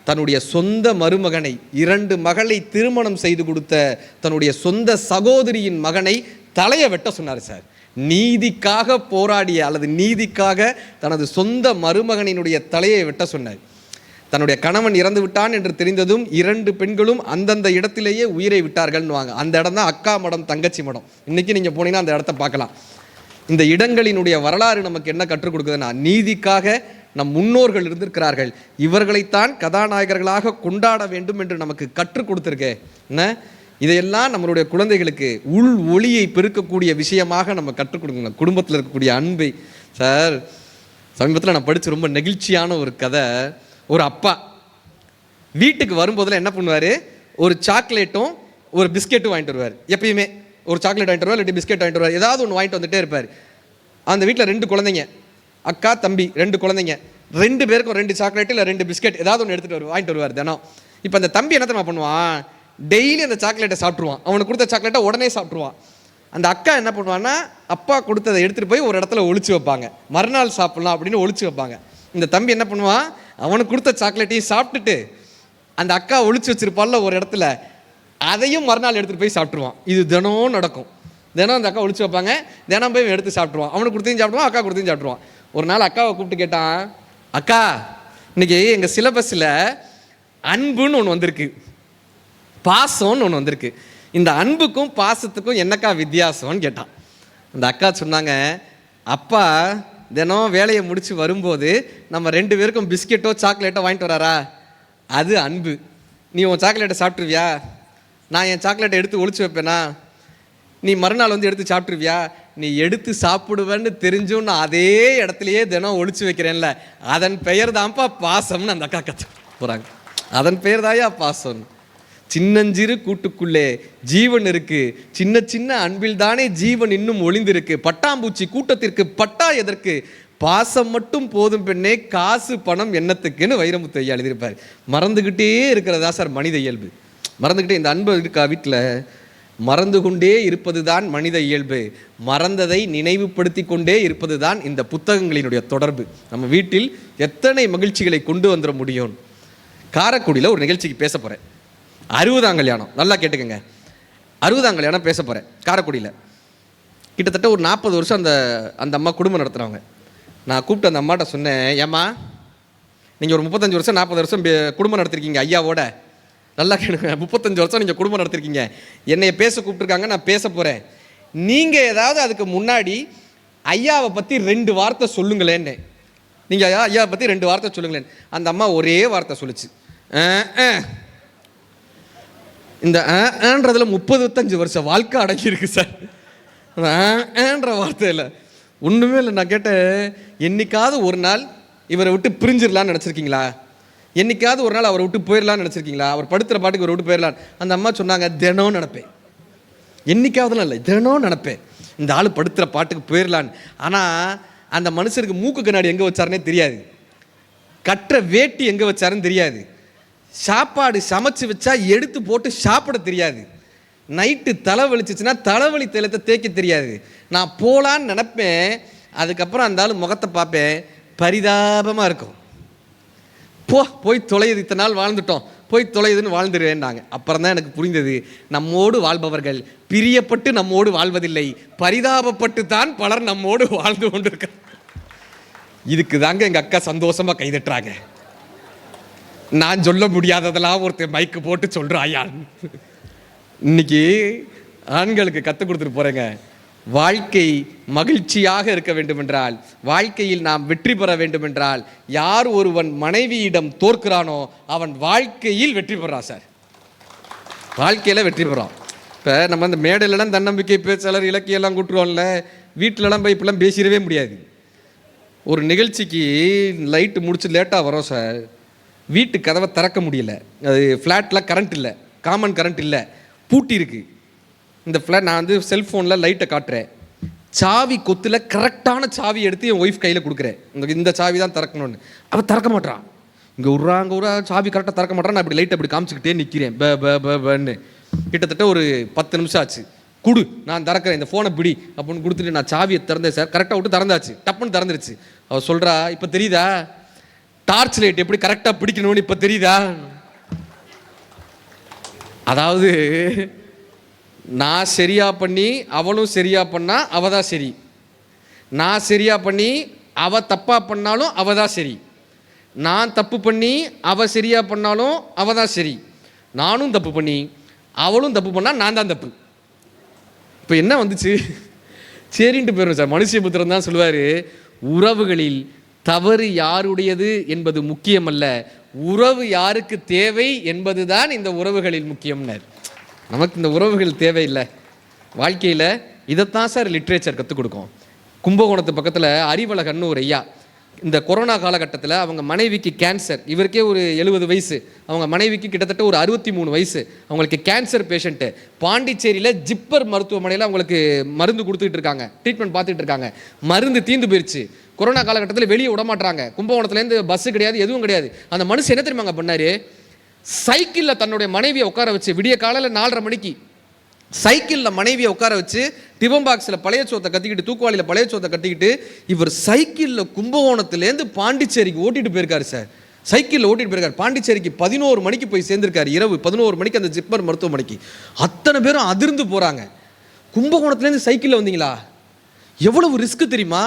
தன்னுடைய சொந்த மருமகனை, 2 மகளை திருமணம் செய்து கொடுத்த தன்னுடைய சொந்த சகோதரியின் மகனை தலையை வெட்ட சொன்னார் சார். நீதிக்காக போராடிய அல்லது நீதிக்காக தனது சொந்த மருமகனினுடைய தலையை வெட்ட சொன்னார். தன்னுடைய கணவன் இறந்து விட்டான் என்று தெரிந்ததும் 2 பெண்களும் அந்தந்த இடத்திலேயே உயிரை விட்டார்கள்னுவாங்க. அந்த இடம் தான் அக்கா மடம், தங்கச்சி மடம். இன்றைக்கி நீங்கள் போனீங்கன்னா அந்த இடத்த பார்க்கலாம். இந்த இடங்களினுடைய வரலாறு நமக்கு என்ன கற்றுக் கொடுக்குதுன்னா, நீதிக்காக நம் முன்னோர்கள் இருந்திருக்கிறார்கள், இவர்களைத்தான் கதாநாயகர்களாக கொண்டாட வேண்டும் என்று நமக்கு கற்றுக் கொடுத்துருக்கே என்ன. இதையெல்லாம் நம்மளுடைய குழந்தைகளுக்கு உள் ஒளியை பெருக்கக்கூடிய விஷயமாக நம்ம கற்றுக் கொடுக்கணும். குடும்பத்தில் இருக்கக்கூடிய அன்பை. சார், சமீபத்தில் நான் படித்த ரொம்ப நெகிழ்ச்சியான ஒரு கதை. ஒரு அப்பா வீட்டுக்கு வரும்போதில் என்ன பண்ணுவார், ஒரு சாக்லேட்டும் ஒரு பிஸ்கெட்டும் வாங்கிட்டு வருவார். எப்பயுமே ஒரு சாக்லேட் வாங்கிட்டு வருவார், இல்லாட்டி பிஸ்கெட் வாங்கிட்டு வருவார், ஏதாவது ஒன்று வாங்கிட்டு வந்துட்டே இருப்பார். அந்த வீட்டில் 2 குழந்தைங்க, அக்கா தம்பி 2 குழந்தைங்க, 2 பேருக்கும் 2 சாக்லேட் இல்லை 2 பிஸ்கெட் ஏதாவது ஒன்று எடுத்துகிட்டு வாங்கிட்டு வருவார் தினம். இப்போ அந்த தம்பி என்ன தெரியுமா பண்ணுவான், டெய்லி அந்த சாக்லேட்டை சாப்பிட்ருவான், அவனுக்கு கொடுத்த சாக்லேட்டை உடனே சாப்பிட்ருவான். அந்த அக்கா என்ன பண்ணுவான்னா, அப்பா கொடுத்ததை எடுத்துகிட்டு போய் ஒரு இடத்துல ஒளிச்சு வைப்பாங்க, மறுநாள் சாப்பிட்லாம் அப்படின்னு ஒளிச்சு வைப்பாங்க. இந்த தம்பி என்ன பண்ணுவான், அவனுக்கு கொடுத்த சாக்லேட்டையும் சாப்பிட்டுட்டு அந்த அக்கா ஒளிச்சு வச்சிருப்பாள்ல ஒரு இடத்துல, அதையும் மறுநாள் எடுத்துகிட்டு போய் சாப்பிட்ருவான். இது தினம் நடக்கும். தினம் அந்த அக்கா ஒளிச்சு வைப்பாங்க, தினம் போய் எடுத்து சாப்பிட்ருவான். அவனுக்கு கொடுத்தையும் சாப்பிடுவான், அக்கா கொடுத்தையும் சாப்பிட்ருவான். ஒரு நாள் அக்காவை கூப்பிட்டு கேட்டான், அக்கா இன்னைக்கு எங்கள் சிலபஸில் அன்புன்னு ஒன்று வந்திருக்கு, பாசம்னு ஒன்று வந்திருக்கு, இந்த அன்புக்கும் பாசத்துக்கும் என்னக்கா வித்தியாசம்னு கேட்டான். அந்த அக்கா சொன்னாங்க, அப்பா தினம் வேலையை முடித்து வரும்போது நம்ம 2 பேருக்கும் பிஸ்கெட்டோ சாக்லேட்டோ வாங்கிட்டு வராரா, அது அன்பு. நீ உன் சாக்லேட்டை சாப்பிட்ருவியா? நான் என் சாக்லேட்டை எடுத்து ஒளிச்சு வைப்பேனா? நீ மறுநாள் வந்து எடுத்து சாப்பிட்ருவியா? நீ எடுத்து சாப்பிடுவேன்னு தெரிஞ்சும் நான் அதே இடத்துலையே தினம் ஒளிச்சு வைக்கிறேன்ல, அதன் பெயர் தான்ப்பா பாசம்னு அந்த அக்கா கற்று போகிறாங்க. அதன் பெயர் தாயா பாசம். சின்னஞ்சிறு கூட்டுக்குள்ளே ஜீவன் இருக்கு, சின்ன சின்ன அன்பில் தானே ஜீவன் இன்னும் ஒளிந்திருக்கு. பட்டாம்பூச்சி கூட்டத்திற்கு பட்டா எதற்கு, பாசம் மட்டும் போதும் பெண்ணே, காசு பணம் என்னத்துக்குன்னு வைரமுத்து ஐயா எழுதியிருப்பார். மறந்துக்கிட்டே இருக்கிறதா சார் மனித இயல்பு. மறந்துக்கிட்டே இந்த அன்பு இருக்கா வீட்டில், மறந்து கொண்டே இருப்பது தான் மனித இயல்பு. மறந்ததை நினைவுபடுத்தி கொண்டே இருப்பது தான் இந்த புத்தகங்களினுடைய தொடர்பு. நம்ம வீட்டில் எத்தனை மகிழ்ச்சிகளை கொண்டு வந்துட முடியும். காரைக்குடியில் ஒரு நிகழ்ச்சிக்கு பேச போகிறேன். 60ஆம் கல்யாணம், நல்லா கேட்டுக்கங்க. 60ஆம் கல்யாணம் பேச போகிறேன் காரைக்குடியில். கிட்டத்தட்ட ஒரு 40 வருஷம் அந்த அம்மா குடும்பம் நடத்துகிறவங்க. நான் கூப்பிட்டு அந்த அம்மாட்ட சொன்னேன், ஏம்மா நீங்கள் ஒரு 35 வருஷம் 40 வருஷம் குடும்பம் நடத்திருக்கீங்க ஐயாவோட, நல்லா கேளுங்க. 35 வருஷம் நீங்கள் குடும்பம் நடத்திருக்கீங்க. என்னைய பேச கூப்பிட்டுருக்காங்க, நான் பேச போகிறேன். நீங்கள் ஏதாவது அதுக்கு முன்னாடி ஐயாவை பற்றி 2 வார்த்தை சொல்லுங்களேன்னு. நீங்கள் ஐயாவை பற்றி 2 வார்த்தை சொல்லுங்களேன். அந்த அம்மா ஒரே வார்த்தை சொல்லிச்சு, இந்த ஆன்றதுல 35 வருஷம் வாழ்க்கை அடங்கியிருக்கு சார். ஆன்ற வார்த்தையில் ஒன்றுமே இல்லை. நான் கேட்டேன், என்னைக்காவது ஒரு நாள் இவரை விட்டு பிரிஞ்சிடலான்னு நினச்சிருக்கீங்களா? என்னைக்காவது ஒரு நாள் அவரை விட்டு போயிடலான்னு நினச்சிருக்கீங்களா? அவர் படுத்துகிற பாட்டுக்கு ஒரு விட்டு போயிடலான்னு. அந்த அம்மா சொன்னாங்க, தினம் நினப்பேன். என்னைக்காவதுலாம் இல்லை, தினம் நினப்பேன் இந்த ஆள் படுத்துகிற பாட்டுக்கு போயிடலான்னு. ஆனால் அந்த மனுஷருக்கு மூக்கு கண்ணாடி எங்கே வச்சாருன்னே தெரியாது, கட்டுற வேட்டி எங்கே வச்சாருன்னு தெரியாது, சாப்பாடு சமைச்சு வச்சா எடுத்து போட்டு சாப்பிட தெரியாது, நைட்டு தலை வலிச்சிச்சுன்னா தலைவலி தைலத்தை தேய்க்க தெரியாது. நான் போகலான்னு நினப்பேன், அதுக்கப்புறம் அந்த ஆள் முகத்தை பார்ப்பேன், பரிதாபமாக இருக்கும். போய் தொலையுது, இத்தனை நாள் வாழ்ந்துட்டோம், போய் தொலையுதுன்னு வாழ்ந்துருவேன்னாங்க. அப்புறம் தான் எனக்கு புரிந்தது, நம்மோடு வாழ்பவர்கள் பிரியப்பட்டு நம்மோடு வாழ்வதில்லை, பரிதாபப்பட்டு தான் பலர் நம்மோடு வாழ்ந்து கொண்டிருக்க. இதுக்கு தாங்க எங்கள் அக்கா சந்தோஷமாக கைதட்டுறாங்க. நான் சொல்ல முடியாததெல்லாம் ஒருத்தர் மைக்கு போட்டு சொல்கிறாயா. இன்னைக்கு ஆண்களுக்கு கற்றுக் கொடுத்துட்டு போகிறேங்க. வாழ்க்கை மகிழ்ச்சியாக இருக்க வேண்டுமென்றால், வாழ்க்கையில் நாம் வெற்றி பெற வேண்டுமென்றால், யார் ஒருவன் மனைவியிடம் தோற்கிறானோ அவன் வாழ்க்கையில் வெற்றி பெறான் சார். வாழ்க்கையில் வெற்றி பெறான். இப்போ நம்ம அந்த மேடையிலலாம் தன்னம்பிக்கை பேச்சாளர் இலக்கியெல்லாம் கூட்டுருவோம்ல, வீட்டிலலாம் போய் இப்பெல்லாம் பேசிடவே முடியாது. ஒரு நிகழ்ச்சிக்கு லைட்டு முடிச்சு லேட்டாக வரோம் சார், வீட்டு கதவை திறக்க முடியல. அது ஃப்ளாட்டில் கரண்ட் இல்லை, காமன் கரண்ட் இல்லை, பூட்டி இருக்குது. இந்த ஃப்ளாட் நான் வந்து செல்ஃபோனில் லைட்டை காட்டுறேன், சாவி கொத்தில் கரெக்டான சாவி எடுத்து என் ஒய்ஃப் கையில் கொடுக்குறேன், இந்த சாவி தான் திறக்கணும்னு. அவள் திறக்க மாட்டான். இங்கே ஒரு சாவி கரெக்டாக திறக்க மாட்டான். நான் இப்படி லைட்டை அப்படி காமிச்சிக்கிட்டே நிற்கிறேன், பன்னு. கிட்டத்தட்ட ஒரு 10 நிமிஷம் ஆச்சு. குடு, நான் திறக்கிறேன், இந்த ஃபோனை பிடி அப்படின்னு கொடுத்துட்டு நான் சாவியை திறந்தேன் சார். கரெக்டாக விட்டு திறந்தாச்சு, டப்புன்னு திறந்துருச்சு. அவள் சொல்கிறா, இப்போ தெரியுதா டார்ச் லைட் எப்படி கரெக்டாக பிடிக்கணும்னு இப்போ தெரியுதா? அதாவது நான் சரியா பண்ணி அவளும் சரியா பண்ணா அவ தான் சரி, நான் சரியா பண்ணி அவ தப்பா பண்ணாலும் அவ தான் சரி, நான் தப்பு பண்ணி அவ சரியா பண்ணாலும் அவ தான் சரி, நானும் தப்பு பண்ணி அவளும் தப்பு பண்ணா நான் தான் தப்பு. இப்போ என்ன வந்துச்சு, சரின்ட்டு போயிடும் சார். மனுஷபுத்திரன் தான் சொல்லுவார், உறவுகளில் தவறு யாருடையது என்பது முக்கியமல்ல, உறவு யாருக்கு தேவை என்பதுதான் இந்த உறவுகளில் முக்கியம்னார். நமக்கு இந்த உறவுகள் தேவையில்லை வாழ்க்கையில். இதைத்தான் சார் லிட்ரேச்சர் கற்றுக் கொடுக்கும். கும்பகோணத்து பக்கத்தில் அறிவழகன்னு ஒரு ஐயா, இந்த கொரோனா காலகட்டத்தில் அவங்க மனைவிக்கு கேன்சர், இவருக்கே ஒரு 70 வயசு, அவங்க மனைவிக்கு கிட்டத்தட்ட ஒரு 63 வயசு, அவங்களுக்கு கேன்சர் பேஷண்ட்டு. பாண்டிச்சேரியில் ஜிப்பர் மருத்துவமனையில் அவங்களுக்கு மருந்து கொடுத்துட்டு இருக்காங்க, ட்ரீட்மெண்ட் பார்த்துட்டு இருக்காங்க. மருந்து தீர்ந்து போயிடுச்சு. கொரோனா காலகட்டத்தில் வெளியே விட மாட்டாங்க. கும்பகோணத்துலேருந்து பஸ்ஸு கிடையாது, எதுவும் கிடையாது. அந்த மனுஷன் என்ன தெரியுமாங்க பண்ணார், சைக்கிளில் தன்னுடைய மனைவியை உட்கார வச்சு, விடிய காலையில் 4:30 மணிக்கு சைக்கிளில் மனைவியை உட்கார வச்சு, டிஃபன் பாக்ஸில் பழைய சோத்தை கட்டிக்கிட்டு, தூக்குவாளியில் பழைய சோத்தை கட்டிக்கிட்டு, இவர் சைக்கிளில் கும்பகோணத்துலேருந்து பாண்டிச்சேரிக்கு ஓட்டிகிட்டு போயிருக்காரு சார். சைக்கிளில் ஓட்டிகிட்டு போயிருக்காரு. பாண்டிச்சேரிக்கு 11 மணிக்கு போய் சேர்ந்திருக்காரு, இரவு 11 மணிக்கு அந்த ஜிப்பர் மருத்துவமனைக்கு. அத்தனை பேரும் அதிர்ந்து போகிறாங்க. கும்பகோணத்துலேருந்து சைக்கிளில் வந்தீங்களா, எவ்வளவு ரிஸ்க்கு தெரியுமா,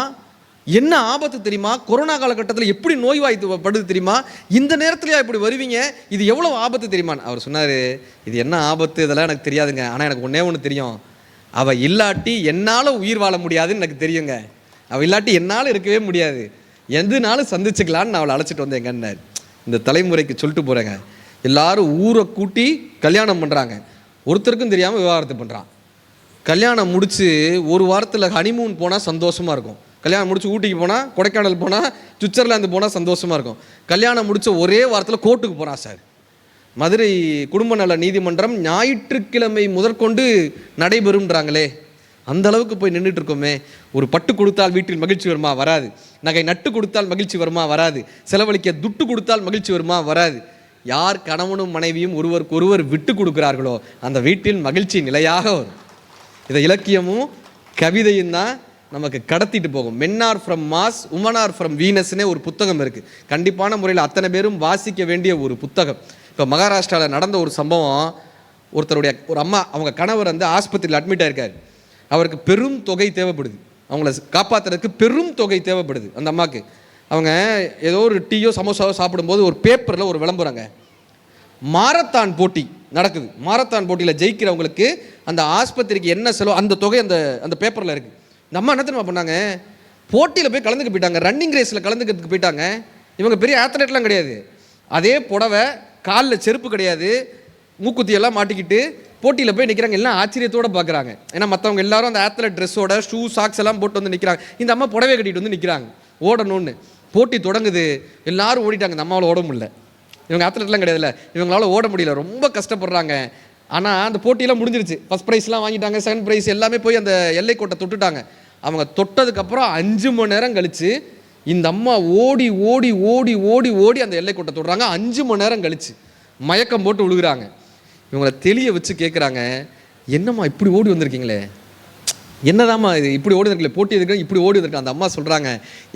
என்ன ஆபத்து தெரியுமா, கொரோனா காலகட்டத்தில் எப்படி நோய்வாய்ப்படுது தெரியுமா, இந்த நேரத்துலையா இப்படி வருவீங்க, இது எவ்வளோ ஆபத்து தெரியுமான்னு அவர் சொன்னார். இது என்ன ஆபத்து இதெல்லாம் எனக்கு தெரியாதுங்க, ஆனால் எனக்கு ஒன்று தெரியும், அவள் இல்லாட்டி என்னால் உயிர் வாழ முடியாதுன்னு எனக்கு தெரியுங்க, அவள் இல்லாட்டி என்னால் இருக்கவே முடியாது, எதுனாலும் சந்திச்சுக்கலான்னு நான் அவளை அழைச்சிட்டு வந்தேங்கன்னார். இந்த தலைமுறைக்கு சொல்லிட்டு போகிறேங்க, எல்லாரும் ஊரை கூட்டி கல்யாணம் பண்ணுறாங்க. ஒருத்தருக்கும் தெரியாமல் விவாகரத்து பண்ணுறான். கல்யாணம் முடித்து ஒரு வாரத்தில் ஹனிமூன் போனால் சந்தோஷமாக இருக்கும். கல்யாணம் முடிச்சு ஊட்டிக்கு போனால், கொடைக்கானல் போனால், சுவிட்சர்லாந்து போனால் சந்தோஷமாக இருக்கும். கல்யாணம் முடித்த ஒரே வாரத்தில் கோர்ட்டுக்கு போகிறான் சார். மதுரை குடும்ப நல நீதிமன்றம் ஞாயிற்றுக்கிழமை முதற்கொண்டு நடைபெறும்ன்றாங்களே, அந்த அளவுக்கு போய் நின்றுட்டு இருக்கோமே. ஒரு பட்டு கொடுத்தால் வீட்டில் மகிழ்ச்சி வருமா? வராது. நகை நட்டு கொடுத்தால் மகிழ்ச்சி வருமா? வராது. செலவழிக்க துட்டு கொடுத்தால் மகிழ்ச்சி வருமா? வராது. யார் கணவனும் மனைவியும் ஒருவருக்கு ஒருவர் விட்டு கொடுக்குறார்களோ அந்த வீட்டில் மகிழ்ச்சி நிலையாக வரும். இதை இலக்கியமும் கவிதையும் தான் நமக்கு கடத்திட்டு போகும். Men are from Mars, women are from வீனஸ்னே ஒரு புத்தகம் இருக்குது. கண்டிப்பான முறையில் அத்தனை பேரும் வாசிக்க வேண்டிய ஒரு புத்தகம். இப்போ மகாராஷ்டிராவில் நடந்த ஒரு சம்பவம். ஒருத்தருடைய ஒரு அம்மா, அவங்க கணவர் வந்து ஆஸ்பத்திரியில் அட்மிட் ஆயிருக்காரு. அவருக்கு பெரும் தொகை தேவைப்படுது. அவங்கள காப்பாற்றுறதுக்கு பெரும் தொகை தேவைப்படுது அந்த அம்மாவுக்கு. அவங்க ஏதோ ஒரு டீயோ சமோசாவோ சாப்பிடும்போது ஒரு பேப்பரில் ஒரு விளம்பரங்க, மாரத்தான் போட்டி நடக்குது. மாரத்தான் போட்டியில் ஜெயிக்கிறவங்களுக்கு அந்த ஆஸ்பத்திரிக்கு என்ன செலவு அந்த தொகை அந்த அந்த பேப்பரில் இருக்குது. இந்த அம்மா என்ன தெரியுமா பண்ணாங்க? போட்டியில் போய் கலந்துக்க போயிட்டாங்க. ரன்னிங் ரேஸில் கலந்துக்கிறதுக்கு போயிட்டாங்க. இவங்க பெரிய ஆத்லெட்லாம் கிடையாது. அதே புடவை, காலில் செருப்பு கிடையாது, மூக்குத்தியெல்லாம் மாட்டிக்கிட்டு போட்டியில் போய் நிற்கிறாங்க. எல்லாம் ஆச்சரியத்தோடு பார்க்குறாங்க. ஏன்னா மற்றவங்க எல்லாரும் அந்த ஆத்லெட் ட்ரெஸ்ஸோட ஷூ சாக்ஸ் எல்லாம் போட்டு வந்து நிற்கிறாங்க. இந்த அம்மா புடவை கட்டிட்டு வந்து நிற்கிறாங்க. ஓடணும்னு போட்டி தொடங்குது. எல்லாரும் ஓடிட்டாங்க. இந்த அம்மாவில் ஓட முடியல. இவங்க ஆத்லெட்லாம் கிடையாதுல்ல, இவங்களால ஓட முடியல, ரொம்ப கஷ்டப்படுறாங்க. ஆனால் அந்த போட்டியெல்லாம் முடிஞ்சிருச்சு. ஃபஸ்ட் ப்ரைஸ்லாம் வாங்கிட்டாங்க, செகண்ட் ப்ரைஸ் எல்லாமே போய் அந்த எல்லை கோட்டை தொட்டுட்டாங்க. அவங்க தொட்டதுக்கப்புறம் 5 மணி நேரம் கழித்து இந்த அம்மா ஓடி ஓடி ஓடி ஓடி ஓடி அந்த எல்லை கோட்டை தொடுறாங்க. 5 மணி நேரம் கழித்து மயக்கம் போட்டு விழுகிறாங்க. இவங்களை தெளிய வச்சு கேட்குறாங்க, என்னம்மா இப்படி ஓடி வந்திருக்கீங்களே, என்னதாம்மா இது இப்படி ஓடி இருக்கல, போட்டி இருக்கிற இப்படி ஓடி வந்திருக்க. அந்த அம்மா சொல்கிறாங்க,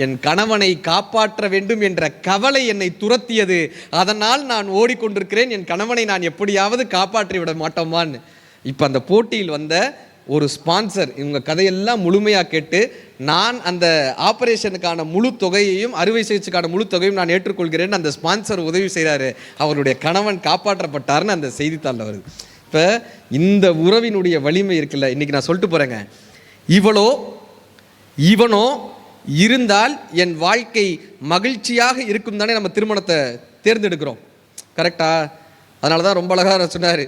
என் கணவனை காப்பாற்ற வேண்டும் என்ற கவலை என்னை துரத்தியது, அதனால் நான் ஓடிக்கொண்டிருக்கிறேன். என் கணவனை நான் எப்படியாவது காப்பாற்றி விட மாட்டோமான்னு. இப்போ அந்த போட்டியில் வந்த ஒரு ஸ்பான்சர் இவங்க கதையெல்லாம் முழுமையாக கேட்டு, நான் அந்த ஆப்ரேஷனுக்கான முழு தொகையையும், அறுவை சிகிச்சைக்கான முழு தொகையும் நான் ஏற்றுக்கொள்கிறேன், அந்த ஸ்பான்சர் உதவி செய்கிறாரு, அவருடைய கணவன் காப்பாற்றப்பட்டார்னு அந்த செய்தித்தாளில் வருது. இப்போ இந்த உறவினுடைய வலிமை இருக்குல்ல, இன்றைக்கி நான் சொல்லிட்டு போகிறேங்க, இவனோ இருந்தால் என் வாழ்க்கை மகிழ்ச்சியாக இருக்கும் தானே நம்ம திருமணத்தை தேர்ந்தெடுக்கிறோம். கரெக்டா? அதனால தான் ரொம்ப அழகாக சொன்னார்,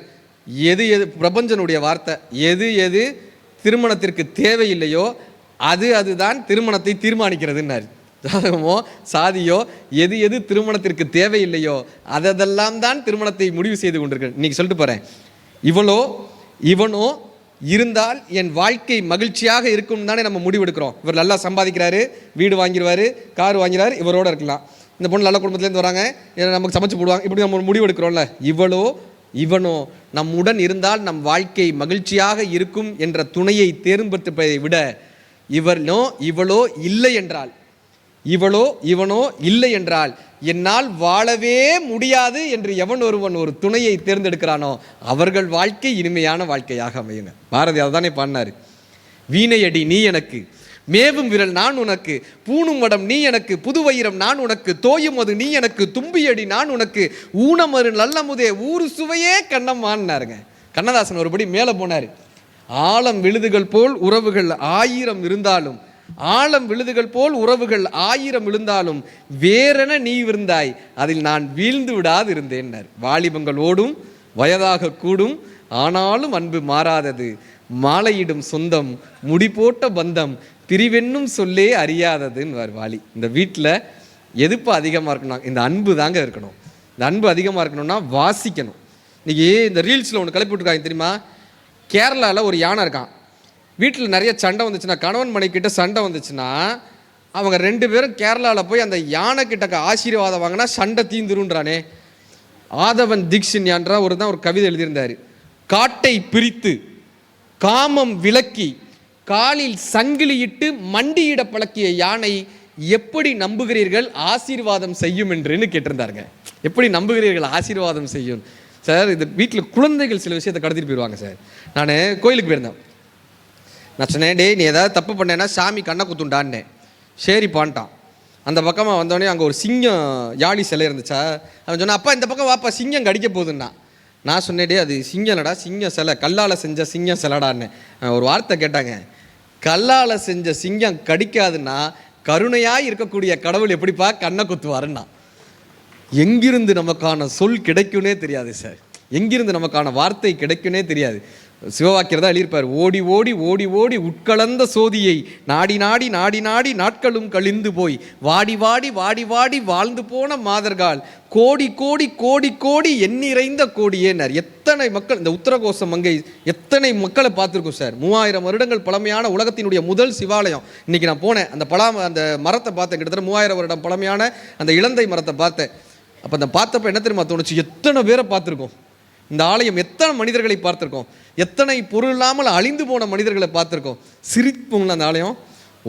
எது பிரபஞ்சனுடைய வார்த்தை, எது திருமணத்திற்கு தேவையில்லையோ அதுதான் திருமணத்தை தீர்மானிக்கிறதுன்னாரு. ஜாதகமோ சாதியோ எது திருமணத்திற்கு தேவையில்லையோ அதெல்லாம் தான் திருமணத்தை முடிவு செய்து கொண்டிருக்கு. இன்னைக்கு சொல்லிட்டு போகிறேன், இவனோ இருந்தால் என் வாழ்க்கை மகிழ்ச்சியாக இருக்கும் தானே நம்ம முடிவெடுக்கிறோம். இவர் நல்லா சம்பாதிக்கிறாரு, வீடு வாங்கிடுவார், கார் வாங்கிறாரு, இவரோட இருக்கலாம். இந்த பொண்ணு நல்ல குடும்பத்துலேருந்து வராங்க, நமக்கு சமைச்சு போடுவாங்க, இப்படி நம்ம முடிவெடுக்கிறோம்ல. இவனோ நம்முடன் இருந்தால் நம் வாழ்க்கை மகிழ்ச்சியாக இருக்கும் என்ற துணையை தேர்ந்தெடுப்பதை விட இவளோ இவனோ இல்லை என்றால் என்னால் வாழவே முடியாது என்று எவன் ஒருவன் ஒரு துணையை தேர்ந்தெடுக்கிறானோ அவர்கள் வாழ்க்கை இனிமையான வாழ்க்கையாக அமையுங்க. பாரதி அதுதானே பாடினாரு. வீணையடி நீ எனக்கு, மேவும் விரல் நான் உனக்கு, பூணும் வடம் நீ எனக்கு, புதுவயிரம் நான் உனக்கு, தோயும் அது நீ எனக்கு, தும்பியடி நான் உனக்கு, ஊனமரு நல்லமுதே ஊறு சுவையே கண்ணம்மான்னாருங்க. கண்ணதாசன் ஒருபடி மேலே போனார். ஆழம் விழுதுகள் போல் உறவுகள் 1000 இருந்தாலும், ஆழம் விழுதுகள் போல் உறவுகள் 1000 இருந்தாலும் வேறென நீ விருந்தாய், அதில் நான் வீழ்ந்து விடாது இருந்தேன்னார். வாலிபங்கள் ஓடும், வயதாக கூடும், ஆனாலும் அன்பு மாறாதது, மாலையிடும் சொந்தம், முடி போட்ட பந்தம், பிரிவென்னும் சொல்லே அறியாததுன்னு வாலி. இந்த வீட்டில் எதுப்பு அதிகமாக இருக்கணும், இந்த அன்பு தாங்க இருக்கணும். இந்த அன்பு அதிகமாக இருக்கணும்னா வாசிக்கணும். இன்றைக்கி இந்த ரீல்ஸில் ஒன்று கிளப்பி விட்டுருக்காங்க தெரியுமா? கேரளாவில் ஒரு யானை இருக்கான். வீட்டில் நிறைய சண்டை வந்துச்சுன்னா, கணவன் மனைக்கிட்ட சண்டை வந்துச்சுன்னா, அவங்க 2 பேரும் கேரளாவில் போய் அந்த யானை கிட்ட ஆசீர்வாதம் வாங்கினா சண்டை தீந்துருன்றானே. ஆதவன் தீக்ஷின்யான்ற ஒரு கவிதை எழுதியிருந்தார். காட்டை பிரித்து காமம் விலக்கி காலில் சங்கிலியிட்டு மண்டியிட பழக்கிய யானை எப்படி நம்புகிறீர்கள் ஆசீர்வாதம் செய்யும் என்றுன்னு கேட்டிருந்தாருங்க. எப்படி நம்புகிறீர்கள் ஆசீர்வாதம் செய்யும்? சார், இந்த வீட்டில் குழந்தைகள் சில விஷயத்தை கடத்திட்டு போயிடுவாங்க சார். நான் கோயிலுக்கு போயிருந்தேன். நான் சொன்னேன், டே நீ ஏதாவது தப்பு பண்ணேன்னா சாமி கண்ணை குத்துண்டான்னே. சரி பான்ட்டான். அந்த பக்கமாக வந்தோடனே அங்கே ஒரு சிங்கம் யாழி சிலை இருந்துச்சா. அவன் சொன்னான், அப்பா இந்த பக்கம் வாப்பா சிங்கம் கடிக்க போகுதுன்னா. நான் சொன்னேடே அது சிங்கம் இல்லடா, சிங்கம் சிலை, கல்லால் செஞ்ச சிங்கம் சிலடான்னு. ஒரு வார்த்தை கேட்டாங்க, கல்லால் செஞ்ச சிங்கம் கடிக்காதுன்னா கருணையாக இருக்கக்கூடிய கடவுள் எப்படிப்பா கண்ணை குத்துவாருன்னா. எங்கிருந்து நமக்கான சொல் கிடைக்கும்னே தெரியாது சார். எங்கிருந்து நமக்கான வார்த்தை கிடைக்கும்னே தெரியாது. சிவவாக்கியர் தான் எழுதியிருப்பார், ஓடி ஓடி ஓடி ஓடி உட்கலந்த சோதியை நாடி நாடி நாடி நாடி நாட்களும் கழிந்து போய் வாடி வாடி வாடி வாடி வாழ்ந்து போன மாதர்கள் கோடி கோடி கோடி கோடி எண்ணிறைந்த கோடியேனர். எத்தனை மக்கள், இந்த உத்தரகோச மங்கை எத்தனை மக்களை பார்த்துருக்கோம் சார். 3000 வருடங்கள் பழமையான உலகத்தினுடைய முதல் சிவாலயம். இன்றைக்கி நான் போனேன், அந்த மரத்தை பார்த்தேன், கிட்டத்தட்ட 3000 வருடம் பழமையான அந்த இலந்தை மரத்தை பார்த்தேன். அப்போ அந்த பார்த்தப்ப என்ன தெரியுமா தோணுச்சு, எத்தனை பேரை பார்த்துருக்கோம் இந்த ஆலயம், எத்தனை மனிதர்களை பார்த்துருக்கோம், எத்தனை பொருள் இல்லாமல் அழிந்து போன மனிதர்களை பார்த்துருக்கோம். சிரிப்புங்களா அந்த ஆலயம்.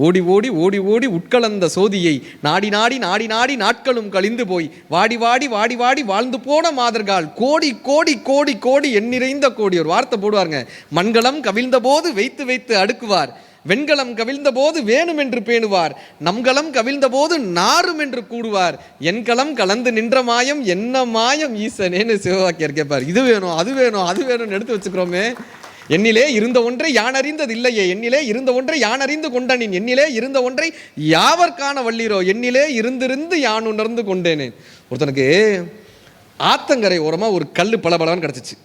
ஓடி ஓடி ஓடி ஓடி உட்கலந்த சோதியை நாடி நாடி நாடி நாடி நாட்களும் கழிந்து போய் வாடி வாடி வாடி வாடி வாழ்ந்து போன மாதர்கள் கோடி கோடி கோடி கோடி எண்ணிறைந்த கோடி. ஒரு வார்த்தை போடுவாருங்க, மண்கலம் கவிழ்ந்த போது வைத்து வைத்து அடுக்குவார், வெண்கலம் கவிழ்ந்த போது வேணும் என்று பேணுவார், நம்கலம் கவிழ்ந்த போது நாரும் என்று கூடுவார், என்கலம் கலந்து நின்ற மாயம் என்ன மாயம் ஈசனேன்னு சிவவாக்கியர் கேட்பார். இது வேணும் அது வேணும் அது வேணும்னு எடுத்து வச்சுக்கிறோமே. என்னிலே இருந்த ஒன்றை யான் அறிந்தது இல்லையே, என்னிலே இருந்த ஒன்றை யான் அறிந்து கொண்டனின், என்னிலே இருந்த ஒன்றை யாவர்கான வள்ளீரோ, என்னிலே இருந்திருந்து யான் உணர்ந்து கொண்டேனே. ஒருத்தனுக்கு ஆத்தங்கரை ஓரமாக ஒரு கல் பளபளன்னு கிடச்சிச்சு.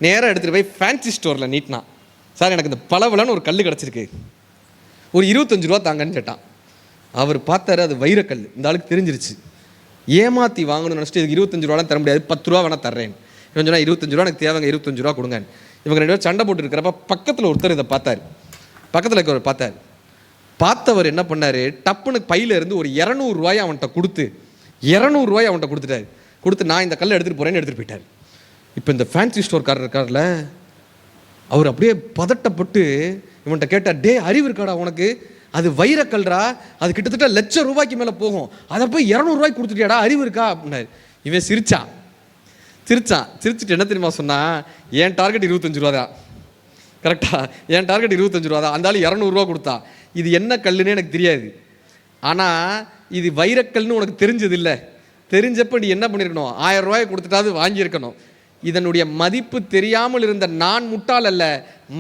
நேராக எடுத்துகிட்டு போய் ஃபேன்சி ஸ்டோரில் நீட்டினான். சார் எனக்கு இந்த பளபளன்னு ஒரு கல் கிடச்சிருக்கு, ஒரு 25 ரூபா தாங்கன்னு கேட்டான். அவர் பார்த்தாரு, அது வைரக்கல். இந்த ஆளுக்கு தெரிஞ்சிருச்சு. ஏமாற்றி வாங்கணும்னு நினச்சிட்டு இதுக்கு 25 ரூபாலாம் தர முடியாது, 10 ரூபா வேணால் தர்றேன். இவன் சொன்னால் 25 ரூபா எனக்கு தேவைங்க, 25 ரூபா கொடுங்க. இவங்க 2 பேரும் சண்டை போட்டு இருக்கிறப்ப பக்கத்தில் ஒருத்தர் இதை பார்த்தார். பக்கத்தில் இருக்கிறவர் பார்த்தார். பார்த்தவர் என்ன பண்ணார், டப்புன்னு பையில இருந்து ஒரு 200 ரூபாயை அவன்கிட்ட கொடுத்து 200 ரூபாயை அவன்கிட்ட கொடுத்துட்டாரு. கொடுத்து நான் இந்த கல்லை எடுத்துகிட்டு போகிறேன்னு எடுத்துகிட்டு போயிட்டார். இப்போ இந்த ஃபேன்சி ஸ்டோர்காரர் இருக்கார்ல, அவர் அப்படியே பதட்டப்பட்டு இவன்கிட்ட கேட்டார், டே அறிவு இருக்காடா உனக்கு, அது வைரக்கல்றா, அது கிட்டத்தட்ட லட்சம் ரூபாய்க்கு மேலே போகும், அதை போய் 200 ரூபாய்க்கு கொடுத்துட்டியாடா, அறிவு இருக்கா அப்படின்னாரு. இவன் சிரிச்சுட்டு என்ன தெரியுமா சொன்னா, என் டார்கெட் 25 ரூபா தான், கரெக்டா, என் டார்கெட் 25 ரூபா தான், அந்த ஆள் 200 ரூபா கொடுத்தா. இது என்ன கல்லுன்னு எனக்கு தெரியாது, ஆனால் இது வைரக்கல்னு உனக்கு தெரிஞ்சது இல்லை. தெரிஞ்சப்ப நீ என்ன பண்ணியிருக்கணும், 1000 ரூபாயை கொடுத்துட்டாவது வாங்கியிருக்கணும். இதனுடைய மதிப்பு தெரியாமல் இருந்த நான் முட்டாள் அல்ல,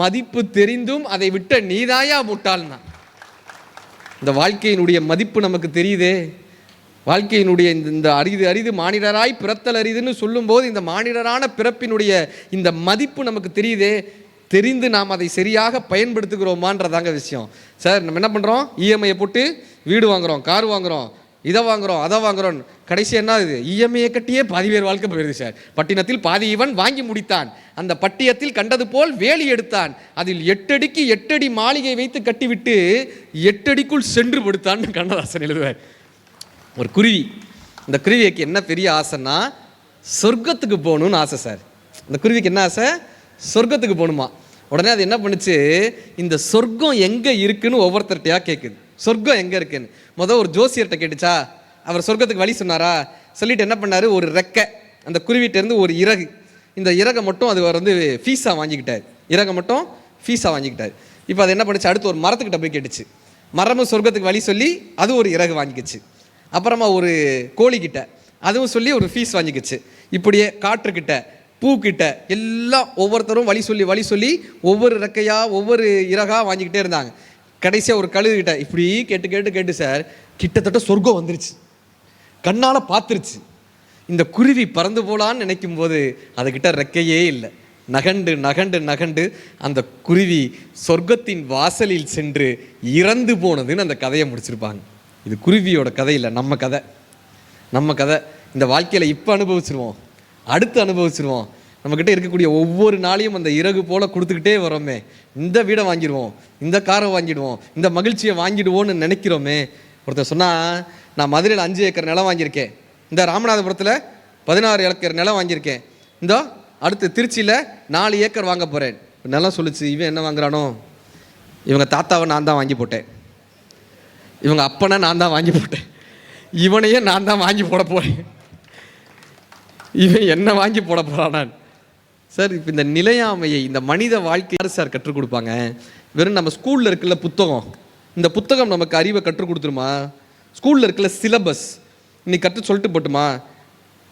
மதிப்பு தெரிந்தும் அதை விட்ட நீதாயா முட்டாள்னா. இந்த வாழ்க்கையினுடைய மதிப்பு நமக்கு தெரியுதே. வாழ்க்கையினுடைய இந்த அரிது மானிடராய் பிறத்தல் அரிதுன்னு சொல்லும்போது இந்த மானிடரான பிறப்பினுடைய இந்த மதிப்பு நமக்கு தெரியுதே. தெரிந்து நாம் அதை சரியாக பயன்படுத்துகிறோமான்றதாங்க விஷயம். சார் நம்ம என்ன பண்ணுறோம், இஎம்ஐயை போட்டு வீடு வாங்குகிறோம், கார் வாங்குகிறோம், இதை வாங்குகிறோம், அதை வாங்குகிறோம். கடைசி என்ன இது, இஎம்ஐயை கட்டியே பாதி பேர் வாழ்க்கை போயிடுது சார். பட்டினத்தில் பாதி இவன் வாங்கி முடித்தான், அந்த பட்டியத்தில் கண்டது போல் வேலி எடுத்தான், அதில் 8 அடிக்கு 8 அடி மாளிகை வைத்து கட்டிவிட்டு 8 அடிக்குள் சென்று படுத்தான்னு கண்ணதாசன் எழுதுவார். ஒரு குருவி, இந்த குருவிக்கு என்ன பெரிய ஆசைன்னா சொர்க்கத்துக்கு போகணும்னு ஆசை சார். இந்த குருவிக்கு என்ன ஆசை, சொர்க்கத்துக்கு போகணுமா. உடனே அது என்ன பண்ணுச்சு, இந்த சொர்க்கம் எங்கே இருக்குன்னு ஒவ்வொருத்தர்கிட்டையா கேட்குது. சொர்க்கம் எங்கே இருக்குன்னு ஒரு ஜோசியர்கிட்ட கேட்டுச்சா. அவர் சொர்க்கத்துக்கு வழி சொன்னாரா. சொல்லிட்டு என்ன பண்ணார், ஒரு ரெக்கை அந்த குருவிட்டேருந்து ஒரு இறகு, இந்த இறகை மட்டும் அது வந்து ஃபீஸாக வாங்கிக்கிட்டார். இறகை மட்டும் ஃபீஸாக வாங்கிக்கிட்டார். இப்போ அது என்ன பண்ணுச்சு, அடுத்து ஒரு மரத்துக்கிட்ட போய் கேட்டுச்சு. மரமும் சொர்க்கத்துக்கு வழி சொல்லி அது ஒரு இறகு வாங்கிக்கிச்சு. அப்புறமா ஒரு கோழிக்கிட்ட அதுவும் சொல்லி ஒரு ஃபீஸ் வாங்கிக்கிச்சு. இப்படியே காற்றுக்கிட்ட பூக்கிட்ட எல்லாம் ஒவ்வொருத்தரும் வழி சொல்லி ஒவ்வொரு ரெக்கையாக ஒவ்வொரு இறகாக வாங்கிக்கிட்டே இருந்தாங்க. கடைசியாக ஒரு கழுகுகிட்ட இப்படி கேட்டு சார் கிட்டத்தட்ட சொர்க்கம் வந்துருச்சு, கண்ணால் பார்த்துருச்சு. இந்த குருவி பறந்து போலான்னு நினைக்கும் போது அதுக்கிட்ட ரெக்கையே இல்லை. நகண்டு நகண்டு நகண்டு அந்த குருவி சொர்க்கத்தின் வாசலில் சென்று இறந்து போனதுன்னு அந்த கதையை முடிச்சிருப்பாங்க. இது குருவியோட கதை இல்லை, நம்ம கதை. இந்த வாழ்க்கையில் இப்போ அனுபவிச்சிருவோம், அடுத்து அனுபவிச்சிருவோம். நம்மக்கிட்ட இருக்கக்கூடிய ஒவ்வொரு நாளையும் அந்த இறகு போல் கொடுத்துக்கிட்டே வரோமே. இந்த வீடை வாங்கிடுவோம், இந்த காரை வாங்கிடுவோம், இந்த மகிழ்ச்சியை வாங்கிடுவோன்னு நினைக்கிறோமே. ஒருத்தர் சொன்னால், நான் மதுரையில் 5 ஏக்கர் நிலம் வாங்கியிருக்கேன், இந்த ராமநாதபுரத்தில் 16 ஏக்கர் நிலம் வாங்கியிருக்கேன், இந்த அடுத்து திருச்சியில் 4 ஏக்கர் வாங்க போகிறேன். நிலம் சொல்லிச்சு. இவன் என்ன வாங்குறானோ, இவங்க தாத்தாவை நான் தான் வாங்கி போட்டேன், இவங்க அப்பனை நான் தான் வாங்கி போட்டேன், இவனையே நான் தான் வாங்கி போட போகிறேன், இவன் என்ன வாங்கி போட போகிறான் சார். இப்போ இந்த நிலையாமையை இந்த மனித வாழ்க்கை யார் சார் கற்றுக் கொடுப்பாங்க? வெறும் நம்ம ஸ்கூலில் இருக்குல்ல புத்தகம், இந்த புத்தகம் நமக்கு அறிவை கற்றுக் கொடுத்துருமா? ஸ்கூலில் இருக்குல்ல சிலபஸ் இன்னைக்கு கற்று சொல்லிட்டு போட்டுமா?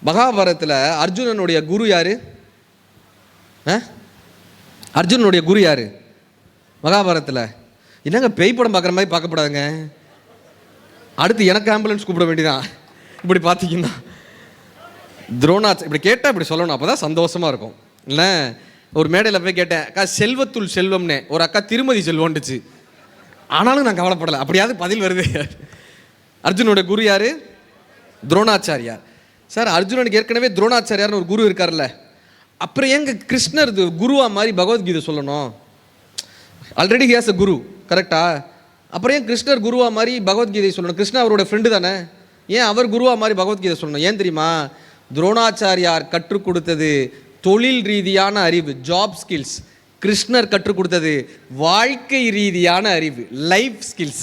மகாபாரதத்தில் அர்ஜுனனுடைய குரு யார்? அர்ஜுனனுடைய குரு யார் மகாபாரதத்தில்? என்னங்க பேய் படம் பார்க்குற மாதிரி பார்க்கப்படாதுங்க. அடுத்து எனக்கு ஆம்புலன்ஸ் கூப்பிட வேண்டியதான். இப்படி பார்த்தீங்கன்னா துரோணாச்சாரி இப்படி கேட்டால் இப்படி சொல்லணும், அப்போ தான் சந்தோஷமாக இருக்கும். இல்லை ஒரு மேடையில் போய் கேட்டேன், அக்கா செல்வத்துள் செல்வம்னே, ஒரு அக்கா திருமதி செல்வம்ட்டுச்சு. ஆனாலும் நான் கவலைப்படலை, அப்படியாவது பதில் வருது. அர்ஜுனோட குரு யார்? துரோணாச்சாரியார். சார் அர்ஜுனனுக்கு ஏற்கனவே துரோணாச்சாரியார்னு ஒரு குரு இருக்கார்ல, அப்புறம் ஏங்க கிருஷ்ணர் குருவா மாதிரி பகவத்கீதை சொல்லணும்? ஆல்ரெடி ஹேஸ் அ குரு, கரெக்டா? அப்புறம் ஏன் கிருஷ்ணர் குருவா மாதிரி பகவத்கீதை சொல்லணும்? கிருஷ்ணா அவரோட ஃப்ரெண்டு தானே, ஏன் அவர் குருவா மாதிரி பகவத்கீதை சொல்லணும்? ஏன் தெரியுமா? துரோணாச்சாரியார் கற்றுக் கொடுத்தது தொழில் ரீதியான அறிவு, ஜாப் ஸ்கில்ஸ். கிருஷ்ணர் கற்றுக் கொடுத்தது வாழ்க்கை ரீதியான அறிவு, லைஃப் ஸ்கில்ஸ்.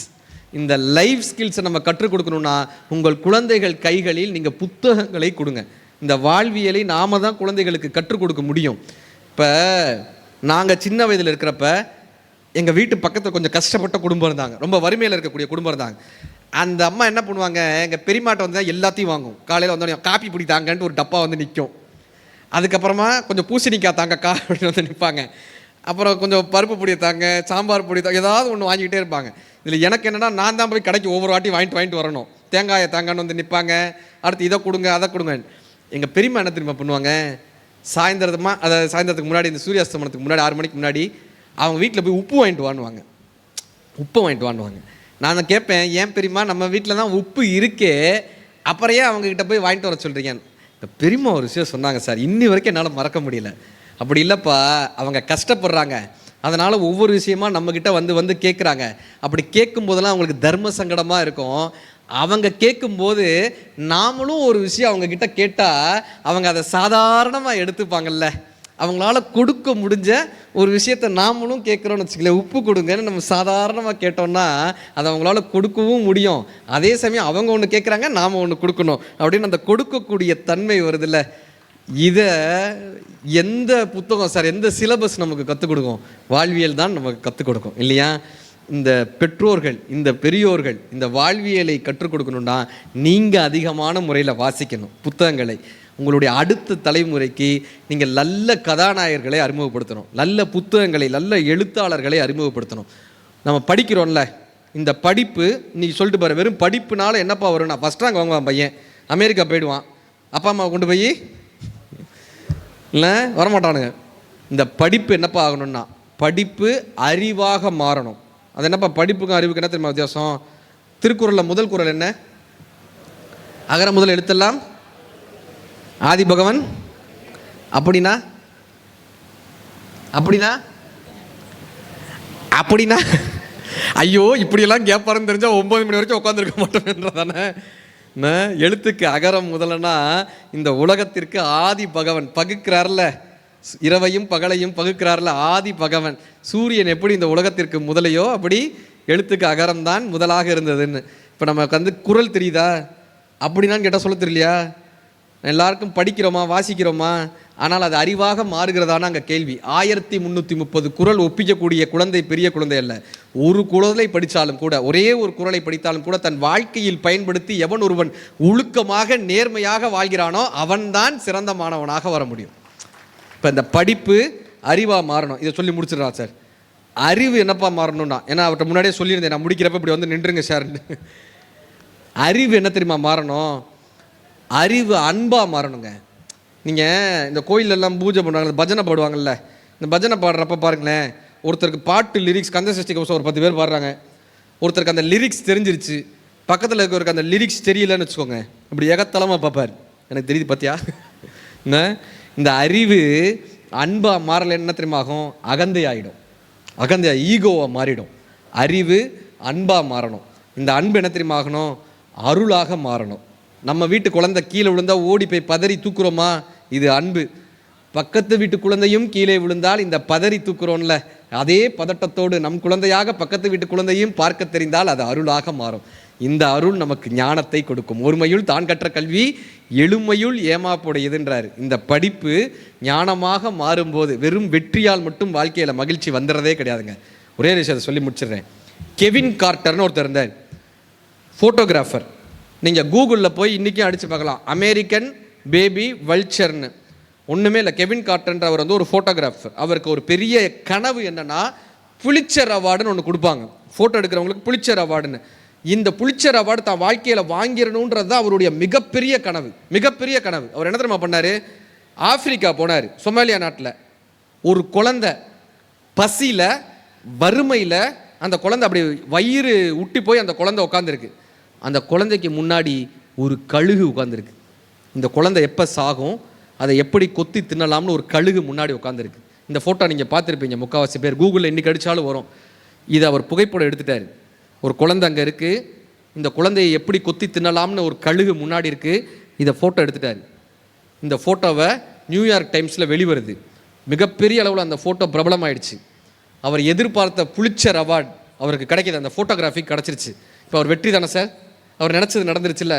இந்த லைஃப் ஸ்கில்ஸை நம்ம கற்றுக் கொடுக்கணும்னா உங்கள் குழந்தைகள் கைகளில் நீங்கள் புத்தகங்களை கொடுங்க. இந்த வாழ்வியலை நாம தான் குழந்தைகளுக்கு கற்றுக் கொடுக்க முடியும். இப்போ நாங்கள் சின்ன வயதில் இருக்கிறப்ப எங்கள் வீட்டு பக்கத்தில் கொஞ்சம் கஷ்டப்பட்ட குடும்பம் இருந்தாங்க, ரொம்ப வறுமையில் இருக்கக்கூடிய குடும்பம் இருந்தாங்க. அந்த அம்மா என்ன பண்ணுவாங்க, எங்கள் பெரியமாட்ட வந்து தான் எல்லாத்தையும் வாங்கும். காலையில் வந்தோடனே காப்பி பிடி தாங்கன்ட்டு ஒரு டப்பா வந்து நிற்கும். அதுக்கப்புறமா கொஞ்சம் பூசணிக்காய் தாங்கக்கா அப்படின்னு வந்து நிற்பாங்க. அப்புறம் கொஞ்சம் பருப்பு பொடியை தாங்க, சாம்பார் பொடி தாங்க, ஏதாவது ஒன்று வாங்கிக்கிட்டே இருப்பாங்க. இதில் எனக்கு என்னென்னா, நான் தான் போய் கடைக்கு ஒவ்வொரு வாட்டி வாங்கிட்டு வரணும். தேங்காயை தாங்கன்னு வந்து நிற்பாங்க. அடுத்து இதை கொடுங்க அதை கொடுங்க. எங்கள் பெரியம்மா என்ன தெரியுமா பண்ணுவாங்க, சாயந்தரத்துக்கு முன்னாடி, இந்த சூரியாஸ்தமனத்துக்கு முன்னாடி 6 மணிக்கு முன்னாடி அவங்க வீட்டில் போய் உப்பு வாங்கிட்டு வாங்குவாங்க. நான் கேட்பேன், ஏன் பெரியம்மா நம்ம வீட்டில் தான் உப்பு இருக்கே, அப்புறையே அவங்கக்கிட்ட போய் வாங்கிட்டு வர சொல்கிறீங்க? இந்த பெரியம்மா ஒரு விஷயம் சொன்னாங்க சார், இன்னி வரைக்கும் என்னால் மறக்க முடியல. அப்படி இல்லைப்பா, அவங்க கஷ்டப்படுறாங்க, அதனால் ஒவ்வொரு விஷயமா நம்மக்கிட்ட வந்து கேட்குறாங்க. அப்படி கேட்கும் போதெல்லாம் அவங்களுக்கு தர்ம சங்கடமாக இருக்கும். அவங்க கேட்கும்போது நாமளும் ஒரு விஷயம் அவங்கக்கிட்ட கேட்டால் அவங்க அதை சாதாரணமாக எடுத்துப்பாங்கல்ல. அவங்களால கொடுக்க முடிஞ்ச ஒரு விஷயத்தை நாமளும் கேட்குறோன்னு வச்சுக்கல, உப்பு கொடுங்கன்னு நம்ம சாதாரணமாக கேட்டோம்னா அதை அவங்களால கொடுக்கவும் முடியும். அதே சமயம் அவங்க ஒன்று கேட்குறாங்க, நாம் ஒன்று கொடுக்கணும் அப்படின்னு அந்த கொடுக்கக்கூடிய தன்மை வருதுல்ல. இதை எந்த புத்தகம் சார், எந்த சிலபஸ் நமக்கு கற்றுக் கொடுக்கும்? வாழ்வியல் தான் நமக்கு கற்றுக் கொடுக்கும் இல்லையா? இந்த பெற்றோர்கள், இந்த பெரியோர்கள் இந்த வாழ்வியலை கற்றுக் கொடுக்கணும்னா நீங்கள் அதிகமான முறையில் வாசிக்கணும் புத்தகங்களை. உங்களுடைய அடுத்த தலைமுறைக்கு நீங்கள் நல்ல கதாநாயகர்களை அறிமுகப்படுத்தணும், நல்ல புத்தகங்களை, நல்ல எழுத்தாளர்களை அறிமுகப்படுத்தணும். நம்ம படிக்கிறோம்ல, இந்த படிப்பு நீ சொல்லிட்டு பாரு, வெறும் படிப்புனால என்னப்பா வரும்னா, ஃபஸ்ட் ரேங்க் வாங்குவான் பையன், அமெரிக்கா போயிடுவான், அப்பா அம்மா கொண்டு போய் இல்லை வரமாட்டானுங்க. இந்த படிப்பு என்னப்பா ஆகணும்னா, படிப்பு அறிவாக மாறணும். அது என்னப்பா படிப்புக்கும் அறிவுக்கு என்ன தெரியுமா வித்தியாசம்? திருக்குறளில் முதல் குறள் என்ன? அகர முதல் எழுத்தெல்லாம் ஆதி பகவன். அப்படின்னா அப்படின்னா அப்படின்னா ஐயோ இப்படியெல்லாம் கேட்பாருன்னு தெரிஞ்சா 9 மணி வரைக்கும் உட்காந்துருக்க மாட்டோம்ன்றதானே. எழுத்துக்கு அகரம் முதலனா இந்த உலகத்திற்கு ஆதி பகவன் பகுக்கிறார்ல, இரவையும் பகலையும் பகுக்கிறார்ல ஆதி பகவன். சூரியன் எப்படி இந்த உலகத்திற்கு முதலையோ அப்படி எழுத்துக்கு அகரம் தான் முதலாக இருந்ததுன்னு. இப்போ நமக்கு வந்து குறள் தெரியுதா? அப்படின்னான்னு கேட்டால் சொல்ல தெரியலையா? எல்லாருக்கும் படிக்கிறோமா, வாசிக்கிறோமா, ஆனால் அது அறிவாக மாறுகிறதான அங்கே கேள்வி. 1330 குறள் ஒப்பிக்கக்கூடிய குழந்தை பெரிய குழந்தை அல்ல. ஒரு குறளை படித்தாலும் கூட, ஒரே ஒரு குறளை படித்தாலும் கூட தன் வாழ்க்கையில் பயன்படுத்தி எவன் ஒருவன் ஒழுக்கமாக நேர்மையாக வாழ்கிறானோ அவன்தான் சிறந்த மாணவனாக வர முடியும். இப்போ இந்த படிப்பு அறிவாக மாறணும். இதை சொல்லி முடிச்சிடறா சார். அறிவு என்னப்பா மாறணும்னா, ஏன்னா அவர்கிட்ட முன்னாடியே சொல்லியிருந்தேன், நான் முடிக்கிறப்ப இப்படி வந்து நின்றுங்க சார். அறிவு என்ன தெரியுமா மாறணும்? அறிவு அன்பாக மாறணுங்க. நீங்கள் இந்த கோயிலெல்லாம் பூஜை பண்ணுவாங்க, பஜனை பாடுவாங்கல்ல, இந்த பஜனை பாடுறப்ப பாருங்களேன், ஒருத்தருக்கு பாட்டு லிரிக்ஸ் கந்தசஷ்டி கவசம் ஒரு 10 பேர் பாடுறாங்க, ஒருத்தருக்கு அந்த லிரிக்ஸ் தெரிஞ்சிருச்சு, பக்கத்தில் இருக்கிறவருக்கு அந்த லிரிக்ஸ் தெரியலன்னு வச்சுக்கோங்க, இப்படி ஏகத்தளமாக பார்ப்பார், எனக்கு தெரியுது பார்த்தியா. இந்த அறிவு அன்பாக மாறலை என்ன தெரியுமா ஆகும்? அகந்தை ஆகிடும், ஈகோவாக மாறிடும். அறிவு அன்பாக மாறணும். இந்த அன்பு என்ன தெரியுமா ஆகணும்? அருளாக மாறணும். நம்ம வீட்டு குழந்தை கீழே விழுந்தால் ஓடி போய் பதறி தூக்குறோமா? இது அன்பு. பக்கத்து வீட்டு குழந்தையும் கீழே விழுந்தால் இந்த பதறி தூக்குறோம்ல, அதே பதட்டத்தோடு நம் குழந்தையாக பக்கத்து வீட்டு குழந்தையும் பார்க்க தெரிந்தால் அது அருளாக மாறும். இந்த அருள் நமக்கு ஞானத்தை கொடுக்கும். ஒருமையுள் தான் கற்ற கல்வி எழுமையுள் ஏமாப்புடையதுன்றார். இந்த படிப்பு ஞானமாக மாறும்போது வெறும் வெற்றியால் மட்டும் வாழ்க்கையில் மகிழ்ச்சி வந்துடுறதே கிடையாதுங்க. ஒரே விஷயத்தை சொல்லி முடிச்சிடுறேன். கெவின் கார்ட்டர்னு ஒருத்தர் இருந்தார், ஃபோட்டோகிராஃபர். நீங்கள் கூகுளில் போய் இன்றைக்கும் அடித்து பார்க்கலாம், அமெரிக்கன் பேபி வல்ச்சர்னு. ஒன்றுமே இல்லை, கெவின் கார்ட்டர் அவர் வந்து ஒரு ஃபோட்டோகிராஃபர். அவருக்கு ஒரு பெரிய கனவு என்னென்னா, புலிட்சர் அவார்டுன்னு ஒன்று கொடுப்பாங்க, ஃபோட்டோ எடுக்கிறவங்களுக்கு புலிட்சர் அவார்டுன்னு. இந்த புலிட்சர் அவார்டு தான் வாழ்க்கையில் வாங்கிடணுன்றது தான் அவருடைய மிகப்பெரிய கனவு. மிகப்பெரிய கனவு. அவர் என்ன தெரியுமா பண்ணார்? ஆப்பிரிக்கா போனார். சொமாலியா நாட்டில் ஒரு குழந்தை பசியில் வறுமையில் அந்த குழந்தை அப்படி வயிறு உட்டி போய் அந்த குழந்தை உட்காந்துருக்கு. அந்த குழந்தைக்கு முன்னாடி ஒரு கழுகு உட்காந்துருக்கு. இந்த குழந்தை எப்போ சாகும், அதை எப்படி கொத்தி தின்னலாம்னு ஒரு கழுகு முன்னாடி உட்காந்துருக்கு. இந்த ஃபோட்டோ நீங்கள் பார்த்துருப்பீங்க, முக்கால்வாசி பேர் கூகுளில் இன்னைக்கு அடித்தாலும் வரும். இதை அவர் புகைப்படம் எடுத்துட்டார். ஒரு குழந்தை அங்கே இருக்குது, இந்த குழந்தையை எப்படி கொத்தி தின்னலாம்னு ஒரு கழுகு முன்னாடி இருக்குது. இதை ஃபோட்டோ எடுத்துட்டார். இந்த ஃபோட்டோவை நியூயார்க் டைம்ஸில் வெளிவருது. மிகப்பெரிய அளவில் அந்த ஃபோட்டோ பிரபலமாயிடுச்சு. அவர் எதிர்பார்த்த புலிட்சர் அவார்டு அவருக்கு கிடைக்கிது. அந்த ஃபோட்டோகிராஃபி கிடச்சிருச்சு. இப்போ அவர் வெற்றி தானே சார்? அவர் நினச்சது நடந்துருச்சுல்ல.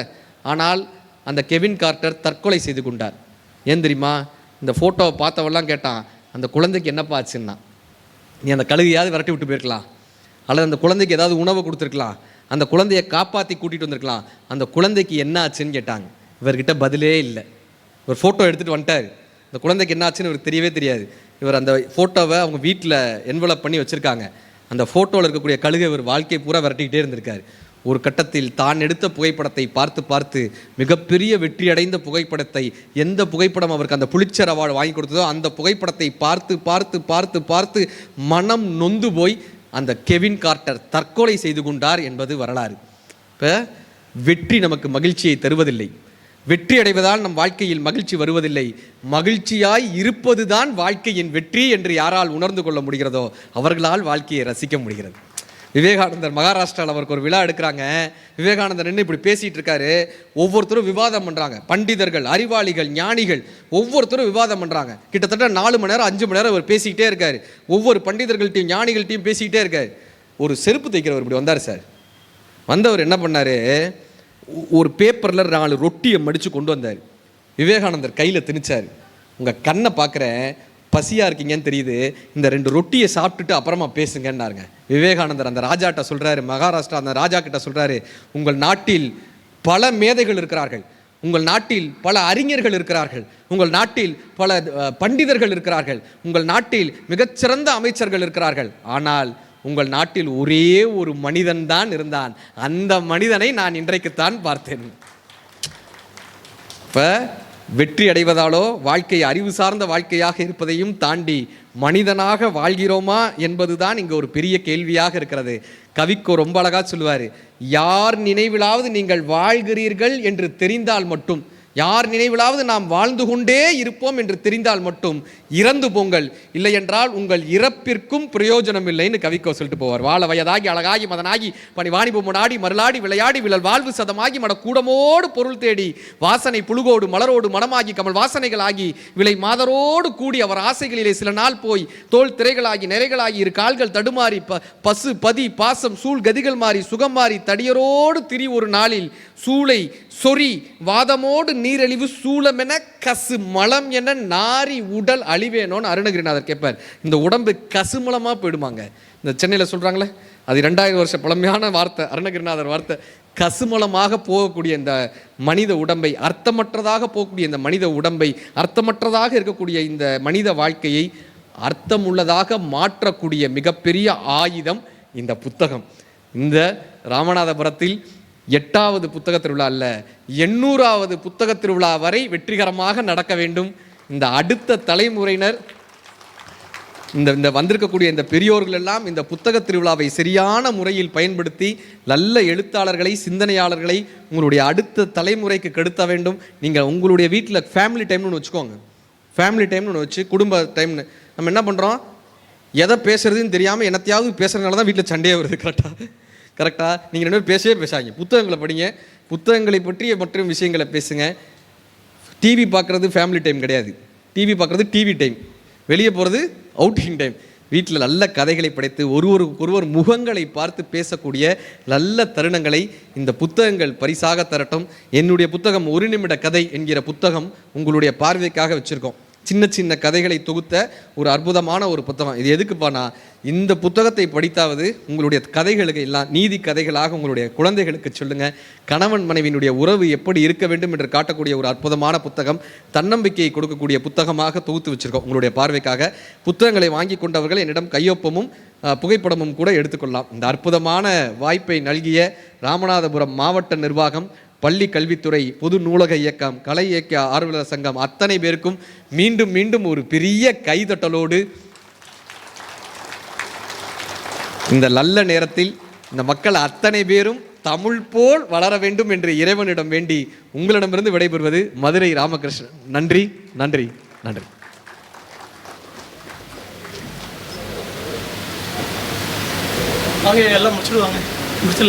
ஆனால் அந்த கெவின் கார்ட்டர் தற்கொலை செய்து கொண்டார். ஏன் தெரியுமா? இந்த ஃபோட்டோவை பார்த்தவெல்லாம் கேட்டான், அந்த குழந்தைக்கு என்னப்பா ஆச்சுன்னா, நீ அந்த கழுகையாவது விரட்டி விட்டு போயிருக்கலாம், அல்லது அந்த குழந்தைக்கு ஏதாவது உணவை கொடுத்துருக்கலாம், அந்த குழந்தையை காப்பாற்றி கூட்டிகிட்டு வந்திருக்கலாம், அந்த குழந்தைக்கு என்ன ஆச்சுன்னு கேட்டாங்க. இவர்கிட்ட பதிலே இல்லை. ஒரு ஃபோட்டோ எடுத்துகிட்டு வந்துட்டார். அந்த குழந்தைக்கு என்ன ஆச்சுன்னு இவருக்கு தெரியவே தெரியாது. இவர் அந்த ஃபோட்டோவை அவங்க வீட்டில் என்வலப் பண்ணி வச்சுருக்காங்க. அந்த ஃபோட்டோவில் இருக்கக்கூடிய கழுகை இவர் வாழ்க்கை பூரா விரட்டிக்கிட்டே இருந்திருக்காரு. ஒரு கட்டத்தில் தான் எடுத்த புகைப்படத்தை பார்த்து பார்த்து மிகப்பெரிய வெற்றி அடைந்த புகைப்படத்தை, எந்த புகைப்படம் அவருக்கு அந்த புலிட்சர் அவார்டு வாங்கி கொடுத்ததோ அந்த புகைப்படத்தை பார்த்து பார்த்து பார்த்து பார்த்து மனம் நொந்து போய் அந்த கெவின் கார்ட்டர் தற்கொலை செய்து கொண்டார் என்பது வரலாறு. இப்போ வெற்றி நமக்கு மகிழ்ச்சியை தருவதில்லை. வெற்றி அடைவதால் நம் வாழ்க்கையில் மகிழ்ச்சி வருவதில்லை. மகிழ்ச்சியாய் இருப்பதுதான் வாழ்க்கையின் வெற்றி என்று யாரால் உணர்ந்து கொள்ள முடிகிறதோ அவர்களால் வாழ்க்கையை ரசிக்க முடிகிறது. விவேகானந்தர் மகாராஷ்டிராவில் அவருக்கு ஒரு விழா எடுக்கிறாங்க. விவேகானந்தர் நின்று இப்படி பேசிகிட்டு இருக்காரு. ஒவ்வொருத்தரும் விவாதம் பண்ணுறாங்க. பண்டிதர்கள், அறிவாளிகள், ஞானிகள் ஒவ்வொருத்தரும் விவாதம் பண்ணுறாங்க. கிட்டத்தட்ட 4 மணி நேரம் 5 மணி நேரம் அவர் பேசிக்கிட்டே இருக்கார். ஒவ்வொரு பண்டிதர்கள்ட்டையும் ஞானிகள்ட்டையும் பேசிக்கிட்டே இருக்கார். ஒரு செருப்பு தைக்கிறவர் இப்படி வந்தார் சார். வந்தவர் என்ன பண்ணார்? ஒரு பேப்பரில் 4 ரொட்டியை மடித்து கொண்டு வந்தார். விவேகானந்தர் கையில் திணிச்சார். உங்கள் கண்ணை பார்க்குறேன், பசியாக இருக்கீங்கன்னு தெரியுது, இந்த 2 ரொட்டியை சாப்பிட்டுட்டு அப்புறமா பேசுங்கன்னாருங்க. விவேகானந்தர் அந்த ராஜாட்ட சொல்கிறாரு, மகாராஷ்டிரா அந்த ராஜா கிட்ட சொல்கிறாரு, உங்கள் நாட்டில் பல மேதைகள் இருக்கிறார்கள், உங்கள் நாட்டில் பல அறிஞர்கள் இருக்கிறார்கள், உங்கள் நாட்டில் பல பண்டிதர்கள் இருக்கிறார்கள், உங்கள் நாட்டில் மிகச்சிறந்த அமைச்சர்கள் இருக்கிறார்கள். ஆனால் உங்கள் நாட்டில் ஒரே ஒரு மனிதன் தான் இருந்தான். அந்த மனிதனை நான் இன்றைக்குத்தான் பார்த்தேன். இப்போ வெற்றி அடைவதாலோ வாழ்க்கை அறிவு சார்ந்த வாழ்க்கையாக இருப்பதையும் தாண்டி மனிதனாக வாழ்கிறோமா என்பதுதான் இங்கே ஒரு பெரிய கேள்வியாக இருக்கிறது. கவிக்கோ ரொம்ப அழகா சொல்லுவார், யார் நினைவிலாவது நீங்கள் வாழ்கிறீர்கள் என்று தெரிந்தால் மட்டும், யார் நினைவிலாவது நாம் வாழ்ந்து கொண்டே இருப்போம் என்று தெரிந்தால் மட்டும் இறந்து போங்கள், இல்லை என்றால் உங்கள் இறப்பிற்கும் பிரயோஜனம் இல்லைன்னு கவிக்கோ சொல்லிட்டு போவார். வாழ வயதாகி அழகாகி மதனாகி பணி வாணிபமுடாடி மருளாடி விளையாடி விழல் வாழ்வு சதமாகி மட கூடமோடு பொருள் தேடி வாசனை புழுகோடு மலரோடு மனமாகி கமல் வாசனைகளாகி விலை மாதரோடு கூடி அவர் ஆசைகளிலே சில நாள் போய் தோல் திரைகளாகி நிறைகளாகி இரு கால்கள் தடுமாறி பசு பதி பாசம் சூழ் கதிகள் மாறி சுகம் மாறி தடியரோடு திரி ஒரு நாளில் சூளை சொறி வாதமோடு நீரழிவு சூளமென கசு மலம் என நாரி உடல் அழிவேனோன்னு அருணகிரிநாதர் கேட்பார். இந்த உடம்பு கசுமலமாக போயிடுமாங்க. இந்த சென்னையில் சொல்கிறாங்களே, அது 2000 வருஷ பழமையான வார்த்தை, அருணகிரிநாதர் வார்த்தை. கசுமலமாக போகக்கூடிய இந்த மனித உடம்பை, அர்த்தமற்றதாக போகக்கூடிய இந்த மனித உடம்பை, அர்த்தமற்றதாக இருக்கக்கூடிய இந்த மனித வாழ்க்கையை அர்த்தமுள்ளதாக மாற்றக்கூடிய மிகப்பெரிய ஆயுதம் இந்த புத்தகம். இந்த ராமநாதபுரத்தில் 8வது புத்தக திருவிழா அல்ல, 800வது புத்தக திருவிழா வரை வெற்றிகரமாக நடக்க வேண்டும். இந்த அடுத்த தலைமுறையினர், இந்த வந்திருக்கக்கூடிய இந்த பெரியோர்கள் எல்லாம் இந்த புத்தக திருவிழாவை சரியான முறையில் பயன்படுத்தி நல்ல எழுத்தாளர்களை, சிந்தனையாளர்களை உங்களுடைய அடுத்த தலைமுறைக்கு கெடுத்த வேண்டும். நீங்கள் உங்களுடைய வீட்டில் ஃபேமிலி டைம்னு ஒன்று வச்சுக்கோங்க. ஃபேமிலி டைம்னு ஒன்று வச்சு, குடும்ப டைம்னு நம்ம என்ன பண்ணுறோம், எதை பேசுறதுன்னு தெரியாமல் என்னத்தையாவது பேசுறதுனால தான் வீட்டில் சண்டையே வருது. கரெக்டாக நீங்கள் 2 பேரும் பேசவே பேசாங்க. புத்தகங்களை படிங்க, புத்தகங்களை பற்றிய மற்றும் விஷயங்களை பேசுங்க. டிவி பார்க்குறது ஃபேமிலி டைம் கிடையாது, டிவி பார்க்குறது டிவி டைம், வெளியே போகிறது அவுட்டிங் டைம். வீட்டில் நல்ல கதைகளை படைத்து ஒருவர் முகங்களை பார்த்து பேசக்கூடிய நல்ல தருணங்களை இந்த புத்தகங்கள் பரிசாக தரட்டும். என்னுடைய புத்தகம் 1 நிமிட கதை என்கிற புத்தகம் உங்களுடைய பார்வைக்காக வச்சுருக்கோம். சின்ன சின்ன கதைகளை தொகுத்த ஒரு அற்புதமான ஒரு புத்தகம். இது எதுக்குப்பானா, இந்த புத்தகத்தை படித்தாவது உங்களுடைய கதைகளுக்கு எல்லாம் நீதி கதைகளாக உங்களுடைய குழந்தைகளுக்கு சொல்லுங்கள். கணவன் மனைவியினுடைய உறவு எப்படி இருக்க வேண்டும் என்று காட்டக்கூடிய ஒரு அற்புதமான புத்தகம், தன்னம்பிக்கையை கொடுக்கக்கூடிய புத்தகமாக தொகுத்து வச்சுருக்கோம் உங்களுடைய பார்வைக்காக. புத்தகங்களை வாங்கி கொண்டவர்கள் என்னிடம் கையொப்பமும் புகைப்படமும் கூட எடுத்துக்கொள்ளலாம். இந்த அற்புதமான வாய்ப்பை நல்கிய ராமநாதபுரம் மாவட்ட நிர்வாகம், பள்ளி கல்வித்துறை, பொது நூலக இயக்கம், கலை இயக்க ஆர்வலர் சங்கம் அத்தனை பேருக்கும் மீண்டும் மீண்டும் ஒரு பெரிய கைதட்டலோடு இந்த நல்ல நேரத்தில் இந்த மக்கள் அத்தனை பேரும் தமிழ் போல் வளர வேண்டும் என்று இறைவனிடம் வேண்டி உங்களிடமிருந்து விடைபெறுவது மதுரை ராமகிருஷ்ணன். நன்றி நன்றி நன்றி. எல்லாம் முடிச்சுடுவாங்க.